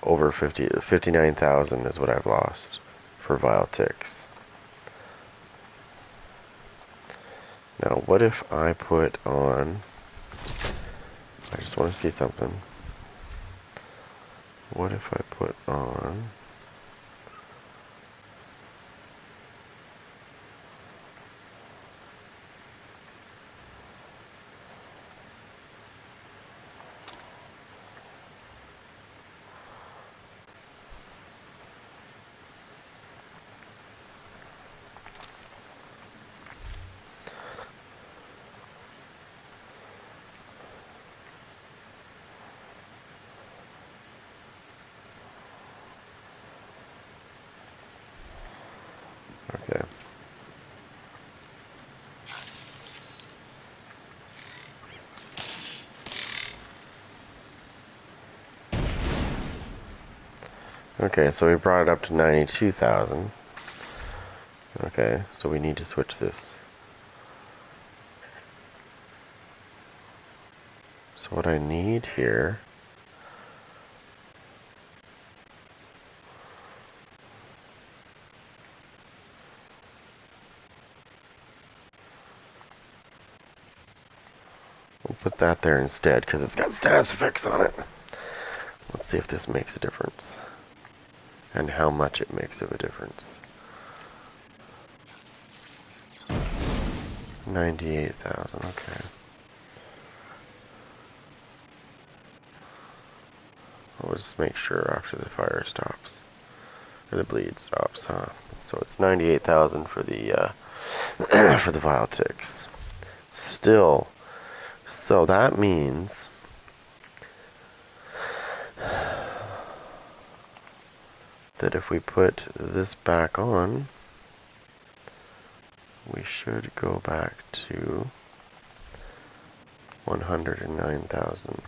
over 59,000 is what I've lost for vial ticks. Now, what if I put on... I just want to see something. What if I put on... Okay. Okay, so we brought it up to 92,000. Okay, so we need to switch this. So what I need here we'll put that there instead because it's got status effects on it. Let's see if this makes a difference and how much it makes of a difference. 98,000, okay. I'll just make sure after the fire stops, or the bleed stops, huh? So it's 98,000 for the for the vial ticks. Still, so that means that if we put this back on, we should go back to 109,000.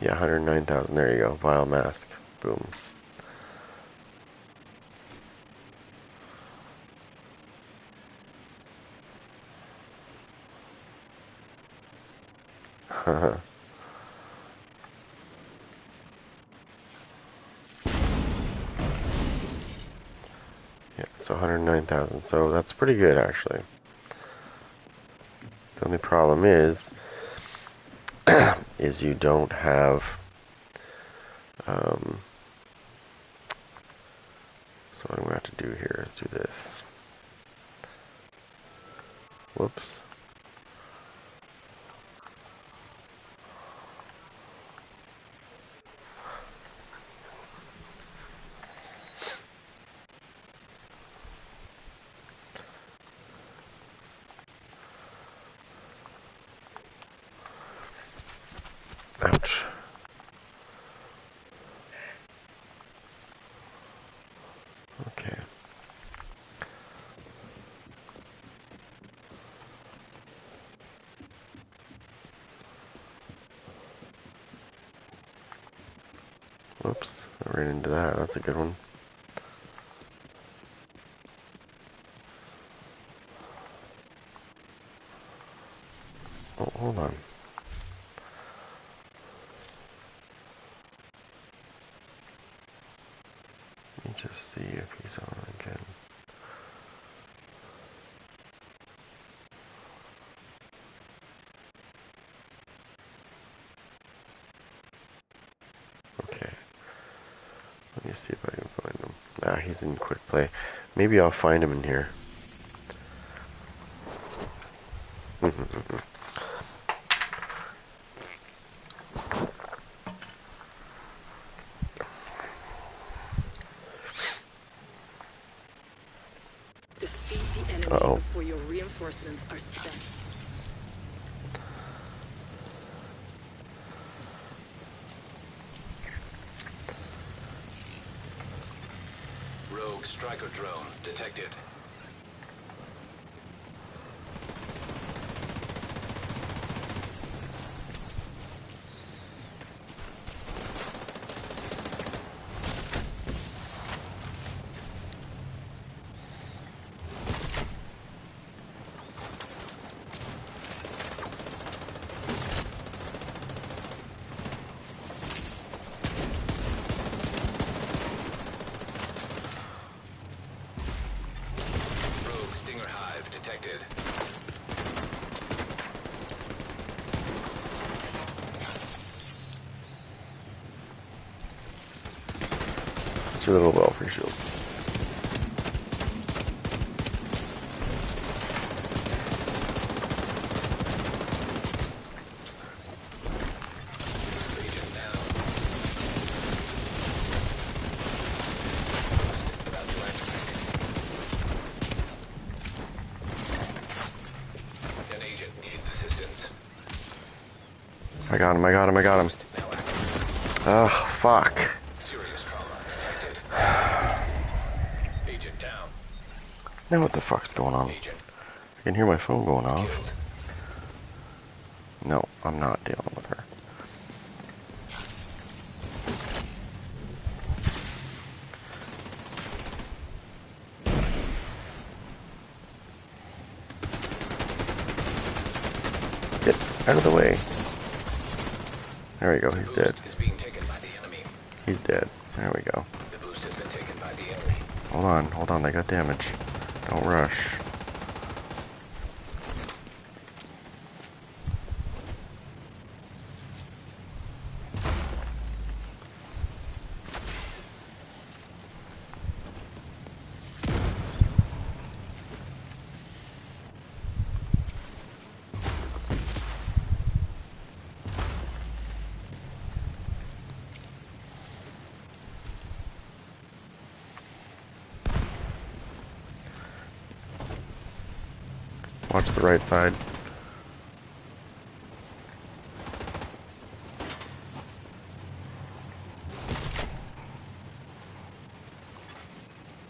Yeah, 109,000. There you go. Vial mask. Boom. Yeah, so 109,000. So that's pretty good, actually. The only problem is you don't have. So what I'm going to have to do here is do this. Whoops. Ouch. Okay. Whoops, I ran into that. That's a good one. Oh, hold on. Let me just see if he's on again. Okay. Let me see if I can find him. Nah, he's in quick play. Maybe I'll find him in here. Defeat the enemy Uh-oh. before your reinforcements are spent. Rogue striker drone detected. Rogue stinger hive detected. It's your little welfare shield. Agent down. About to activate. An agent needs assistance. I got him, I got him, I got him. Now active. Ugh, fuck. Serious Now what the fuck's going on? Agent I can hear my phone going off. killed. No, I'm not dealing with her. Get out of the way. There we go, he's The dead. boost is being taken by the enemy. He's dead. There we go. The boost has been taken by the enemy. Hold on, they got damage. Don't rush. Watch the right side.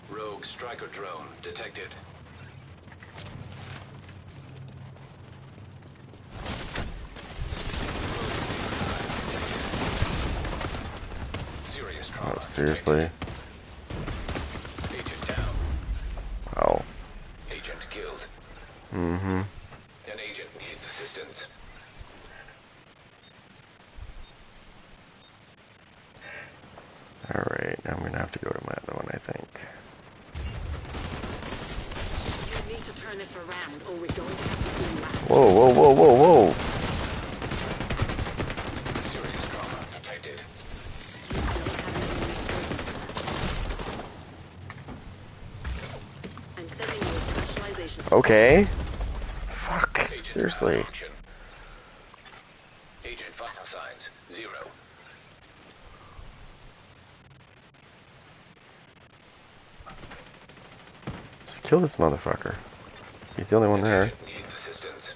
Rogue striker drone detected. Serious trauma. Oh, seriously? detected. Agent down. Oh. Agent killed. Mm-hmm. An agent needs assistance. Alright, I'm gonna have to go to my other one, I think. You need to turn this around, or we're going to have to do last. Whoa, whoa, whoa, whoa, whoa! Serious trauma detected. You don't have any reinforcements. I'm sending you a specialization. Okay. Fuck, Agent seriously. malfunction. Agent vital signs 0. Just kill this motherfucker. He's the only one there. Agent needs assistance.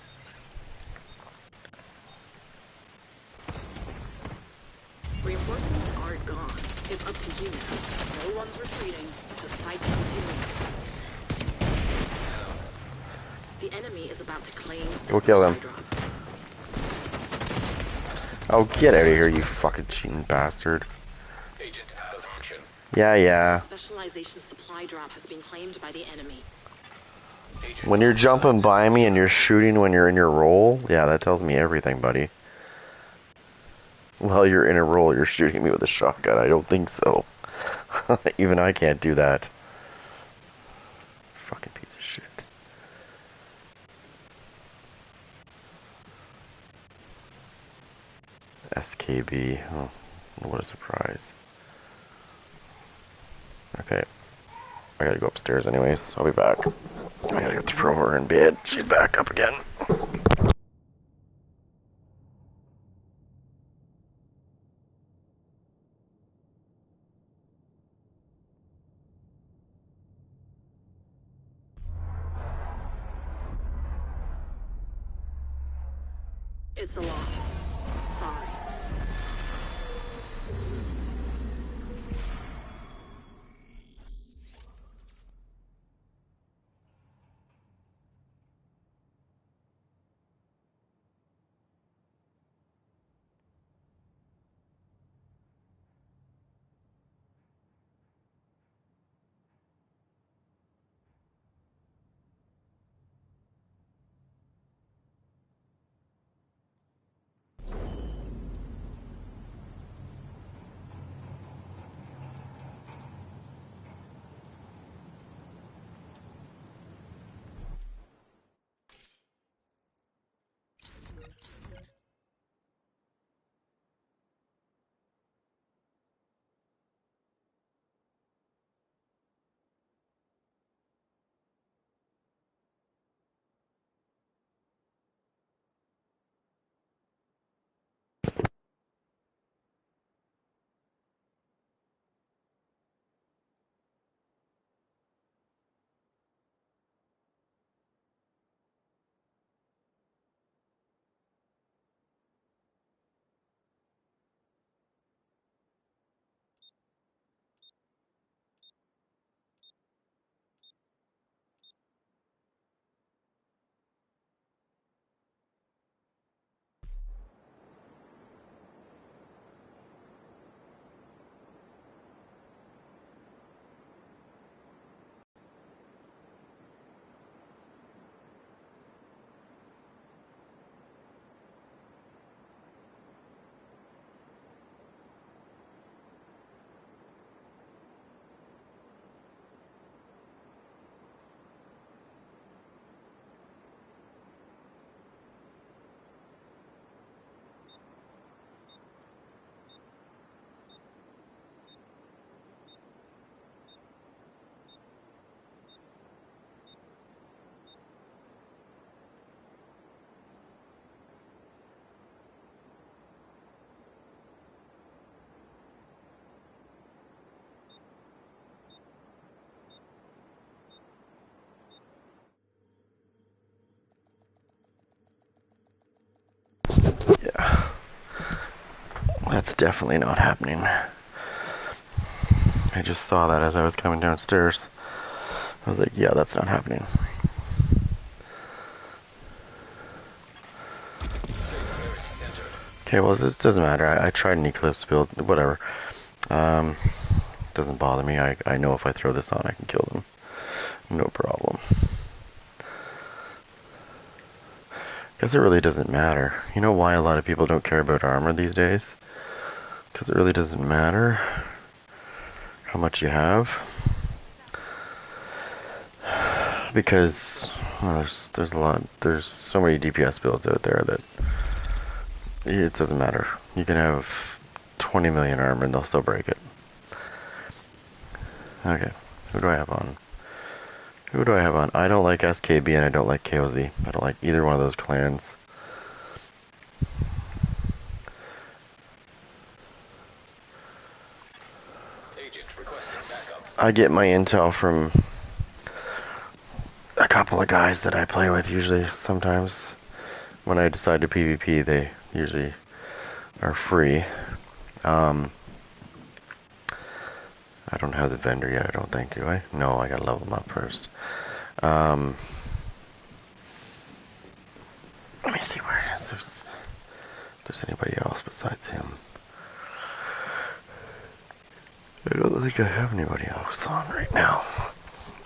Reinforcements are gone. It's up to you now. No one's retreating. The fight continues. The enemy is about to claim Go kill him. supply drop. Oh, get out of here, you fucking cheating bastard. Agent out of action. Yeah. Specialization supply drop has been claimed by the enemy. Agent When you're vital jumping signs by me 0. and you're shooting when you're in your roll, yeah, that tells me everything, buddy. While you're in a roll, you're shooting me with a shotgun. I don't think so. Even I can't do that. Fucking piece of shit. SKB. Oh, what a surprise. Okay. I gotta go upstairs anyways. I'll be back. I gotta throw her in bed. She's back up again. It's a loss. Sorry. That's definitely not happening. I just saw that as I was coming downstairs. I was like, yeah, that's not happening. Okay, well, it doesn't matter. I tried an Eclipse build, whatever. Doesn't bother me. I know if I throw this on, I can kill them. No problem. Guess it really doesn't matter. You know why a lot of people don't care about armor these days? Because it really doesn't matter how much you have. Because well, there's so many DPS builds out there that it doesn't matter. You can have 20 million armor and they'll still break it. Okay, who do I have on? Who do I have on? I don't like SKB and I don't like KOZ. I don't like either one of those clans. Agent requesting backup. I get my intel from a couple of guys that I play with usually. Sometimes when I decide to PvP, they usually are free. I don't have the vendor yet, I don't think, do I? No, I gotta level them up first. Let me see where is this. If there's anybody else besides him. I don't think I have anybody else on right now.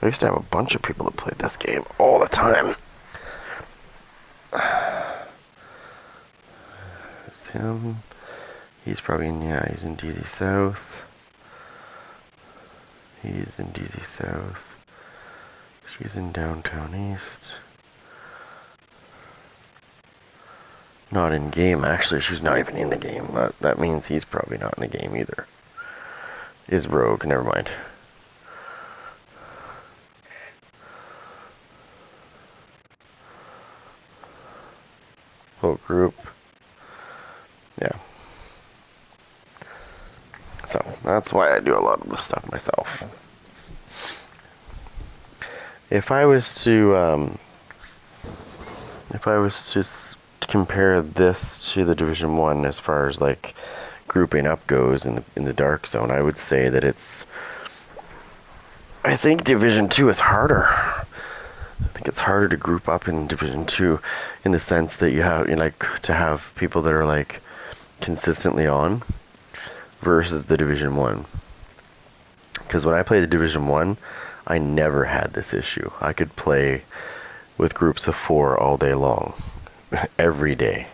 I used to have a bunch of people that played this game all the time. It's him. He's probably in, yeah, he's in DZ South. He's in DZ South. She's in Downtown East. Not in game, actually. She's not even in the game. That means he's probably not in the game either. Is Rogue, never mind. Whole group. Yeah. So, that's why I do a lot of the stuff myself. If I was to compare this to the Division 1 as far as like grouping up goes in the Dark Zone, I would say that I think Division 2 is harder. I think it's harder to group up in Division 2 in the sense that you like to have people that are like consistently on versus the Division 1. Because when I played the Division 1, I never had this issue. I could play with groups of 4 all day long, every day.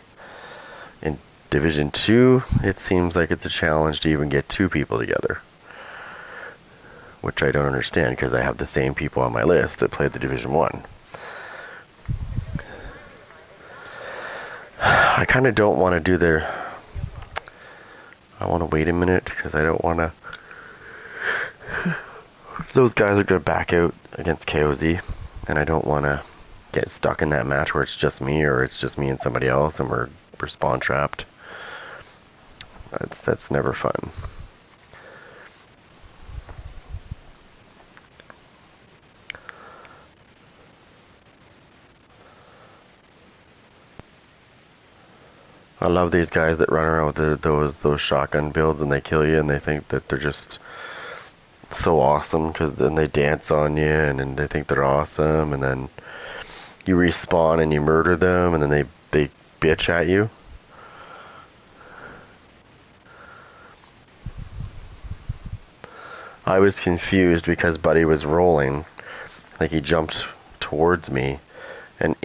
In Division 2, it seems like it's a challenge to even get 2 people together. Which I don't understand, because I have the same people on my list that played the Division 1. I kind of don't want to do I want to wait a minute, because I don't want to... Those guys are going to back out against KOZ, and I don't want to get stuck in that match where it's just me, or it's just me and somebody else, and we're spawn trapped. That's never fun. I love these guys that run around with those shotgun builds and they kill you and they think that they're just so awesome because then they dance on you and they think they're awesome and then you respawn and you murder them and then they bitch at you. I was confused because Buddy was rolling, like he jumped towards me, and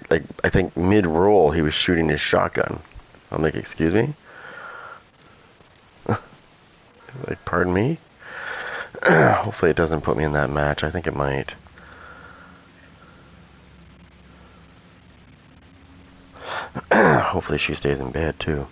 like I think mid-roll he was shooting his shotgun. I'm like, excuse me? Like, pardon me? Hopefully it doesn't put me in that match. I think it might. Hopefully she stays in bed too.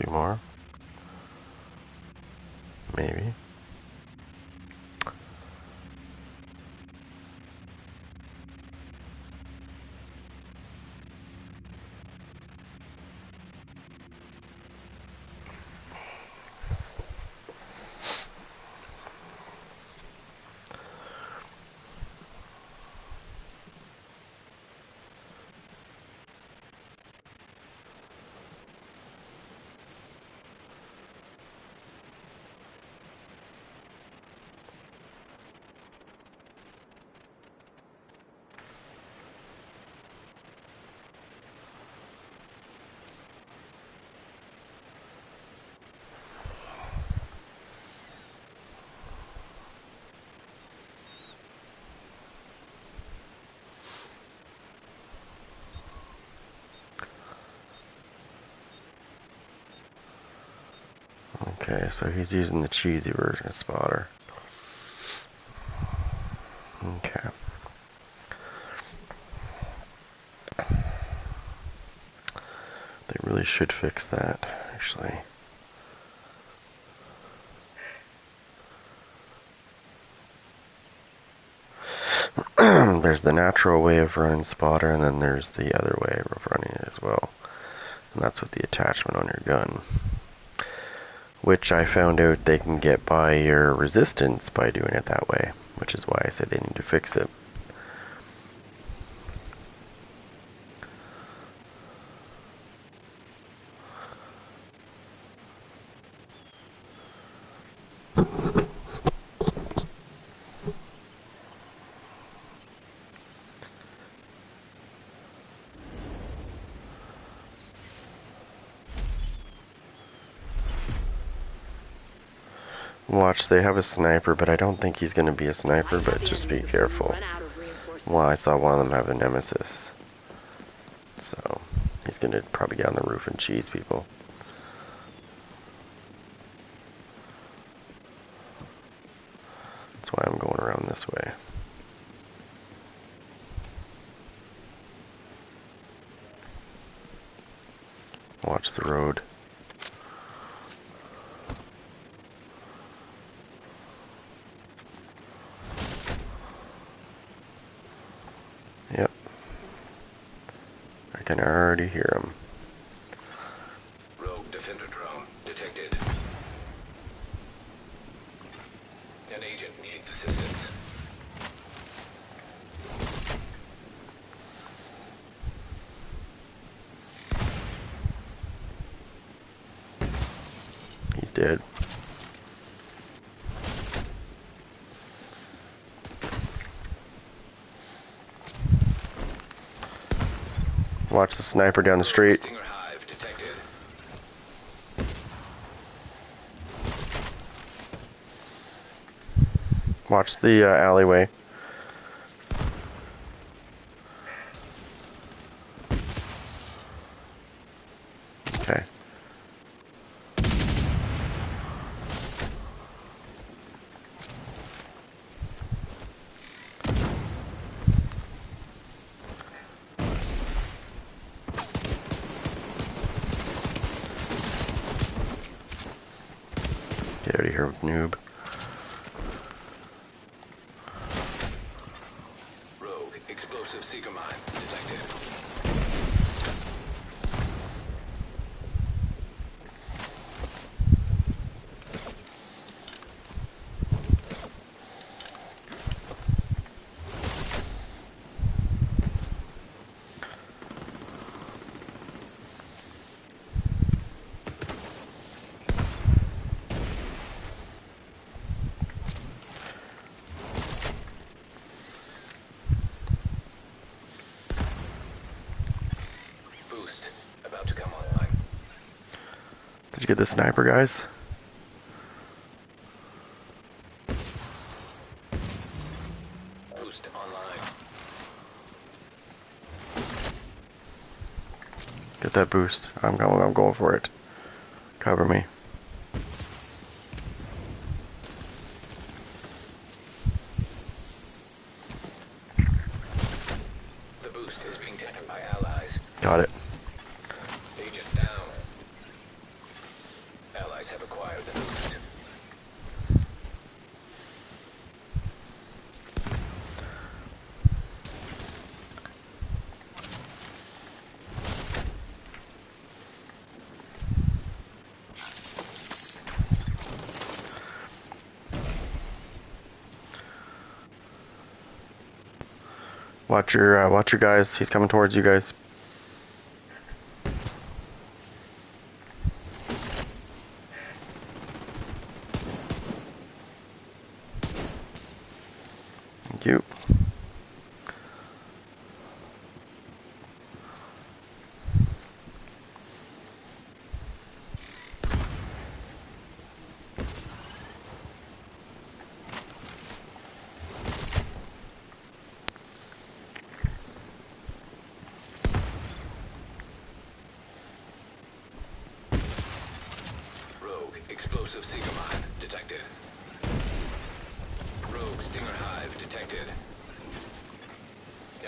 2 more. Maybe. Okay, so he's using the cheesy version of spotter. Okay. They really should fix that, actually. There's the natural way of running spotter, and then there's the other way of running it as well. And that's with the attachment on your gun. Which I found out they can get by your resistance by doing it that way, which is why I said they need to fix it. Watch, they have a sniper, but I don't think he's going to be a sniper, but just be careful. Well, I saw one of them have a nemesis. So, he's going to probably get on the roof and cheese people. That's why I'm going around this way. Watch the road. Yep. I can already hear him. Rogue defender drone detected. An agent needs assistance. He's dead. Watch the sniper down the street. Stinger hive detected. Watch the alleyway. Okay. Get out of here, noob. Rogue explosive seeker mine detected. Boost about to come online. Did you get the sniper, guys? Boost online. Get that boost. I'm going for it. Cover me. The boost is being taken by allies. Got it. Agent down. Watch your guys. He's coming towards you guys. Thank you. Rogue explosive seeker mine detected. Rogue stinger hive detected.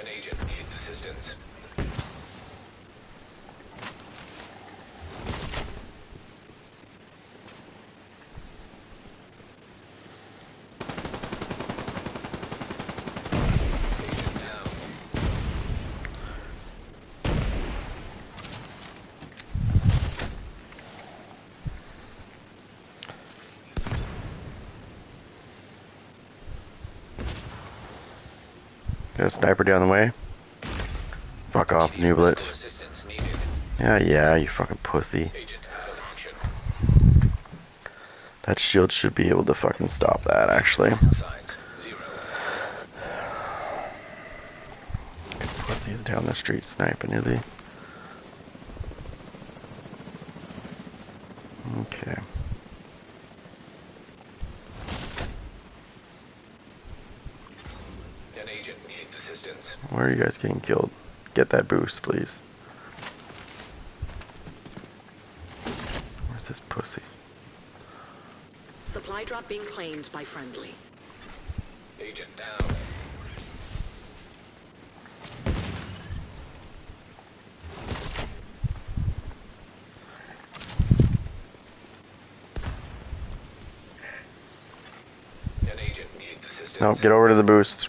An agent needs assistance. Agent down. Got a sniper down the way. Fuck off, Nublet. Assistance needed. Yeah, you fucking pussy. Agent out of action. That shield should be able to fucking stop that, actually. Signs 0. Pussy's down the street sniping, is he? Okay. An agent needs assistance. Where are you guys getting killed? Get that boost, please. Where's this pussy? Supply drop being claimed by friendly. Agent down. An agent needs assistance. No, get over to the boost.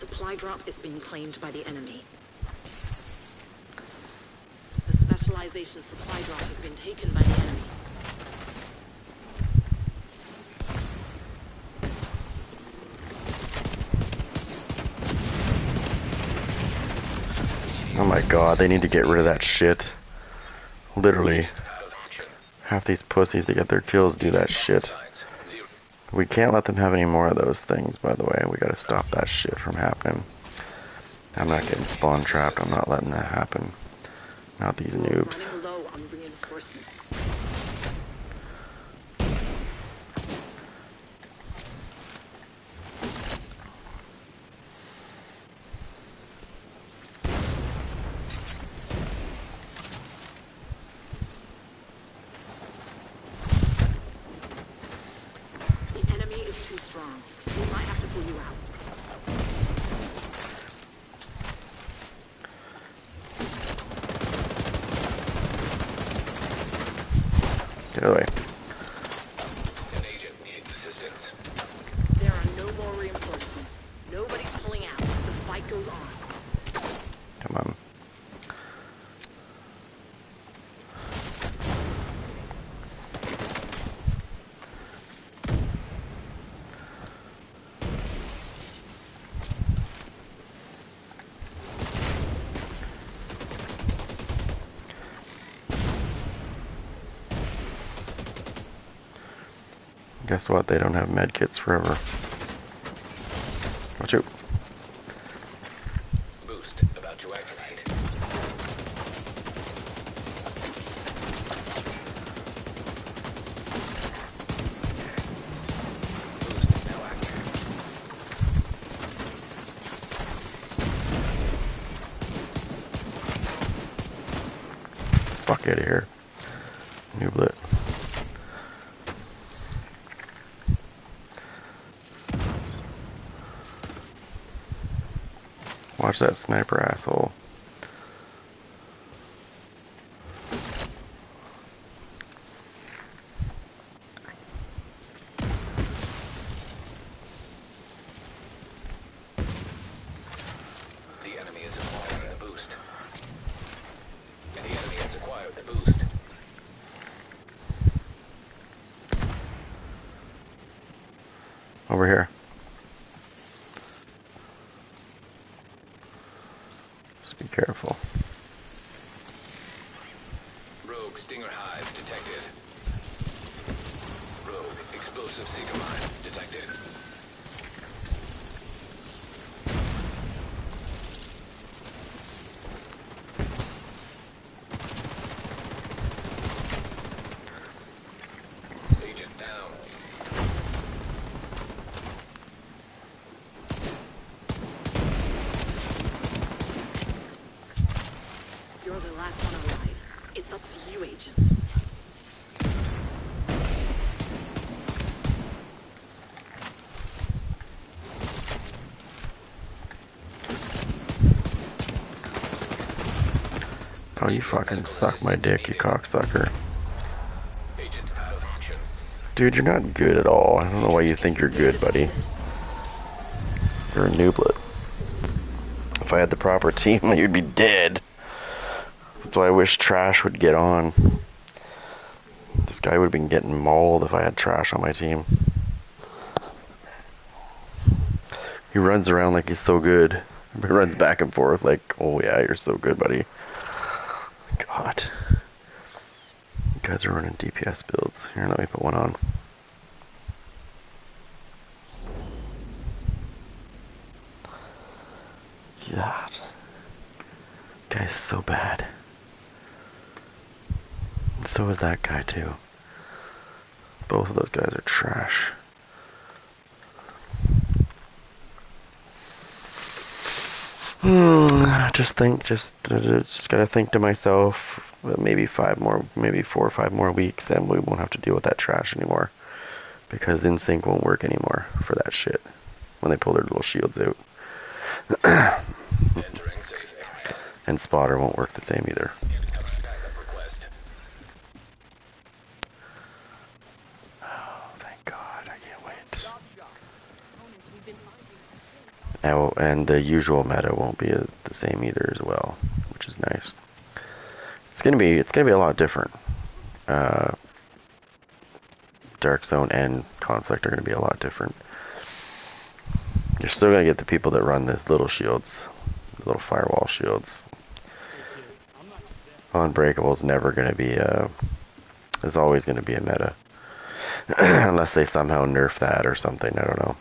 Supply drop is being claimed by the enemy. The specialization supply drop has been taken by the enemy. Oh my god, they need to get rid of that shit. Literally. Out of action. Half these pussies that get their kills do that shit. Signs 0. We can't let them have any more of those things, by the way. We gotta stop that shit from happening. I'm not getting spawn trapped. I'm not letting that happen. Not these noobs. Running low on reinforcements. The enemy is too strong. We might have to pull you out. Get out of the way. An agent needs assistance. There are no more reinforcements. Nobody's pulling out. The fight goes on. Come on. Guess what? They don't have medkits forever. Watch out. Boost about to activate. Boost now active. Fuck out of here. Nublet. Watch that sniper asshole. The enemy is acquiring the boost. And the enemy has acquired the boost. Over here. So be careful. Rogue Stinger Hive detected. Rogue Explosive Seeker Mine detected. Agent down. You're the last one alive. It's up to you, Agent. Oh, you fucking suck my dick, you cocksucker. Agent out of action. Dude, you're not good at all. I don't know why you think you're good, buddy. You're a nooblet. If I had the proper team, you'd be dead. That's why I wish Trash would get on. This guy would have been getting mauled if I had Trash on my team. He runs around like he's so good. He runs back and forth like, oh yeah, you're so good, buddy. God. You guys are running DPS builds. Here, let me put one on. God. Guy's so bad. And so is that guy too. Both of those guys are trash. Just gotta think to myself, maybe 4 or 5 more weeks, and we won't have to deal with that trash anymore. Because InSync won't work anymore for that shit. When they pull their little shields out. Entering safe area. And Spotter won't work the same either. Incoming backup request. Oh, thank God, I can't wait. Opponents we've been finding. Now, and the usual meta won't be the same either as well, which is nice. It's gonna be a lot different. Dark Zone and Conflict are gonna be a lot different. You're still gonna get the people that run the little shields, the little firewall shields. Unbreakable is never gonna be is always gonna be a meta, unless they somehow nerf that or something. I don't know.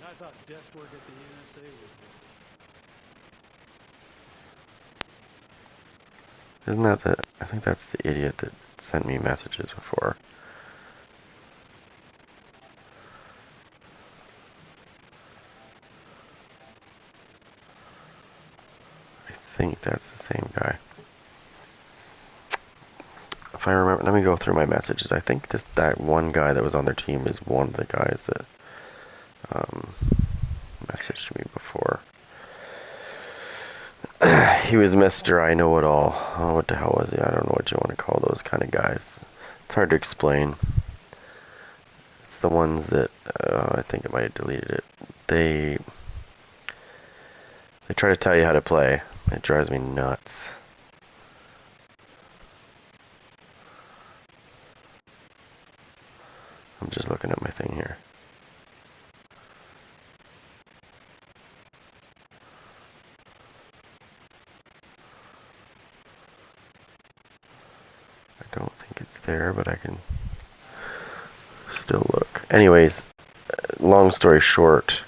I thought desk work at the NSA was Isn't that the? I think that's the idiot that sent me messages before. I think that's the same guy. If I remember, let me go through my messages. I think that one guy that was on their team is one of the guys that messaged me before. He was Mr. I Know It All. Oh, what the hell was he? I don't know what you want to call those kind of guys. It's hard to explain. It's the ones that I think I might have deleted it. They try to tell you how to play. It drives me nuts. I'm just looking at my thing here. I don't think it's there, but I can still look. Anyways, long story short,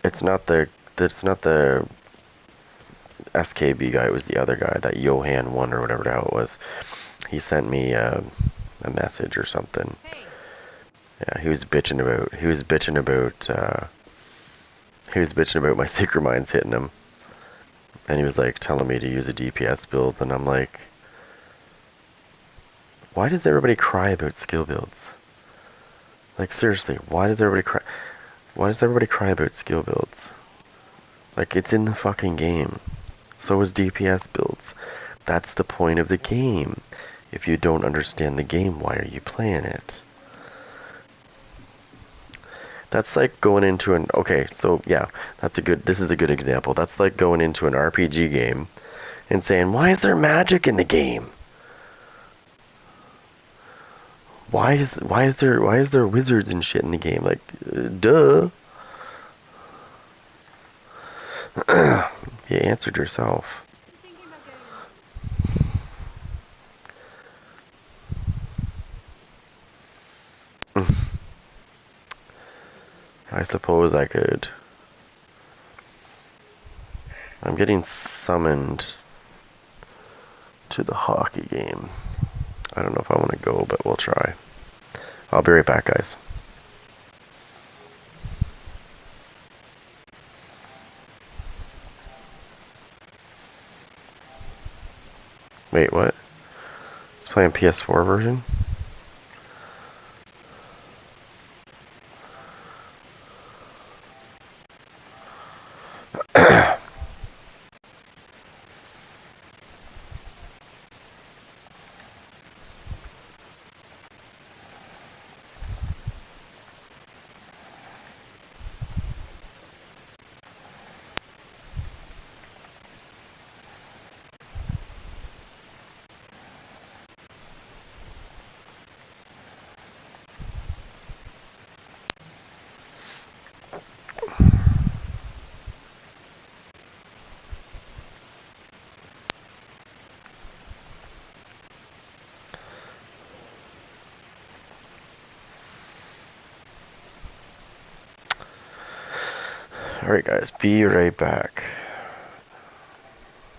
it's not the SKB guy. It was the other guy, that Johan one or whatever the hell it was. He sent me a message or something. Hey. Yeah, he was bitching about my secret mines hitting him. And he was like telling me to use a DPS build, and I'm like, why does everybody cry about skill builds? Like, seriously, why does everybody cry about skill builds? Like, it's in the fucking game. So is DPS builds. That's the point of the game. If you don't understand the game, why are you playing it? That's like going into an... Okay, so yeah, this is a good example. That's like going into an RPG game and saying, why is there magic in the game? why is there wizards and shit in the game? Like, duh. You answered yourself. Thinking about getting I suppose I could. I'm getting summoned to the hockey game. I don't know if I want to go, but we'll try. I'll be right back, guys. Wait, what? It's playing PS4 version? Alright guys, be right back.